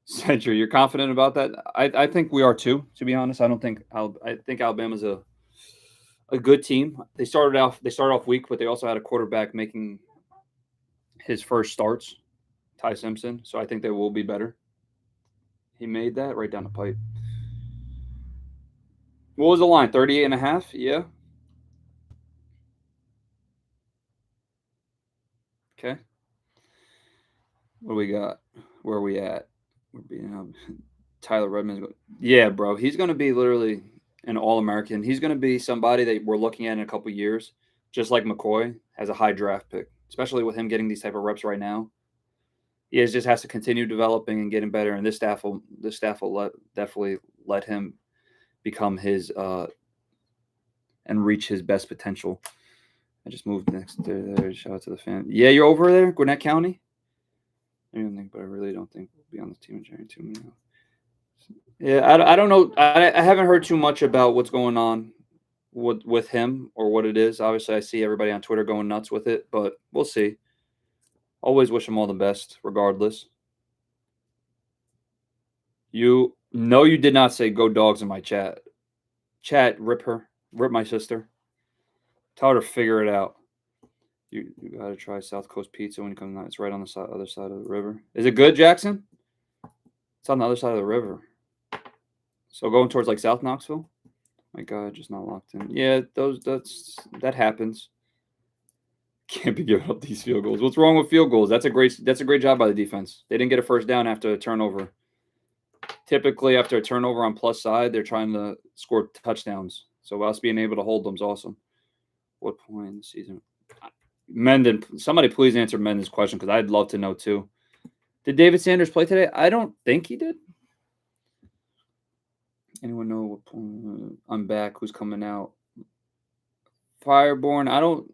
Century, you're confident about that? I think we are too. To be honest, I think Alabama's a good team. They started off weak, but they also had a quarterback making his first starts, Ty Simpson. So I think they will be better. He made that right down the pipe. What was the line? 38.5? Yeah. Okay. What do we got? Where are we at? We're beating up. Tyler Redmond's yeah, bro. He's going to be literally an All-American. He's going to be somebody that we're looking at in a couple years, just like McCoy has a high draft pick, especially with him getting these type of reps right now. He just has to continue developing and getting better, and this staff will definitely let him become his and reach his best potential. I just moved next to there. Shout out to the fan. Yeah, you're over there, Gwinnett County. I don't think, but I really don't think we'll be on the team in January too many. Yeah, I don't know. I haven't heard too much about what's going on with him or what it is. Obviously, I see everybody on Twitter going nuts with it, but we'll see. Always wish him all the best, regardless. You did not say "go dogs" in my chat. Chat, rip my sister. Tell her to figure it out. You gotta try South Coast pizza when you come out. It's right on the other side of the river. Is it good, Jackson? It's on the other side of the river. So going towards like South Knoxville. My God, just not locked in. Yeah, that happens. Can't be giving up these field goals. What's wrong with field goals? That's a great job by the defense. They didn't get a first down after a turnover. Typically, after a turnover on plus side, they're trying to score touchdowns. So us being able to hold them is awesome. What point in the season? Menden, somebody please answer Menden's question because I'd love to know too. Did David Sanders play today? I don't think he did. Anyone know what point? I'm back. Who's coming out? Fireborn. I don't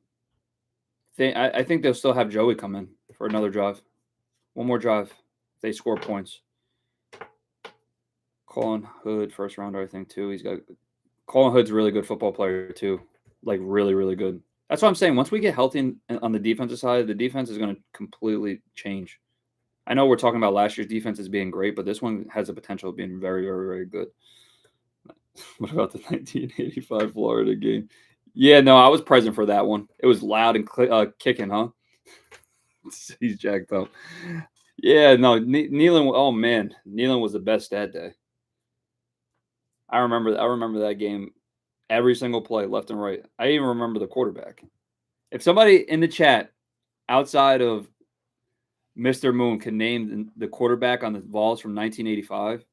think. I think they'll still have Joey come in for another drive. One more drive. They score points. Colin Hood, first rounder, I think, too. Colin Hood's a really good football player, too. Like, really, really good. That's what I'm saying. Once we get healthy on the defensive side, the defense is going to completely change. I know we're talking about last year's defense as being great, but this one has the potential of being very, very, very good. What about the 1985 Florida game? Yeah, no, I was present for that one. It was loud and kicking, huh? He's jacked up. Yeah, no, Nealon. Oh man, Nealon was the best that day. I remember that game, every single play, left and right. I even remember the quarterback. If somebody in the chat outside of Mr. Moon can name the quarterback on the Vols from 1985,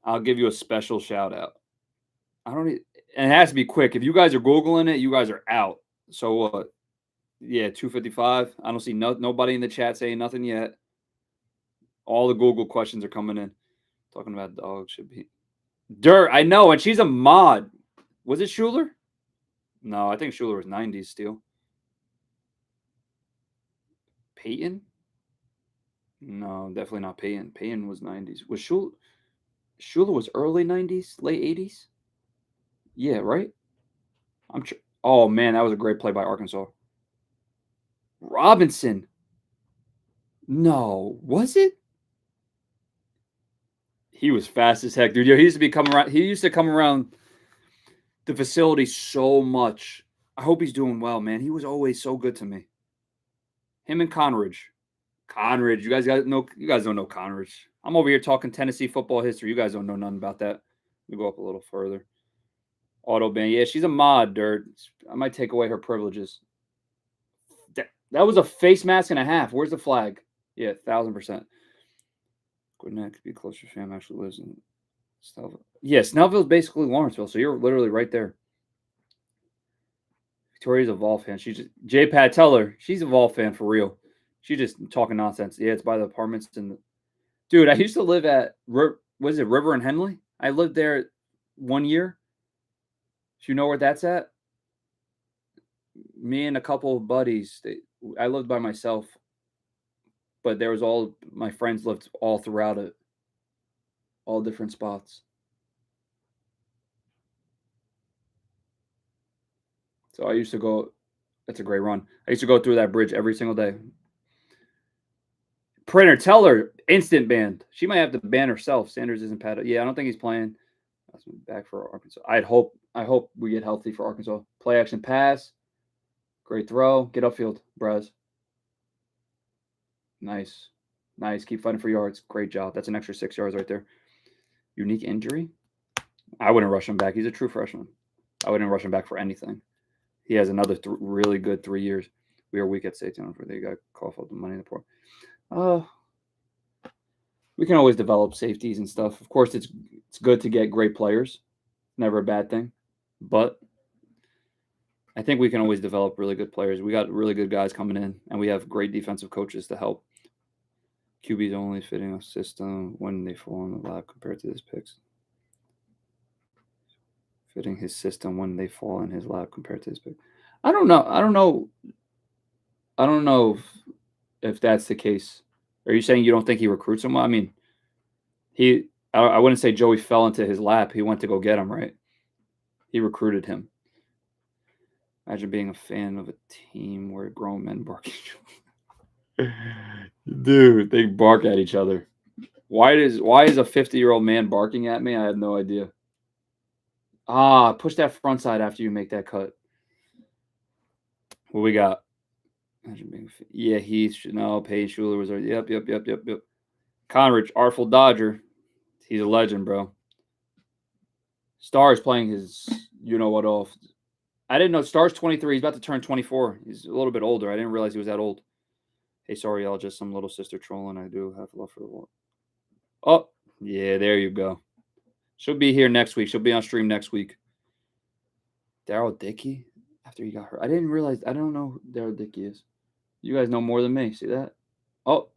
I'll give you a special shout out. And it has to be quick. If you guys are Googling it, you guys are out. So what? Yeah, 255. I don't see nobody in the chat saying nothing yet. All the Google questions are coming in. Talking about dogs should be. Dirt, I know, and she's a mod. Was it Schuler? No, I think Schuler was 90s still. Peyton? No, definitely not Peyton. Peyton was 90s. Was Schuler was early 90s, late 80s? Yeah, right? Oh, man, that was a great play by Arkansas. Robinson. No, was it? He was fast as heck, dude. Yo, he used to come around the facility so much. I hope he's doing well, man. He was always so good to me. Him and Conridge. You guys don't know Conridge. I'm over here talking Tennessee football history. You guys don't know nothing about that. Let me go up a little further. Autobahn. Yeah, she's a mod, Dirt. I might take away her privileges. That was a face mask and a half. Where's the flag? Yeah, 1,000%. Gwinnett could be closer. Fam actually lives in Snellville. Yeah, Snellville's basically Lawrenceville, so you're literally right there. Victoria's a Vol fan. She's just J-Pad, tell her she's a Vol fan for real. She's just talking nonsense. Yeah, it's by the apartments dude, I used to live at River and Henley? I lived there 1 year. Do you know where that's at? Me and a couple of buddies. I lived by myself, but there was all my friends lived all throughout it, all different spots. So I used to go. That's a great run. I used to go through that bridge every single day. Printer, tell her instant banned. She might have to ban herself. Sanders isn't padded. Yeah, I don't think he's playing. That's back for Arkansas. I hope we get healthy for Arkansas. Play action pass. Great throw. Get upfield, Braz. Nice. Keep fighting for yards. Great job. That's an extra 6 yards right there. Unique injury. I wouldn't rush him back. He's a true freshman. I wouldn't rush him back for anything. He has another really good 3 years. We are weak at safety. Where they got cough up the money in the port. We can always develop safeties and stuff. Of course, it's good to get great players. Never a bad thing. But I think we can always develop really good players. We got really good guys coming in, and we have great defensive coaches to help. QB's only fitting a system when they fall in the lap compared to his picks. Fitting his system when they fall in his lap compared to his pick. I don't know if that's the case. Are you saying you don't think he recruits him? I mean, I wouldn't say Joey fell into his lap. He went to go get him, right? He recruited him. Imagine being a fan of a team where grown men bark at each other. Dude, they bark at each other. Why is a 50-year-old man barking at me? I have no idea. Push that front side after you make that cut. What we got? Yeah, Payne Schuler was there. Yep. Conridge, Artful Dodger. He's a legend, bro. Star is playing his you-know-what off. I didn't know. Star's 23. He's about to turn 24. He's a little bit older. I didn't realize he was that old. Hey, sorry, y'all. Just some little sister trolling. I do have love for the world. Oh, yeah, there you go. She'll be here next week. She'll be on stream next week. Daryl Dickey, after he got hurt. I didn't realize. I don't know who Daryl Dickey is. You guys know more than me. See that? Oh,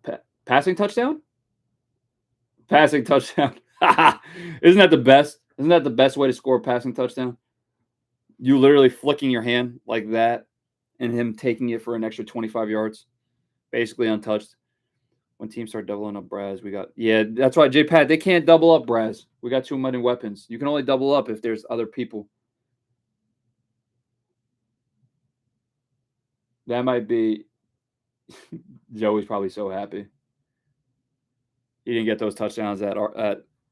passing touchdown? Passing touchdown. Isn't that the best? Isn't that the best way to score a passing touchdown? You literally flicking your hand like that and him taking it for an extra 25 yards. basically untouched. When teams start doubling up Braz, we got that's why J-Pat, they can't double up Braz. We got too many weapons. You can only double up if there's other people. That might be Joey's probably so happy. He didn't get those touchdowns at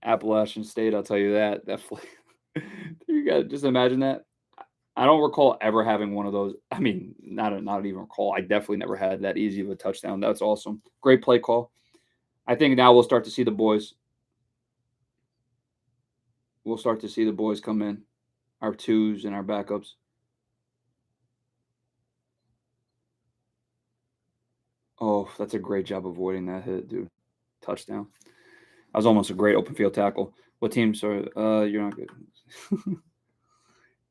Appalachian State, I'll tell you that. Definitely. You got just imagine that. I don't recall ever having one of those. I mean, not even recall. I definitely never had that easy of a touchdown. That's awesome. Great play call. I think now we'll start to see the boys. We'll start to see the boys come in, our twos and our backups. Oh, that's a great job avoiding that hit, dude. Touchdown. That was almost a great open field tackle. What teams are? You're not good.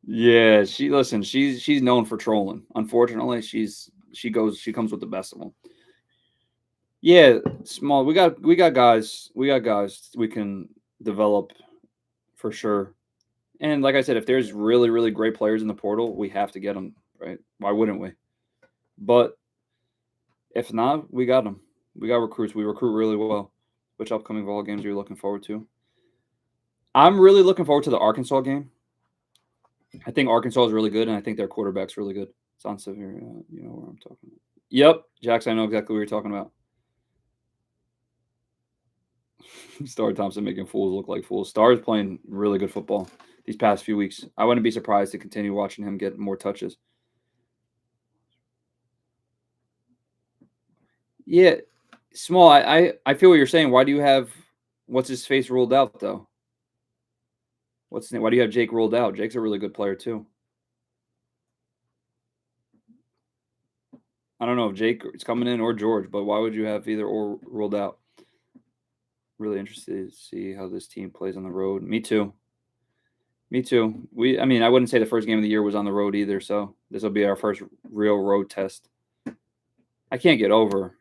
Yeah, she's known for trolling. Unfortunately, she comes with the best of them. Yeah, small. We got guys. We got guys we can develop for sure. And like I said, if there's really really great players in the portal, we have to get them, right? Why wouldn't we? But if not, we got them. We got recruits. We recruit really well. Which upcoming ball games are you looking forward to? I'm really looking forward to the Arkansas game. I think Arkansas is really good, and I think their quarterback's really good. It's on severe. You know where I'm talking about. Yep, Jackson, I know exactly what you're talking about. Star Thompson making fools look like fools. Star is playing really good football these past few weeks. I wouldn't be surprised to continue watching him get more touches. Yeah, small. I feel what you're saying. Why do you have what's his face ruled out though? What's his name? Why do you have Jake ruled out? Jake's a really good player too. I don't know if Jake is coming in or George, but why would you have either or ruled out? Really interested to see how this team plays on the road. Me too. Me too. I mean, I wouldn't say the first game of the year was on the road either, so this will be our first real road test. I can't get over.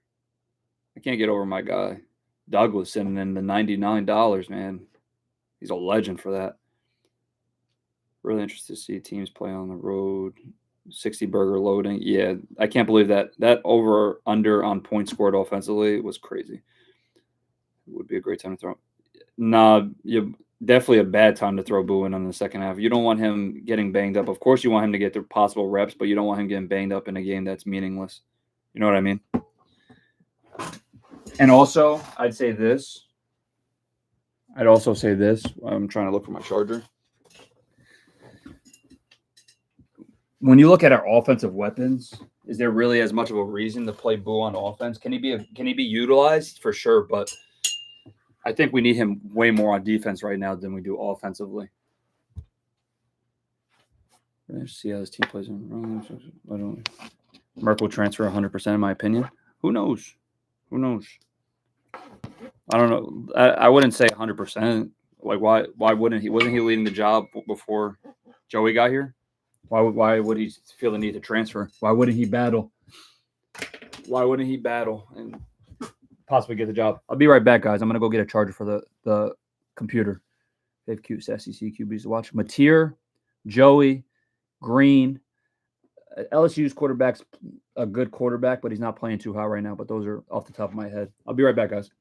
I can't get over my guy, Douglas, sending in the $99, man. He's a legend for that. Really interested to see teams play on the road. 60 burger loading. Yeah, I can't believe that. That over under on points scored offensively was crazy. It would be a great time to throw. Nah, you definitely a bad time to throw Boo in on the second half. You don't want him getting banged up. Of course, you want him to get the possible reps, but you don't want him getting banged up in a game that's meaningless. You know what I mean? And also, I'd say this. I'd also say this. I'm trying to look for my charger. When you look at our offensive weapons, is there really as much of a reason to play Boo on offense? Can he be utilized for sure? But I think we need him way more on defense right now than we do offensively. Let's see how this team plays. Merck will transfer 100% in my opinion. Who knows? Who knows? I don't know. I wouldn't say 100%. Like why wouldn't he? Wasn't he leading the job before Joey got here? Why would he feel the need to transfer? Why wouldn't he battle? Why wouldn't he battle and possibly get the job? I'll be right back, guys. I'm gonna go get a charger for the computer. They have cute SEC QBs to watch. Mateer, Joey, Green. LSU's quarterback's a good quarterback, but he's not playing too hot right now. But those are off the top of my head. I'll be right back, guys.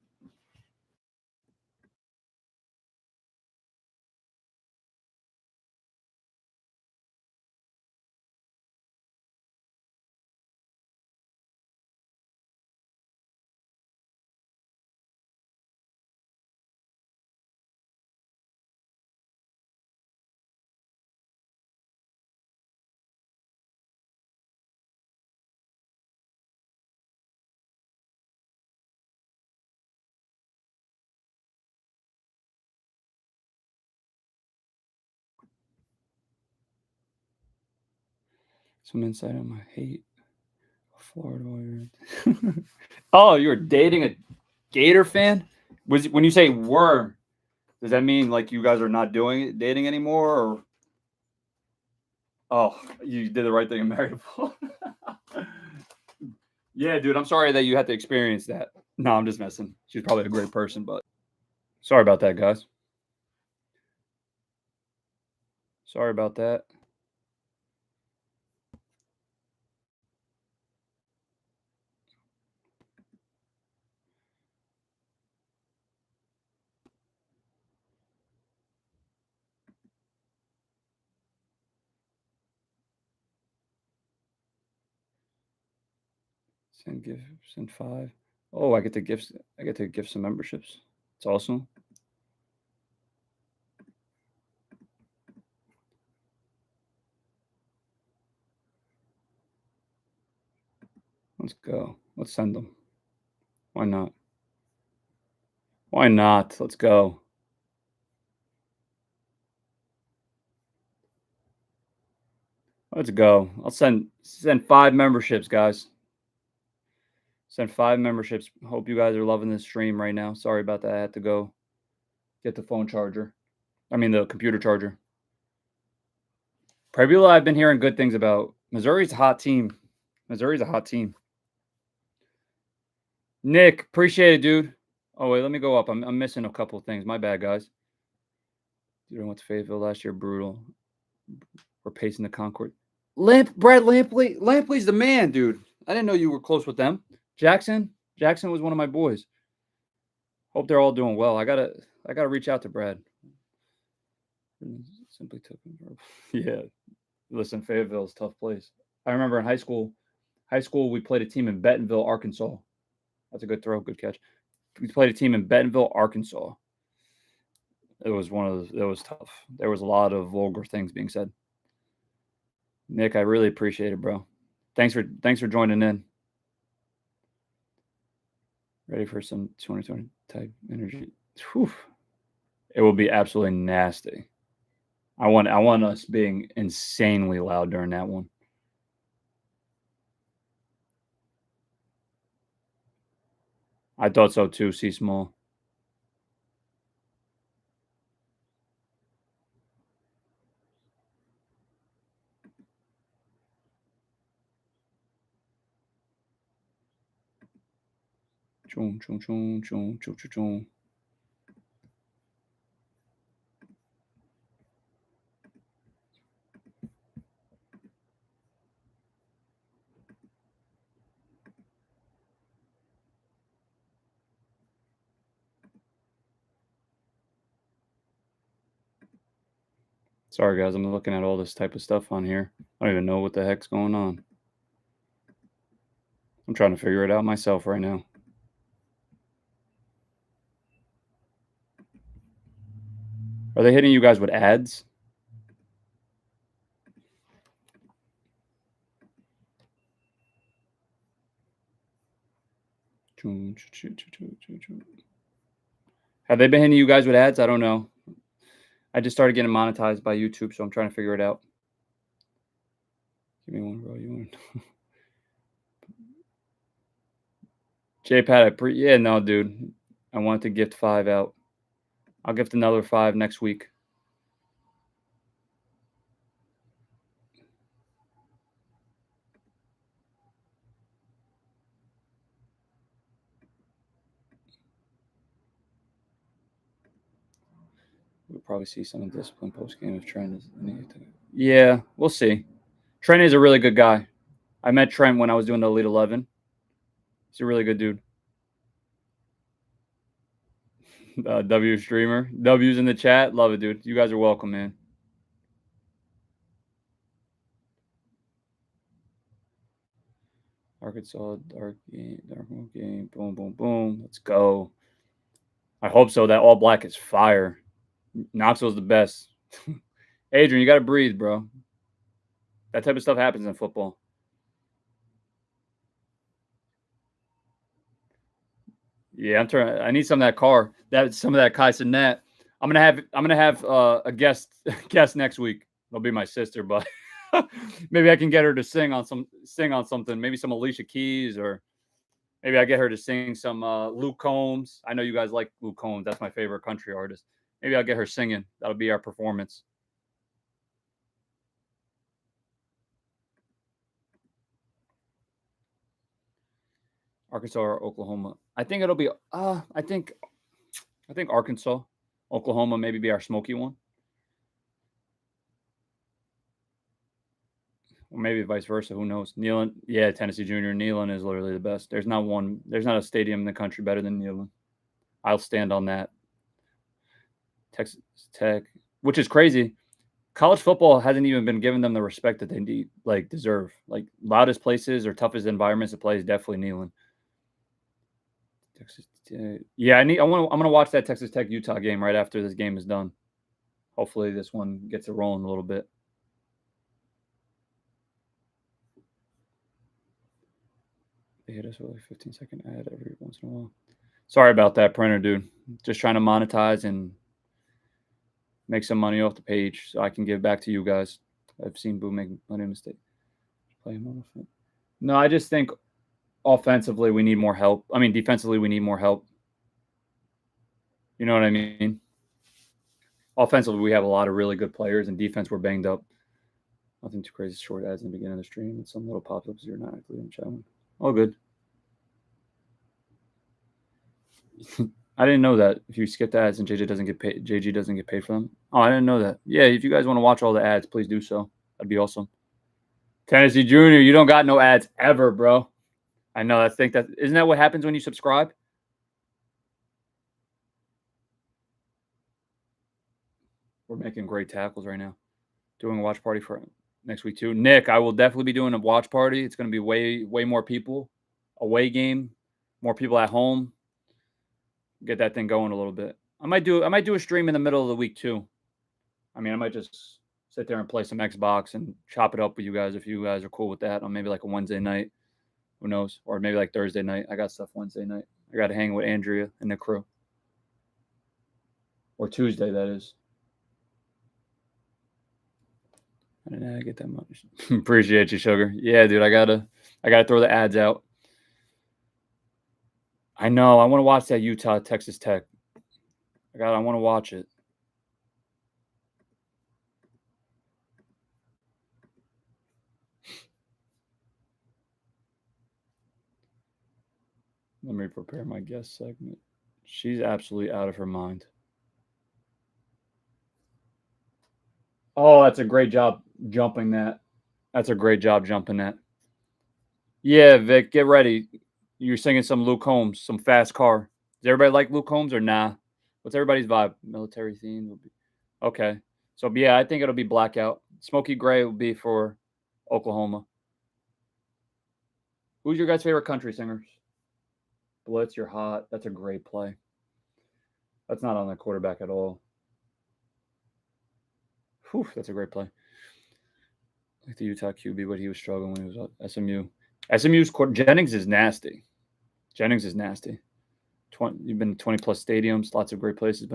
Some insight on my hate Florida Warriors. Oh, you're dating a Gator fan? When you say were, does that mean like you guys are not dating anymore, or oh, you did the right thing and married a Yeah, dude, I'm sorry that you had to experience that. No, I'm just messing. She's probably a great person, but sorry about that, guys. Sorry about that. Send 5. Oh, I get to gift some memberships. It's awesome. Let's go. Let's send them. Why not? Why not? Let's go. Let's go. I'll send 5 memberships, guys. Send 5 memberships. Hope you guys are loving this stream right now. Sorry about that. I had to go get the phone charger. I mean, the computer charger. Prebula, I've been hearing good things about. Missouri's a hot team. Missouri's a hot team. Nick, appreciate it, dude. Oh, wait, let me go up. I'm missing a couple of things. My bad, guys. Dude, I went to Fayetteville last year. Brutal. We're pacing the Concord. Brad Lampley. Lampley's the man, dude. I didn't know you were close with them. Jackson was one of my boys. Hope they're all doing well. I gotta reach out to Brad. Simply took him. Yeah. Listen, Fayetteville's a tough place. I remember in high school, we played a team in Bentonville, Arkansas. That's a good throw, good catch. We played a team in Bentonville, Arkansas. It was tough. There was a lot of vulgar things being said. Nick, I really appreciate it, bro. Thanks for joining in. Ready for some 2020 type energy. Whew. It will be absolutely nasty. I want us being insanely loud during that one. I thought so too, C Small. Chum, chum, chum, chum, chum, chum, chum. Sorry, guys. I'm looking at all this type of stuff on here. I don't even know what the heck's going on. I'm trying to figure it out myself right now. Are they hitting you guys with ads? Have they been hitting you guys with ads? I don't know. I just started getting monetized by YouTube, so I'm trying to figure it out. Give me one, bro. You want? JPad, yeah, no, dude. I wanted to gift 5 out. I'll gift another 5 next week. We'll probably see some discipline post game if Trent is. Yeah, we'll see. Trent is a really good guy. I met Trent when I was doing the Elite 11. He's a really good dude. W streamer. W's in the chat. Love it, dude. You guys are welcome, man. Arkansas, dark game. Boom, boom, boom. Let's go. I hope so. That all black is fire. Knoxville's the best. Adrian, you got to breathe, bro. That type of stuff happens in football. Yeah, I need some of that car. Some of that Kai Sinet. I'm gonna have a guest next week. It'll be my sister, but maybe I can get her to sing on something. Maybe some Alicia Keys, or maybe I get her to sing some Luke Combs. I know you guys like Luke Combs. That's my favorite country artist. Maybe I'll get her singing. That'll be our performance. Arkansas or Oklahoma. I think it'll be. I think Arkansas, Oklahoma, maybe be our smoky one. Or maybe vice versa. Who knows? Neyland, yeah, Tennessee Junior. Neyland is literally the best. There's not a stadium in the country better than Neyland. I'll stand on that. Texas Tech, which is crazy College football hasn't even been giving them the respect that they need, like, deserve. Like, loudest places or toughest environments to play is definitely Neyland. Texas Tech. Yeah, I'm gonna watch that Texas Tech Utah game right after this game is done. Hopefully this one gets it rolling a little bit. They hit us with a 15-second ad every once in a while. Sorry about that, printer dude. Just trying to monetize and make some money off the page so I can give back to you guys. I've seen Boo make plenty of mistakes. No, I just think offensively we need more help. I mean, defensively we need more help. You know what I mean? Offensively, we have a lot of really good players, and defense, we're banged up. Nothing too crazy. Short ads in the beginning of the stream and some little pop-ups you're not actually in chat. All good. I didn't know that. If you skip the ads and JG doesn't get paid for them. Oh, I didn't know that. Yeah, if you guys want to watch all the ads, please do so. That'd be awesome. Tennessee Junior, you don't got no ads ever, bro. I know. Isn't that what happens when you subscribe? We're making great tackles right now. Doing a watch party for next week too. Nick, I will definitely be doing a watch party. It's going to be way more people. Away game, more people at home. Get that thing going a little bit. I might do a stream in the middle of the week too. I mean, I might just sit there and play some Xbox and chop it up with you guys if you guys are cool with that on maybe like a Wednesday night. Who knows? Or maybe like Thursday night. I got stuff Wednesday night. I got to hang with Andrea and the crew. Or Tuesday, that is. I didn't get that much. Appreciate you, sugar. Yeah, dude, I gotta throw the ads out. I know. I want to watch that Utah Texas Tech. I want to watch it. Let me prepare my guest segment. She's absolutely out of her mind. Oh, that's a great job jumping that. That's a great job jumping that. Yeah, Vic, get ready. You're singing some Luke Combs, some fast car. Does everybody like Luke Combs or nah? What's everybody's vibe? Military theme will be okay. So yeah, I think it'll be blackout. Smoky gray will be for Oklahoma. Who's your guys' favorite country singers? Blitz, you're hot. That's a great play. That's not on the quarterback at all. Whew, that's a great play. Like the Utah QB, but he was struggling when he was at SMU. SMU's Jennings is nasty. Jennings is nasty. You've been to 20 plus stadiums, lots of great places.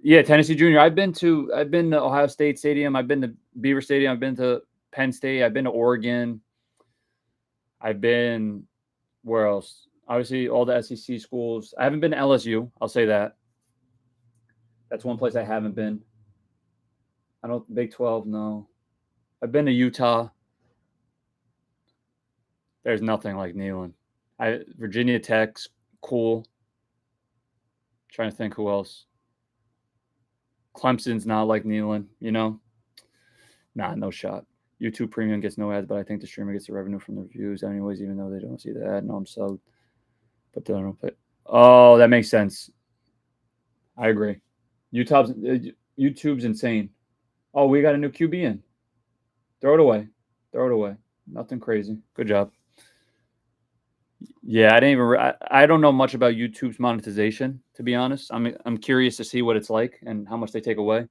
Yeah, Tennessee Junior. I've been to Ohio State Stadium. I've been to Beaver Stadium. I've been to Penn State. I've been to Oregon. I've been where else? Obviously, all the SEC schools. I haven't been to LSU. I'll say that. That's one place I haven't been. I don't Big 12. No, I've been to Utah. There's nothing like Neyland. Virginia Tech's cool. Trying to think who else. Clemson's not like Neyland, you know? Nah, no shot. YouTube Premium gets no ads, but I think the streamer gets the revenue from the views anyways, even though they don't see the ad. No, I'm subbed. But they don't pay. Oh, that makes sense. I agree. YouTube's insane. Oh, we got a new QB in. Throw it away. Throw it away. Nothing crazy. Good job. Yeah, I don't know much about YouTube's monetization, to be honest. I'm curious to see what it's like and how much they take away.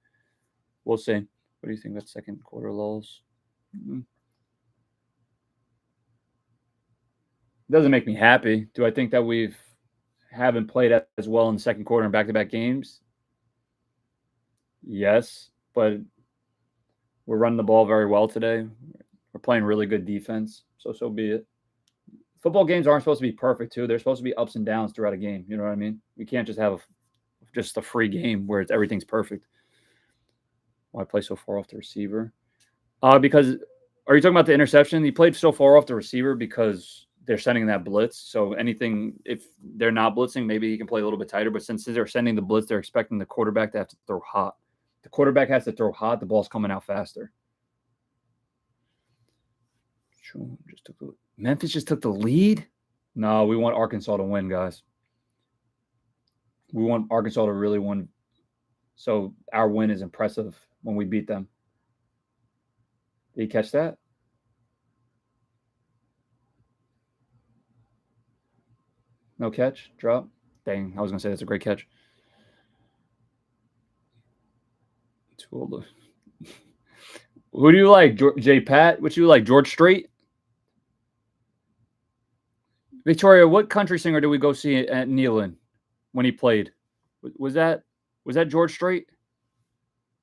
We'll see. What do you think about second quarter lulls? It doesn't make me happy. Do I think that we haven't played as well in the second quarter in back-to-back games? Yes, but we're running the ball very well today. We're playing really good defense, so be it. Football games aren't supposed to be perfect too. They're supposed to be ups and downs throughout a game. You know what I mean? We can't just have just a free game where everything's perfect. Why play so far off the receiver? Because are you talking about the interception? He played so far off the receiver because they're sending that blitz. So if they're not blitzing, maybe he can play a little bit tighter. But since they're sending the blitz, they're expecting the quarterback to have to throw hot. The quarterback has to throw hot. The ball's coming out faster. Memphis just took the lead? No, we want Arkansas to win, guys. We want Arkansas to really win. So our win is impressive when we beat them. Did you catch that? No catch? Drop? Dang, I was gonna say that's a great catch. Too old. Who do you like? J. Pat? What you like? George Strait? Victoria, what country singer did we go see at Neyland when he played? Was that George Strait?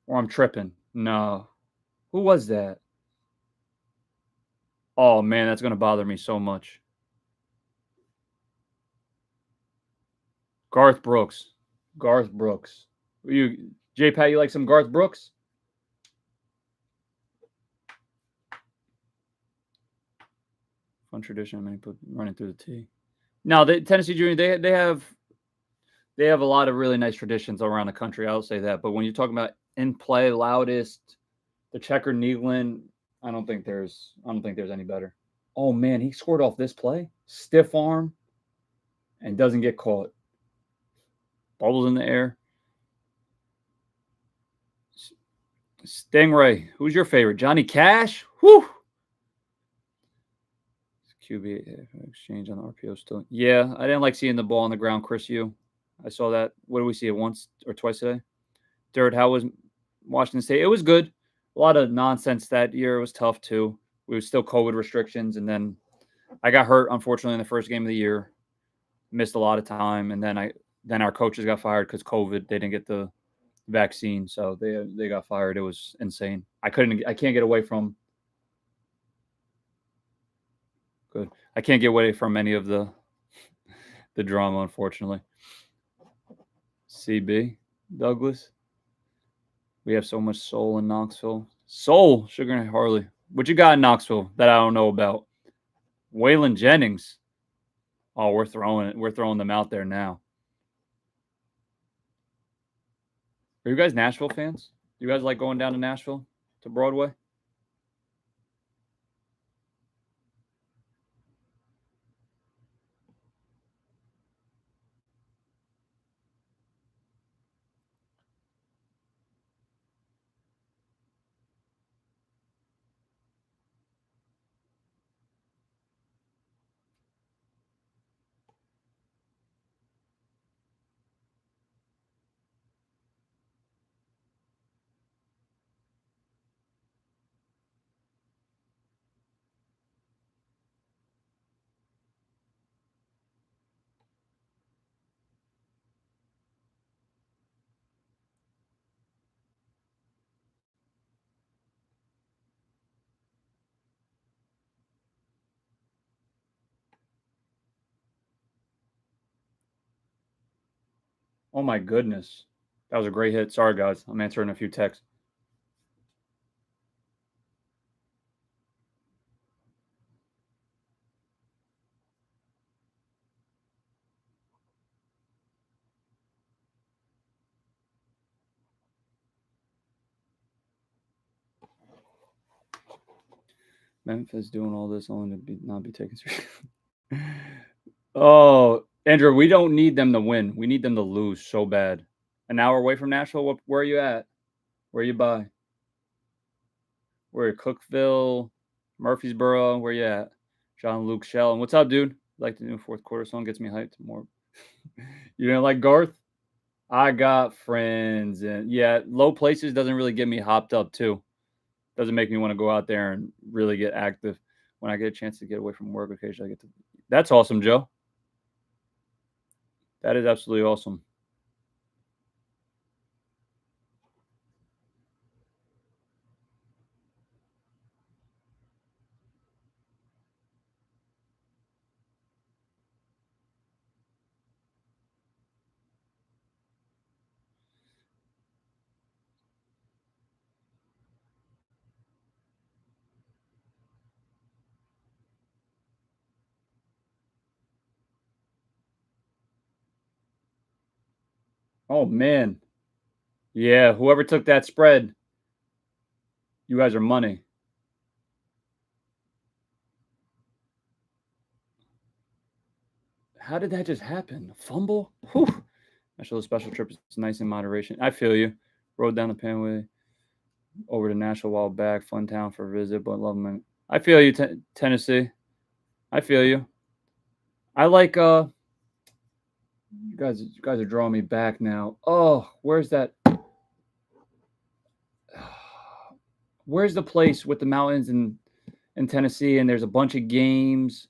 Or I'm tripping? No. Who was that? Oh man, that's gonna bother me so much. Garth Brooks. Garth Brooks. You J. Pat, you like some Garth Brooks? Fun tradition. Many put running through the T. Now, the Tennessee Junior, they have a lot of really nice traditions around the country. I'll say that. But when you're talking about in play, loudest, the checker Nealon, I don't think there's any better. Oh man, he scored off this play, stiff arm, and doesn't get caught. Bubbles in the air. Stingray, who's your favorite? Johnny Cash? Whew. QB exchange on the RPO still. Yeah, I didn't like seeing the ball on the ground, Chris. I saw that. What did we see it once or twice today? Dirt, how was Washington State? It was good. A lot of nonsense that year. It was tough too. We were still COVID restrictions, and then I got hurt unfortunately in the first game of the year. Missed a lot of time, and then our coaches got fired because COVID. They didn't get the vaccine, so they got fired. It was insane. I can't get away from good. I can't get away from any of the drama, unfortunately. CB Douglas. We have so much soul in Knoxville. Soul, Sugar and Harley. What you got in Knoxville that I don't know about? Waylon Jennings. Oh, we're throwing it. We're throwing them out there now. Are you guys Nashville fans? Do you guys like going down to Nashville to Broadway? Oh my goodness. That was a great hit. Sorry guys. I'm answering a few texts. Memphis doing all this only to not be taken seriously. Oh, Andrew, we don't need them to win. We need them to lose so bad. An hour away from Nashville. Where are you at? Where you by? Where Cookville, Murfreesboro? Where you at? John Luke Shell. And what's up, dude? Like the new fourth quarter song gets me hyped more. You didn't like Garth? I got friends, and yeah, low places doesn't really get me hopped up too. Doesn't make me want to go out there and really get active. When I get a chance to get away from work occasionally, I get to. That's awesome, Joe. That is absolutely awesome. Oh man, yeah. Whoever took that spread, you guys are money. How did that just happen? A fumble? Whew. Actually, the special trip is nice in moderation. I feel you. Rode down the panway. over to Nashville a while back. Fun town for a visit, but love them. I feel you, Tennessee. I feel you. I like you guys are drawing me back now. Oh, where's that? Where's the place with the mountains in Tennessee and there's a bunch of games.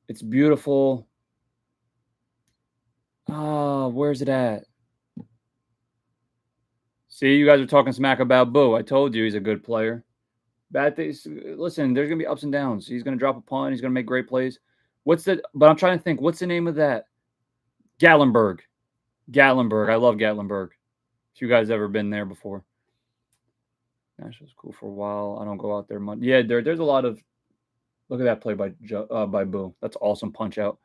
It's beautiful. Oh, where's it at? See, you guys are talking smack about Boo. I told you he's a good player. Bad things. Listen, there's gonna be ups and downs. He's gonna drop a punt. He's gonna make great plays. But I'm trying to think. What's the name of that? Gatlinburg. Gatlinburg. I love Gatlinburg. If you guys ever been there before, Nashville's cool for a while. I don't go out there much. Yeah, there's a lot of. Look at that play by Boo. That's awesome punch out.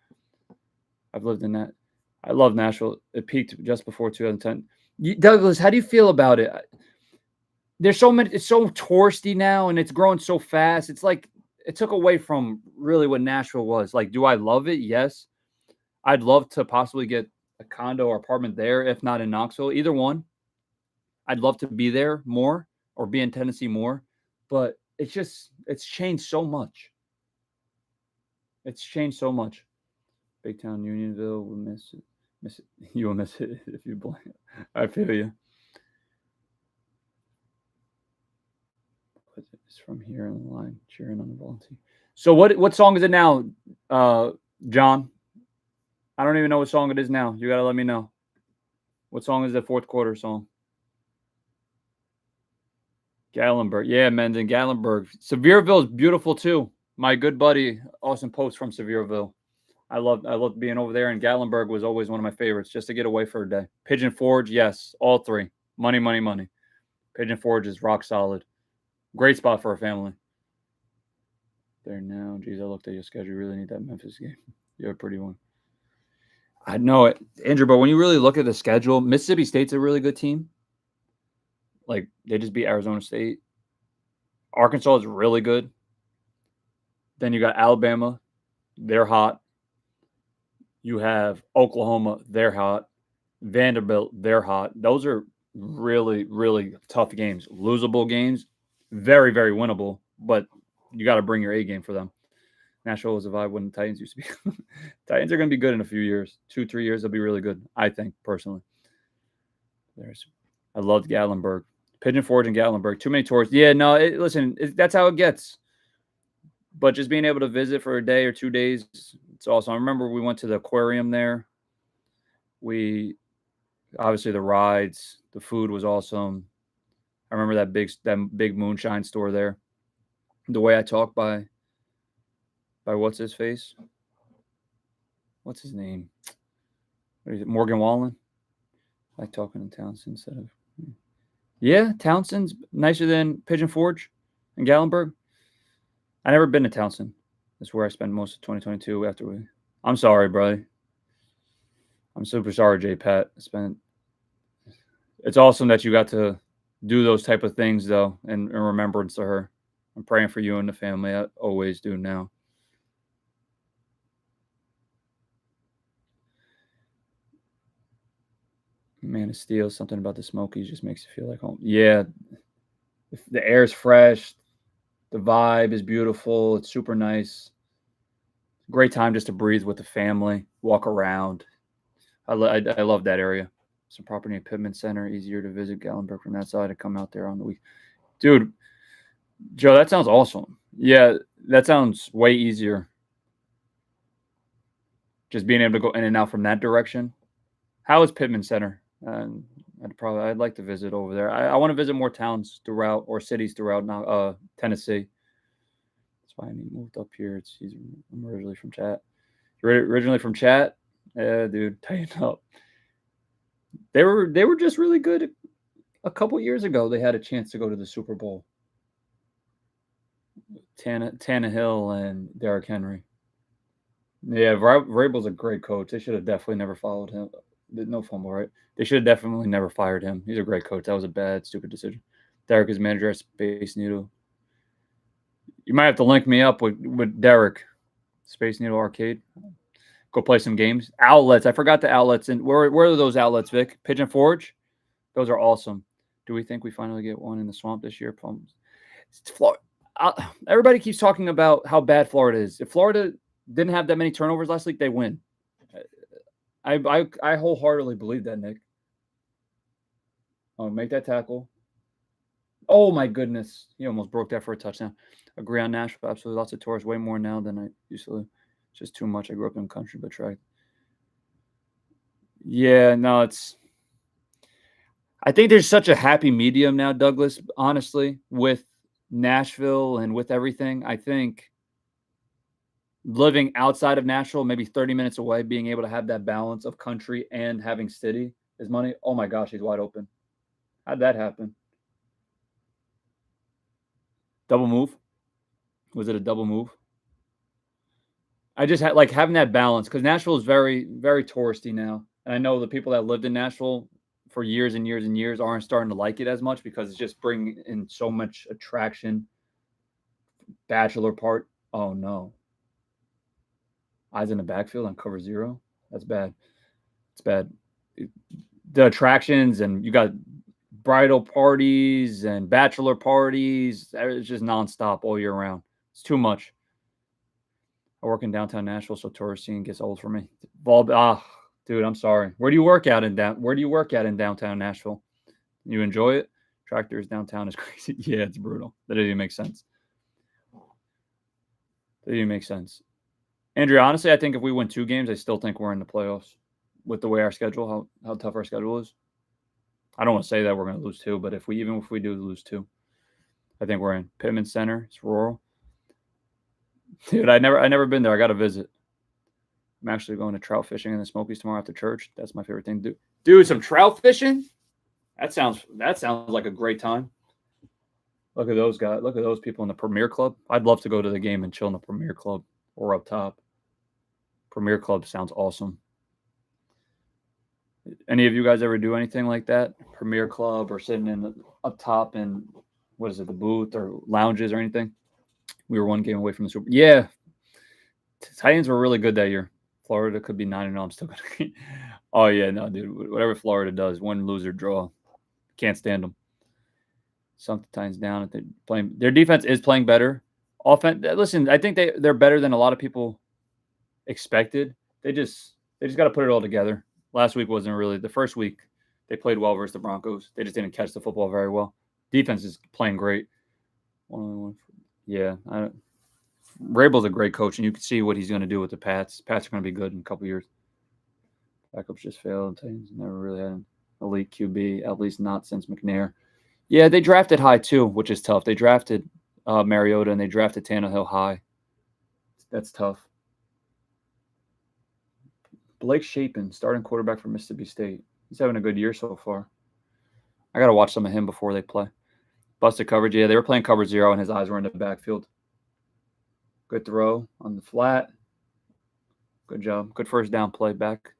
I've lived in that. I love Nashville. It peaked just before 2010. Douglas, how do you feel about it? There's so many. It's so touristy now, and it's growing so fast. It's like it took away from really what Nashville was. Like, do I love it? Yes. I'd love to possibly get a condo or apartment there, if not in Knoxville. Either one. I'd love to be there more or be in Tennessee more. But it's changed so much. It's changed so much. Big town Unionville, we'll miss it. Miss it. You will miss it if you blame. I feel you. It's from here on the line, cheering on the volunteer. So what song is it now, John? I don't even know what song it is now. You gotta let me know. What song is the fourth quarter song? Gatlinburg. Yeah, Menden, Gatlinburg. Sevierville is beautiful too. My good buddy Austin Post from Sevierville. I loved being over there, and Gatlinburg was always one of my favorites, just to get away for a day. Pigeon Forge, yes, all three. Money, money, money. Pigeon Forge is rock solid. Great spot for a family. There now. Geez, I looked at your schedule. You really need that Memphis game. You're a pretty one. I know it, Andrew, but when you really look at the schedule, Mississippi State's a really good team. Like, they just beat Arizona State. Arkansas is really good. Then you got Alabama. They're hot. You have Oklahoma. They're hot. Vanderbilt. They're hot. Those are really, really tough games. Losable games. Very, very winnable. But you got to bring your A game for them. Nashville was a vibe when the Titans used to be. Titans are going to be good in a few years. 2-3 years, they'll be really good, I think, personally. I loved Gatlinburg. Pigeon Forge and Gatlinburg. Too many tourists. Yeah, no, listen, that's how it gets. But just being able to visit for a day or 2 days, it's awesome. I remember we went to the aquarium there. Obviously the rides, the food was awesome. I remember that big moonshine store there. The way I talk by what's his face? What's his name? What is it? Morgan Wallen? I like talking in Townsend instead of. Yeah, Townsend's nicer than Pigeon Forge and Gatlinburg. I never been to Townsend. That's where I spent most of 2022 after we. I'm sorry, brother. I'm super sorry, J. Pat. It's awesome that you got to do those type of things, though, in remembrance of her. I'm praying for you and the family. I always do now. Man of Steel, something about the Smokies just makes you feel like home. Yeah, the air is fresh. The vibe is beautiful. It's super nice. Great time just to breathe with the family, walk around. I love that area. Some property and Pittman Center, easier to visit Gatlinburg from that side. To come out there on the week. Dude, Joe, that sounds awesome. Yeah, that sounds way easier. Just being able to go in and out from that direction. How is Pittman Center? I'd like to visit over there. I want to visit more towns throughout or cities throughout now Tennessee. That's why I moved up here. I'm originally from Chat. You're originally from Chat? Yeah, dude, tighten up. They were just really good. A couple years ago, they had a chance to go to the Super Bowl. Tannehill and Derrick Henry. Yeah, Vrabel's a great coach. They should have definitely never followed him. No fumble, right? They should have definitely never fired him. He's a great coach. That was a bad, stupid decision. Derek is manager at Space Needle. You might have to link me up with Derek. Space Needle Arcade. Go play some games. Outlets. I forgot the outlets. And where are those outlets, Vic? Pigeon Forge? Those are awesome. Do we think we finally get one in the swamp this year? It's Florida. Everybody keeps talking about how bad Florida is. If Florida didn't have that many turnovers last week, they win. I wholeheartedly believe that, Nick. Oh, make that tackle. Oh my goodness. He almost broke that for a touchdown. Agree on Nashville. Absolutely. Lots of tourists. Way more now than I used to live. It's just too much. I grew up in the country, but track. Yeah, no, I think there's such a happy medium now, Douglas, honestly, with Nashville and with everything. I think living outside of Nashville, maybe 30 minutes away, being able to have that balance of country and having city is money. Oh my gosh, he's wide open. How'd that happen? Double move? Was it a double move? I just had like having that balance because Nashville is very, very touristy now. And I know the people that lived in Nashville for years and years and years aren't starting to like it as much because it's just bringing in so much attraction. Bachelor part. Oh no. Eyes in the backfield on cover 0. That's bad. It's bad. The attractions and you got bridal parties and bachelor parties. It's just nonstop all year round. It's too much. I work in downtown Nashville, so tourist scene gets old for me. Dude, I'm sorry. Where do you work at in downtown Nashville? You enjoy it? Tractors downtown is crazy. Yeah, it's brutal. That doesn't even make sense. Andrea, honestly, I think if we win 2 games, I still think we're in the playoffs with the way our schedule, how tough our schedule is. I don't want to say that we're going to lose 2, but if we do lose 2, I think we're in. Pittman Center. It's rural. Dude, I never been there. I got to visit. I'm actually going to trout fishing in the Smokies tomorrow after church. That's my favorite thing to do. Dude, some trout fishing? That sounds like a great time. Look at those guys. Look at those people in the Premier Club. I'd love to go to the game and chill in the Premier Club or up top. Premier Club sounds awesome. Any of you guys ever do anything like that? Premier Club or sitting up top in, what is it, the booth or lounges or anything? We were 1 game away from the Super. Yeah. Titans were really good that year. Florida could be 9-0. I'm still going to. Oh, yeah. No, dude. Whatever Florida does, win, lose, or draw. Can't stand them. Sunk the Titans down. Their defense is playing better. Offense. Listen, I think they're better than a lot of people expected. They just got to put it all together. Last week wasn't really the first week. They played well versus the Broncos. They just didn't catch the football very well. Defense is playing great. Yeah, Rabel's a great coach, and you can see what he's going to do with the Pats. Pats are going to be good in a couple years. Backups just failed. Titans never really had an elite QB, at least not since McNair. Yeah, they drafted high too, which is tough. They drafted Mariota and they drafted Tannehill high. That's tough. Blake Shapen, starting quarterback for Mississippi State. He's having a good year so far. I got to watch some of him before they play. Busted coverage. Yeah, they were playing cover 0, and his eyes were in the backfield. Good throw on the flat. Good job. Good first down play back.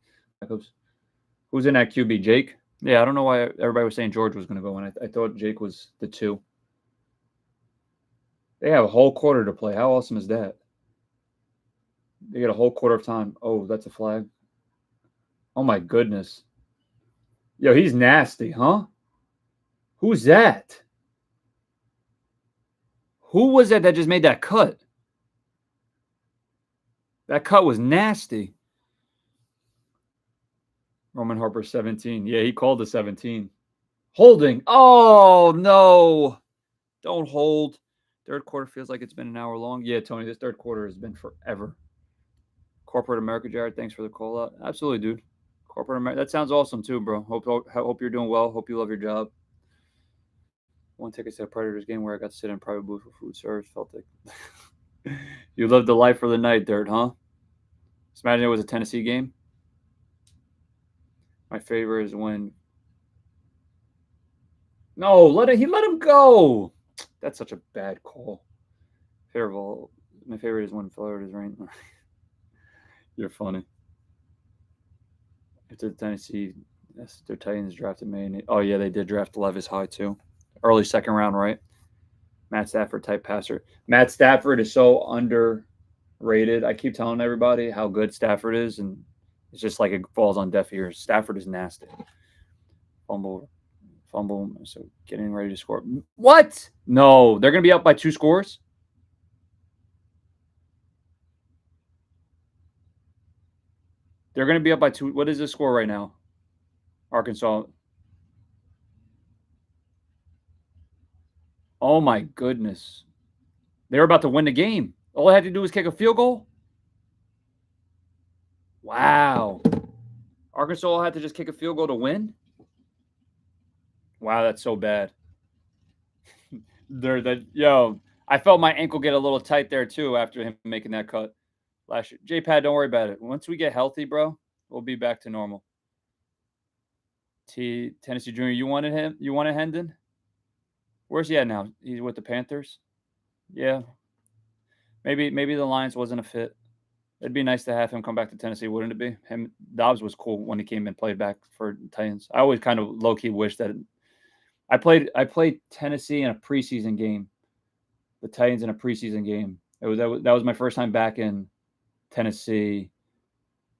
Who's in that QB? Jake? Yeah, I don't know why everybody was saying George was going to go in. I thought Jake was the 2. They have a whole quarter to play. How awesome is that? They get a whole quarter of time. Oh, that's a flag. Oh, my goodness. Yo, he's nasty, huh? Who's that? Who was that just made that cut? That cut was nasty. Roman Harper, 17. Yeah, he called the 17. Holding. Oh, no. Don't hold. Third quarter feels like it's been an hour long. Yeah, Tony, this third quarter has been forever. Corporate America, Jared, thanks for the call out. Absolutely, dude. Corporate America. That sounds awesome, too, bro. Hope you're doing well. Hope you love your job. 1 ticket to a Predators game where I got to sit in a private booth for food service. Felt like you lived the life for the night, Dirt, huh? Just imagine it was a Tennessee game. My favorite is when. No, he let him go. That's such a bad call. My favorite is when Florida's rain. You're funny. If the Tennessee, their Titans drafted me. Oh yeah, they did draft Levis high too. Early second round, right? Matt Stafford type passer. Matt Stafford is so underrated. I keep telling everybody how good Stafford is, and it's just like it falls on deaf ears. Stafford is nasty. Fumble. Fumble. So getting ready to score. What? No, they're going to be up by 2 scores? They're going to be up by 2. What is the score right now? Arkansas. Oh, my goodness. They were about to win the game. All I had to do was kick a field goal? Wow. Arkansas had to just kick a field goal to win? Wow, that's so bad. I felt my ankle get a little tight there too after him making that cut last year. J-Pad, don't worry about it. Once we get healthy, bro, we'll be back to normal. Tennessee Junior, you wanted him? You wanted Hendon? Where's he at now? He's with the Panthers? Yeah. Maybe the Lions wasn't a fit. It'd be nice to have him come back to Tennessee, wouldn't it be? Dobbs was cool when he came and played back for Titans. I always kind of low-key wish that I played Tennessee in a preseason game. The Titans in a preseason game. That was my first time back in Tennessee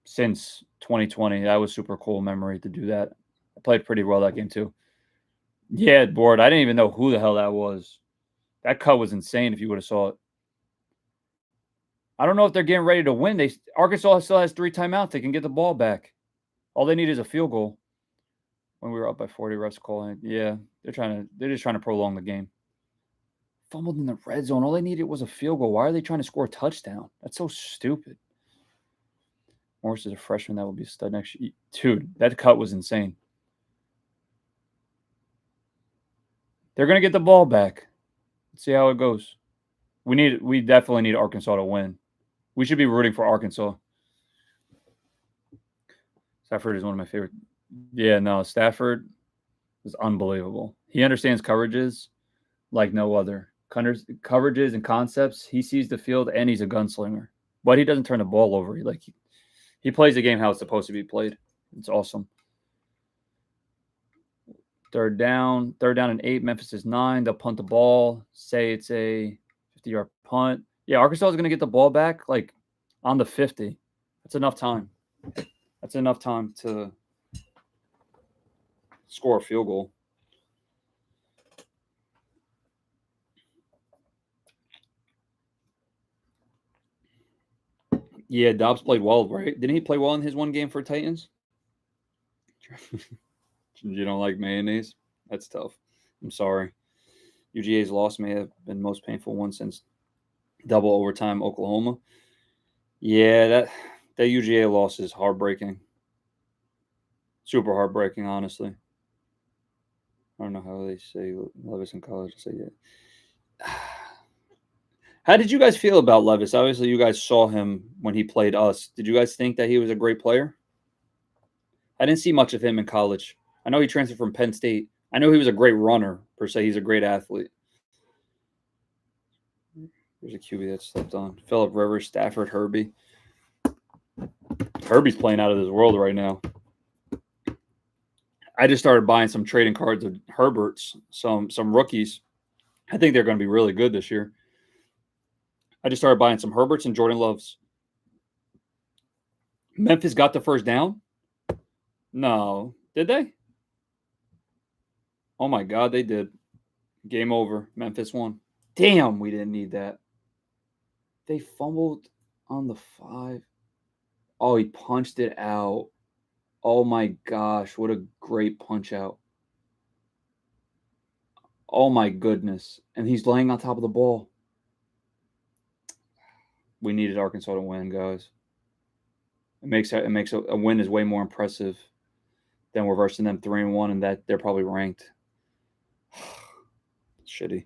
since 2020. That was super cool memory to do that. I played pretty well that game too. Yeah, bored. I didn't even know who the hell that was. That cut was insane if you would have saw it. I don't know if they're getting ready to win. Arkansas still has 3 timeouts. They can get the ball back. All they need is a field goal. When we were up by 40, refs calling. Yeah, they're just trying to prolong the game. Fumbled in the red zone. All they needed was a field goal. Why are they trying to score a touchdown? That's so stupid. Morris is a freshman. That will be a stud next year. Dude, that cut was insane. They're going to get the ball back. Let's see how it goes. We definitely need Arkansas to win. We should be rooting for Arkansas. Stafford is one of my favorite. Yeah, no, Stafford is unbelievable. He understands coverages like no other. Coverages and concepts. He sees the field and he's a gunslinger. But he doesn't turn the ball over. He plays the game how it's supposed to be played. It's awesome. Third down and 8. Memphis is 9. They'll punt the ball. Say it's a 50-yard punt. Yeah, Arkansas is going to get the ball back on the 50. That's enough time. That's enough time to score a field goal. Yeah, Dobbs played well, right? Didn't he play well in his one game for Titans? You don't like mayonnaise? That's tough. I'm sorry. UGA's loss may have been the most painful one since double overtime Oklahoma. Yeah, that UGA loss is heartbreaking. Super heartbreaking, honestly. I don't know how they say Levis in college. I say yeah. How did you guys feel about Levis? Obviously, you guys saw him when he played us. Did you guys think that he was a great player? I didn't see much of him in college. I know he transferred from Penn State. I know he was a great runner, per se. He's a great athlete. There's a QB that slept on. Phillip Rivers, Stafford, Herbie. Herbie's playing out of this world right now. I just started buying some trading cards of Herberts, some rookies. I think they're going to be really good this year. I just started buying some Herberts and Jordan Loves. Memphis got the first down? No. Did they? Oh, my God, they did. Game over. Memphis won. Damn, we didn't need that. They fumbled on the 5. Oh, he punched it out. Oh, my gosh. What a great punch out. Oh, my goodness. And he's laying on top of the ball. We needed Arkansas to win, guys. It makes a win is way more impressive than reversing them 3-1 and that they're probably ranked. Shitty.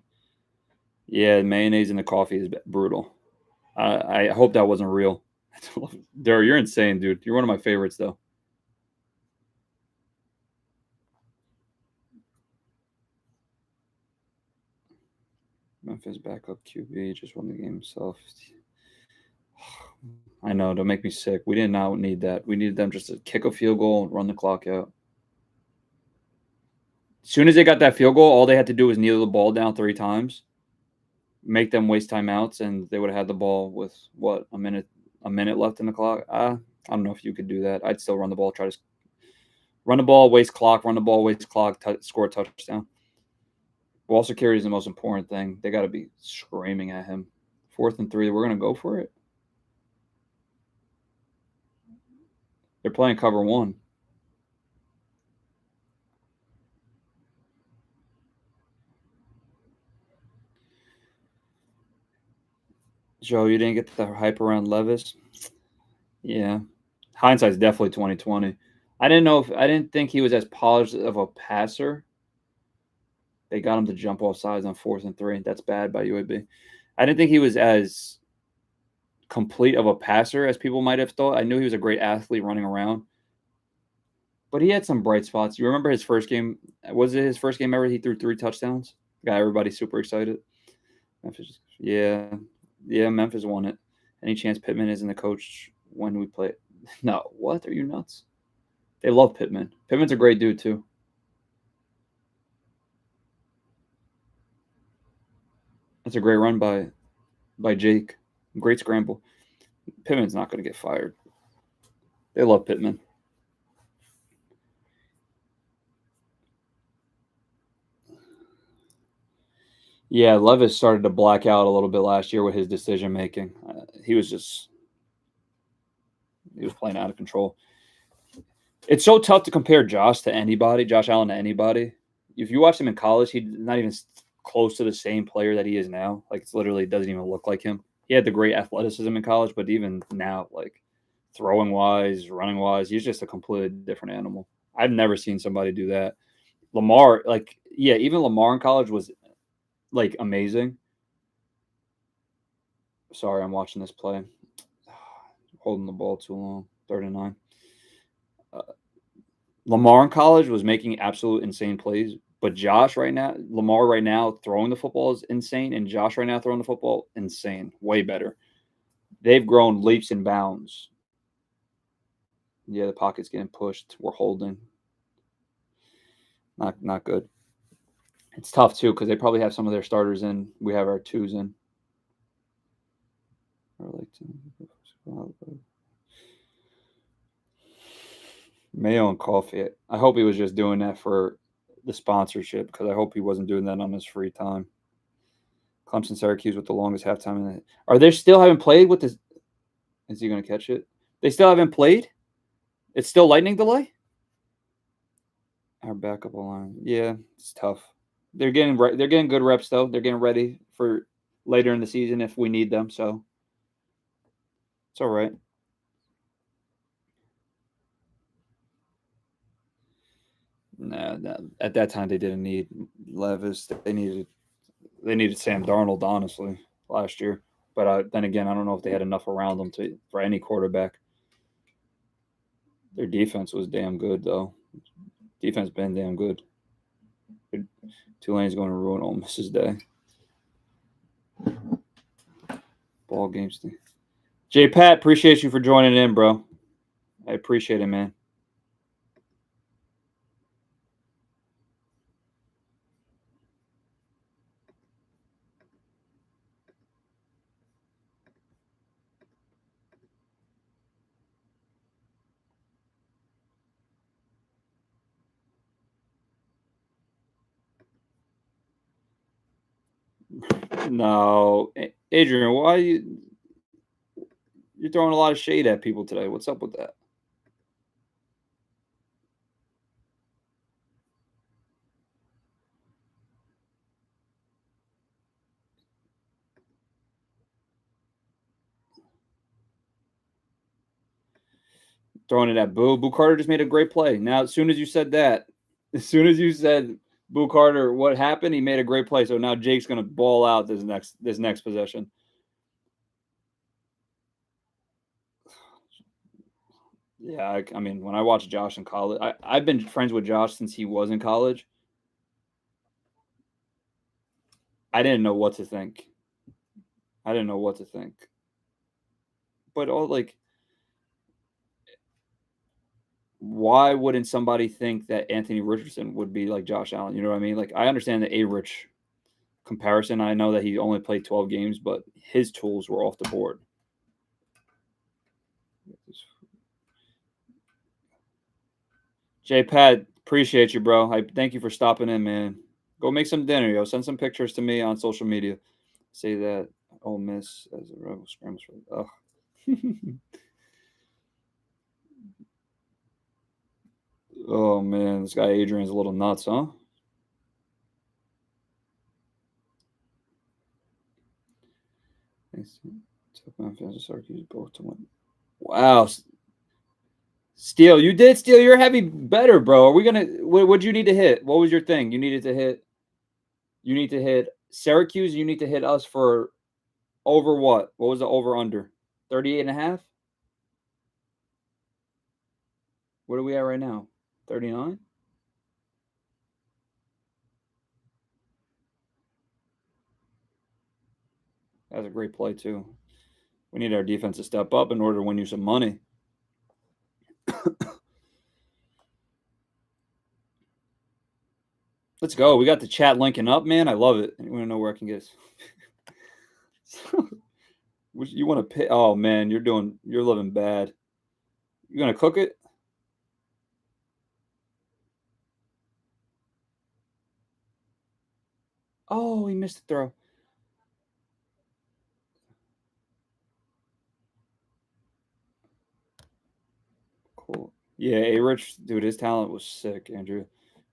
Yeah, mayonnaise in the coffee is brutal. I hope that wasn't real. Derek, you're insane, dude. You're one of my favorites, though. Memphis backup QB just won the game himself. I know, don't make me sick. We did not need that. We needed them just to kick a field goal and run the clock out. As soon as they got that field goal, all they had to do was kneel the ball down 3 times, make them waste timeouts, and they would have had the ball with, what, a minute left in the clock? I don't know if you could do that. I'd still run the ball, try to Run the ball, waste clock. Run the ball, waste clock. Score a touchdown. Ball security is the most important thing. They got to be screaming at him. 4th and 3. We're gonna go for it. They're playing cover 1. Joe, you didn't get the hype around Levis. Yeah, hindsight's definitely 2020. I didn't think he was as polished of a passer. They got him to jump off sides on 4th and 3. That's bad by UAB. I didn't think he was as complete of a passer as people might have thought. I knew he was a great athlete running around, but he had some bright spots. You remember his first game? Was it his first game ever? He threw 3 touchdowns. Got everybody super excited. Memphis, yeah, Memphis won it. Any chance Pittman isn't the coach when we play? No, what? Are you nuts? They love Pittman. Pittman's a great dude too. That's a great run by Jake. Great scramble. Pittman's not going to get fired. They love Pittman. Yeah, Levis started to black out a little bit last year with his decision making. He was playing out of control. It's so tough to compare Josh Allen to anybody. If you watch him in college, he's not even close to the same player that he is now. Like, it's literally doesn't even look like him. He had the great athleticism in college, but even now, like throwing wise, running wise, he's just a completely different animal. I've never seen somebody do that. Lamar, even Lamar in college was like amazing. Sorry, I'm watching this play. Holding the ball too long. 3rd and 9. Lamar in college was making absolute insane plays, but Lamar right now throwing the football is insane, and Josh right now throwing the football, insane. Way better. They've grown leaps and bounds. Yeah, the pocket's getting pushed. We're holding. Not good. It's tough too because they probably have some of their starters in. We have our 2s in. Mayo and Coffee. I hope he was just doing that for the sponsorship because I hope he wasn't doing that on his free time. Clemson, Syracuse with the longest halftime in it. Are they still haven't played with this? Is he going to catch it? They still haven't played? It's still lightning delay? Our backup line. Yeah, it's tough. They're getting good reps though. They're getting ready for later in the season if we need them, so it's all right. Nah, at that time they didn't need Levis. They needed Sam Darnold, honestly, last year. But then again, I don't know if they had enough around them for any quarterback. Their defense was damn good, though. Defense been damn good. Tulane's going to ruin Ole Miss's day. Ball games. J. Pat, appreciate you for joining in, bro. I appreciate it, man. No, Adrian, why you're throwing a lot of shade at people today? What's up with that? Throwing it at Boo. Boo Carter just made a great play. Now, as soon as you said Boo Carter, what happened? He made a great play. So now Jake's going to ball out this next possession. Yeah, I mean, when I watched Josh in college, I've been friends with Josh since he was in college. I didn't know what to think. But why wouldn't somebody think that Anthony Richardson would be like Josh Allen? You know what I mean? Like, I understand the A-Rich comparison. I know that he only played 12 games, but his tools were off the board. J-Pad, appreciate you, bro. I thank you for stopping in, man. Go make some dinner, yo. Send some pictures to me on social media. Say that Ole Miss as a rebel scrambles for. Ugh. Oh man, this guy Adrian's a little nuts, huh? Thanks. Syracuse both to win. Wow, Steele, you did steal. You're heavy better, bro. Are we gonna? What'd you need to hit? What was your thing? You needed to hit. You need to hit Syracuse. You need to hit us for over what? What was the over under? 38 and a half? What are we at right now? 39? That's a great play, too. We need our defense to step up in order to win you some money. Let's go. We got the chat linking up, man. I love it. Anyone know where I can get this? You want to pay? Oh, man, you're living bad. You going to cook it? Oh, he missed the throw. Cool. Yeah, A-Rich, dude, his talent was sick, Andrew.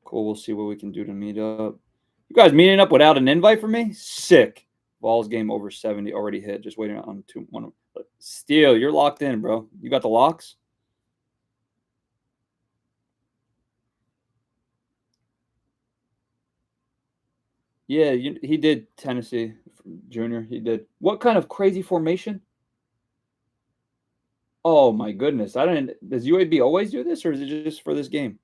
Cool. We'll see what we can do to meet up. You guys meeting up without an invite from me? Sick. Balls game over 70 already hit. Just waiting on 2-1. Steele, you're locked in, bro. You got the locks? Yeah, he did Tennessee Junior. He did. What kind of crazy formation? Oh my goodness! I didn't. Does UAB always do this, or is it just for this game?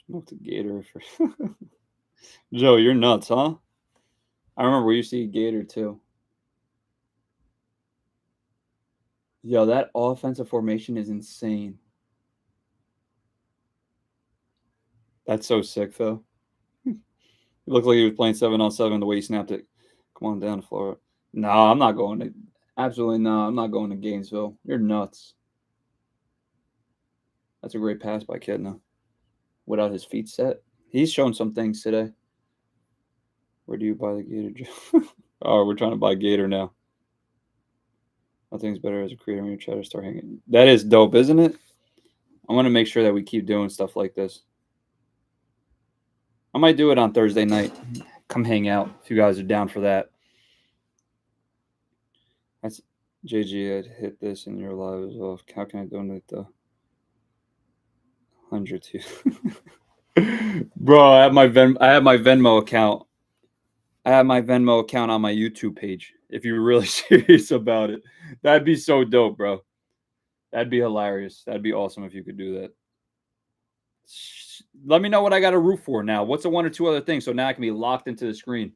Smoked a gator for Joe. You're nuts, huh? I remember we used to eat gator too. Yo, that offensive formation is insane. That's so sick, though. It looked like he was playing 7-on-7 the way he snapped it. Come on down to Florida. No, I'm not going to. Absolutely no. I'm not going to Gainesville. You're nuts. That's a great pass by Kidna. Without his feet set, he's shown some things today. Where do you buy the Gator? Oh, we're trying to buy Gator now. Nothing's better as a creator when you try to start hanging. That is dope, isn't it? I want to make sure that we keep doing stuff like this. I might do it on Thursday night. Come hang out if you guys are down for that. That's JG. I'd hit this in your live as well. How can I donate the 100 to you? Bro, I have my Venmo account. I have my Venmo account on my YouTube page. If you're really serious about it, that'd be so dope, bro. That'd be hilarious. That'd be awesome if you could do that. Let me know what I got to root for now. What's the one or two other things? So now I can be locked into the screen.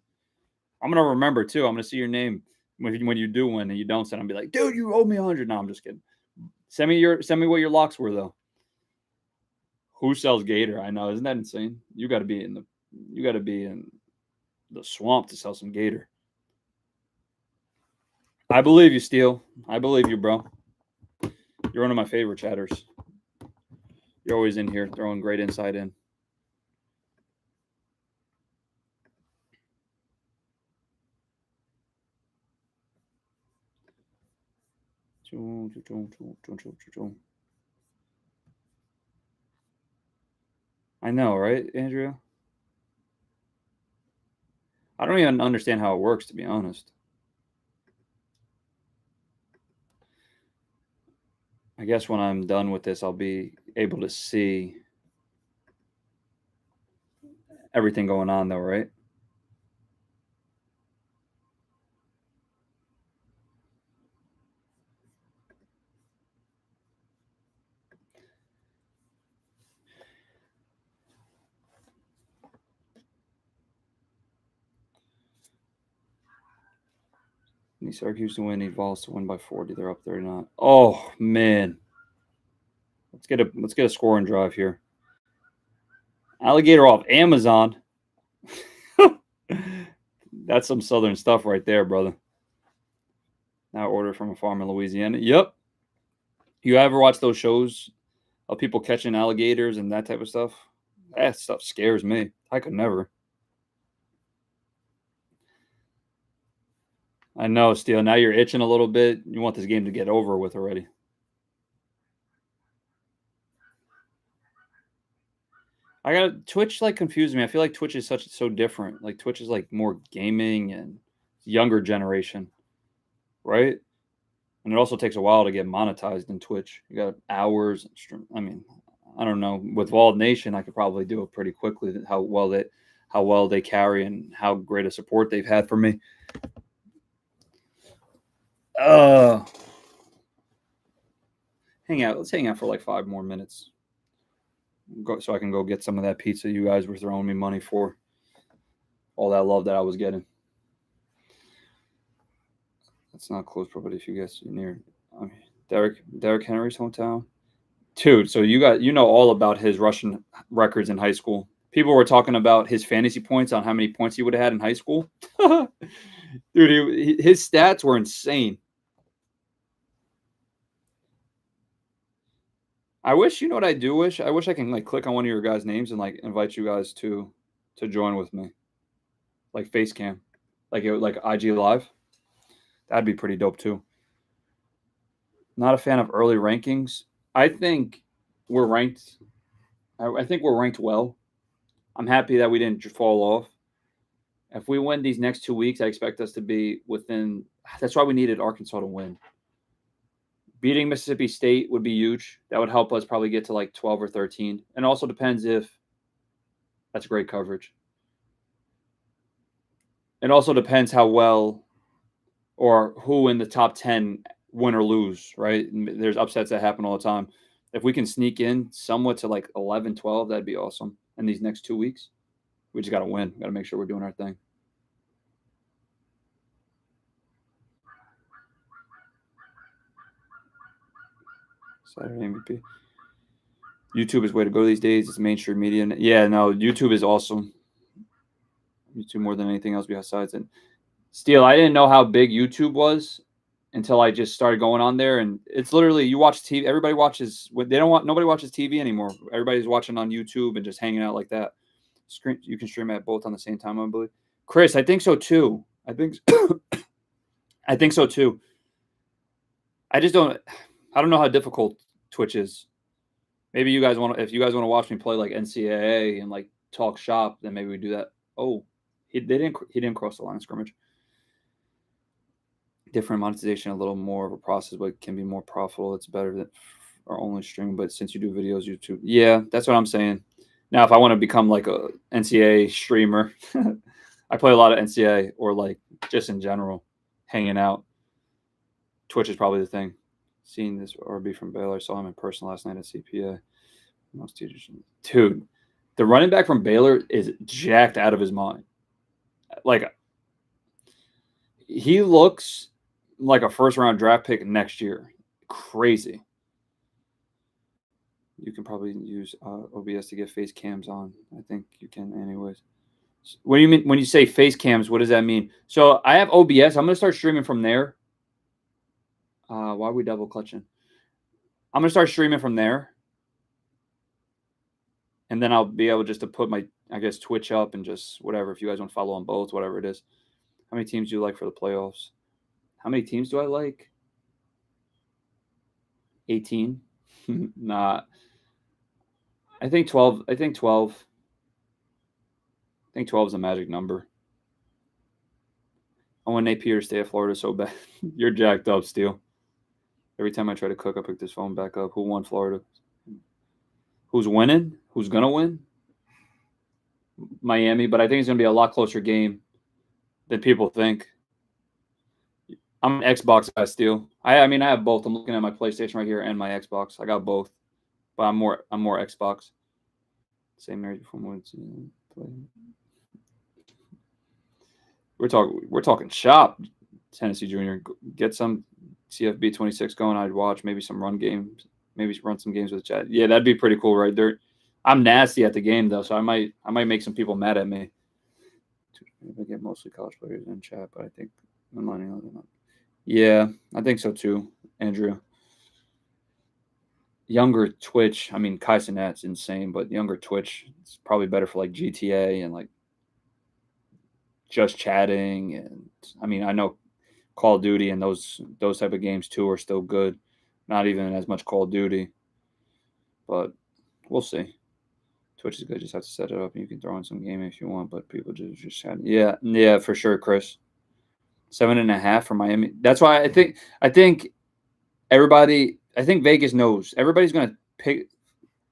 I'm gonna remember too. I'm gonna see your name when you do win and you don't send. I'll be like, dude, you owe me 100. No, I'm just kidding. Send me what your locks were though. Who sells Gator? I know, isn't that insane? You got to be in the swamp to sell some Gator. I believe you, Steele. I believe you, bro. You're one of my favorite chatters. You're always in here throwing great insight in. I know, right, Andrea? I don't even understand how it works, to be honest. I guess when I'm done with this, I'll be able to see everything going on, though, right? Need Syracuse to win. Need Vols to win by 40. They're up 39. Oh man, let's get a scoring drive here. Alligator off Amazon. That's some southern stuff right there, brother. Now order from a farm in Louisiana. Yep. You ever watch those shows of people catching alligators and that type of stuff? That stuff scares me. I could never. I know, Steele. Now you're itching a little bit. You want this game to get over with already. I got Twitch like confuses me. I feel like Twitch is so different. Like Twitch is like more gaming and younger generation, right? And it also takes a while to get monetized in Twitch. You got hours. I mean, I don't know. With Walled Nation, I could probably do it pretty quickly. How well they carry and how great a support they've had for me. Uh, hang out. Let's hang out for like 5 more minutes. So I can go get some of that pizza you guys were throwing me money for. All that love that I was getting. That's not close, but if you guess near, I mean, Derrick Henry's hometown, dude. So you know all about his rushing records in high school. People were talking about his fantasy points on how many points he would have had in high school. Dude, his stats were insane. I wish, you know what I do wish? I wish I can like click on one of your guys' names and like invite you guys to join with me, like face cam, like IG live. That'd be pretty dope too. Not a fan of early rankings. I think we're ranked. I think we're ranked well. I'm happy that we didn't fall off. If we win these next 2 weeks, I expect us to be within. That's why we needed Arkansas to win. Beating Mississippi State would be huge. That would help us probably get to like 12 or 13. And also depends if that's great coverage. It also depends how well or who in the top 10 win or lose, right? There's upsets that happen all the time. If we can sneak in somewhat to like 11, 12, that'd be awesome in these next 2 weeks. We just got to win. Got to make sure we're doing our thing. Saturday MVP. YouTube is way to go these days. It's mainstream media. Yeah, no, YouTube is awesome. YouTube more than anything else besides it. Steele, I didn't know how big YouTube was until I just started going on there, and it's literally you watch TV. Everybody watches. Nobody watches TV anymore. Everybody's watching on YouTube and just hanging out like that. You can stream at both on the same time, I believe. Chris, I think so too. I think so too. I just don't. I don't know how difficult Twitch is. Maybe you guys want. If you guys want to watch me play like NCAA and like talk shop, then maybe we do that. Oh, he didn't cross the line of scrimmage. Different monetization, a little more of a process, but can be more profitable. It's better than our only stream. But since you do videos, YouTube, yeah, that's what I'm saying. Now, if I want to become like a NCAA streamer, I play a lot of NCAA or like just in general, hanging out. Twitch is probably the thing. Seeing this RB from Baylor, I saw him in person last night at CPA. Most teachers, dude, the running back from Baylor is jacked out of his mind. Like, he looks like a first-round draft pick next year. Crazy. You can probably use OBS to get face cams on. I think you can anyways. What do you mean when you say face cams? What does that mean? So I have OBS. I'm going to start streaming from there. Why are we double clutching? I'm going to start streaming from there. And then I'll be able just to put my, I guess, Twitch up and just whatever. If you guys want to follow on both, whatever it is. How many teams do you like for the playoffs? How many teams do I like? 18. Nah. I think 12. I think 12. I think 12 is a magic number. I want Napier to stay at Florida so bad. You're jacked up, Steele. Every time I try to cook, I pick this phone back up. Who won Florida? Who's winning? Who's gonna win? Miami, but I think it's gonna be a lot closer game than people think. I'm an Xbox guy, Steele. I mean, I have both. I'm looking at my PlayStation right here and my Xbox. I got both, but I'm more Xbox. Same marriage before we're talking shop. Tennessee Junior, get some CFB 26 going. I'd watch maybe some run games, maybe run some games with Chad. Yeah, that'd be pretty cool, right there. I'm nasty at the game though, so I might make some people mad at me. I get mostly college players in chat, but I think the money. Yeah, I think so too, Andrew. Younger Twitch, I mean, Kai Cenat's insane, but younger Twitch is probably better for like GTA and like just chatting. And I mean, I know Call of Duty and those type of games too are still good. Not even as much Call of Duty, but we'll see. Twitch is good. Just have to set it up, and you can throw in some gaming if you want. But people just chat. Yeah, for sure, Chris. 7.5 for Miami. That's why I think everybody. I think Vegas knows everybody's gonna pick.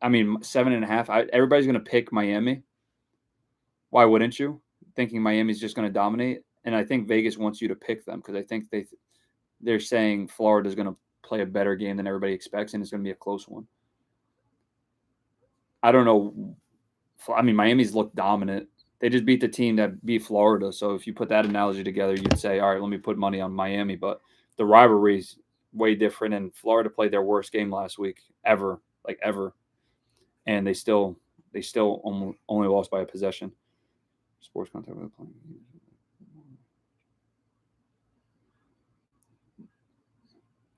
I mean, 7.5. Everybody's gonna pick Miami. Why wouldn't you? Thinking Miami's just gonna dominate, and I think Vegas wants you to pick them because I think they're saying Florida's gonna play a better game than everybody expects, and it's gonna be a close one. I don't know. I mean, Miami's looked dominant. They just beat the team that beat Florida. So if you put that analogy together, you'd say, all right, let me put money on Miami. But the rivalry's way different. And Florida played their worst game last week ever, like ever. And they still only lost by a possession. Sports content with playing.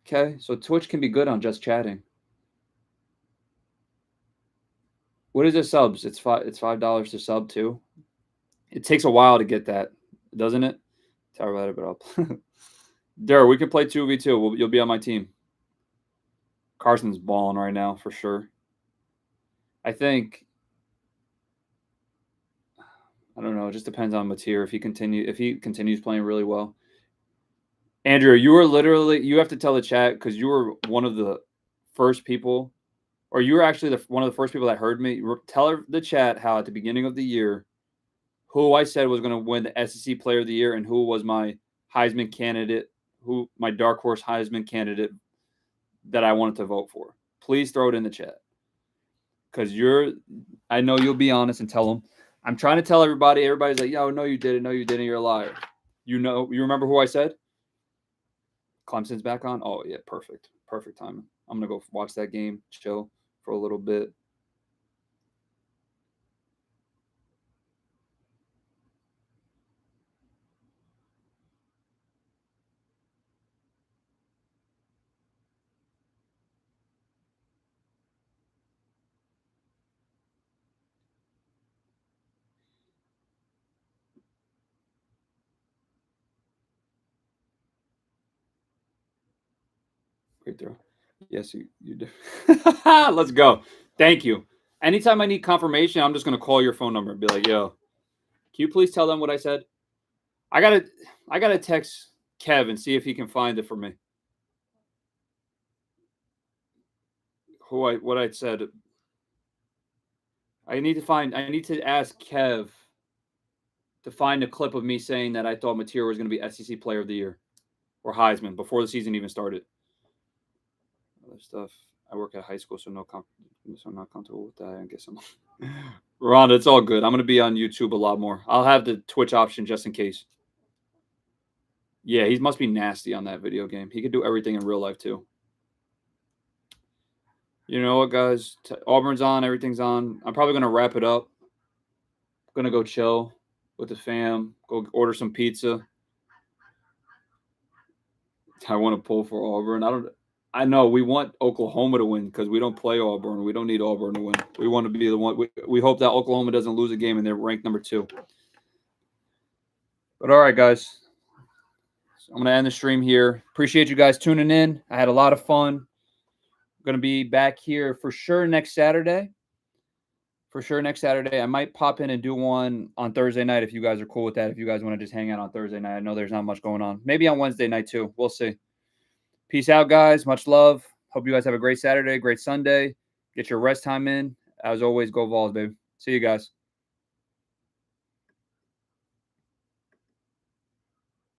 Okay, so Twitch can be good on just chatting. What is it subs? It's $5 to sub too. It takes a while to get that, doesn't it? Tell about it, but I'll. Dare, we can play 2v2. You'll be on my team. Carson's balling right now for sure. I think. I don't know. It just depends on Mateer if he continues playing really well. Andrew, you have to tell the chat because you were one of the first people, or you were actually one of the first people that heard me. Tell the chat how at the beginning of the year, who I said was going to win the SEC Player of the Year and who was my Heisman candidate, my dark horse Heisman candidate that I wanted to vote for. Please throw it in the chat because I know you'll be honest and tell them. I'm trying to tell everybody. Everybody's like, "Yo, no, you didn't. No, you didn't. You're a liar." You remember who I said? Clemson's back on. Oh yeah, perfect timing. I'm gonna go watch that game, chill for a little bit. Great throw. Yes, you do. Let's go. Thank you. Anytime I need confirmation, I'm just gonna call your phone number and be like, "Yo, can you please tell them what I said?" I gotta text Kev and see if he can find it for me. What I said. I need to ask Kev to find a clip of me saying that I thought Mateer was going to be SEC Player of the Year or Heisman before the season even started. Other stuff. I work at high school, so I'm not comfortable with that. I guess I'm. Rhonda, it's all good. I'm going to be on YouTube a lot more. I'll have the Twitch option just in case. Yeah, he must be nasty on that video game. He could do everything in real life too. You know what, guys? Auburn's on. Everything's on. I'm probably going to wrap it up. I'm going to go chill with the fam. Go order some pizza. I want to pull for Auburn. I know we want Oklahoma to win because we don't play Auburn. We don't need Auburn to win. We want to be the one. We hope that Oklahoma doesn't lose a game and they're ranked number 2. But all right, guys. So I'm going to end the stream here. Appreciate you guys tuning in. I had a lot of fun. I'm going to be back here for sure next Saturday. For sure, next Saturday. I might pop in and do one on Thursday night if you guys are cool with that. If you guys want to just hang out on Thursday night, I know there's not much going on. Maybe on Wednesday night too. We'll see. Peace out, guys. Much love. Hope you guys have a great Saturday, great Sunday. Get your rest time in. As always, go Vols, baby. See you guys.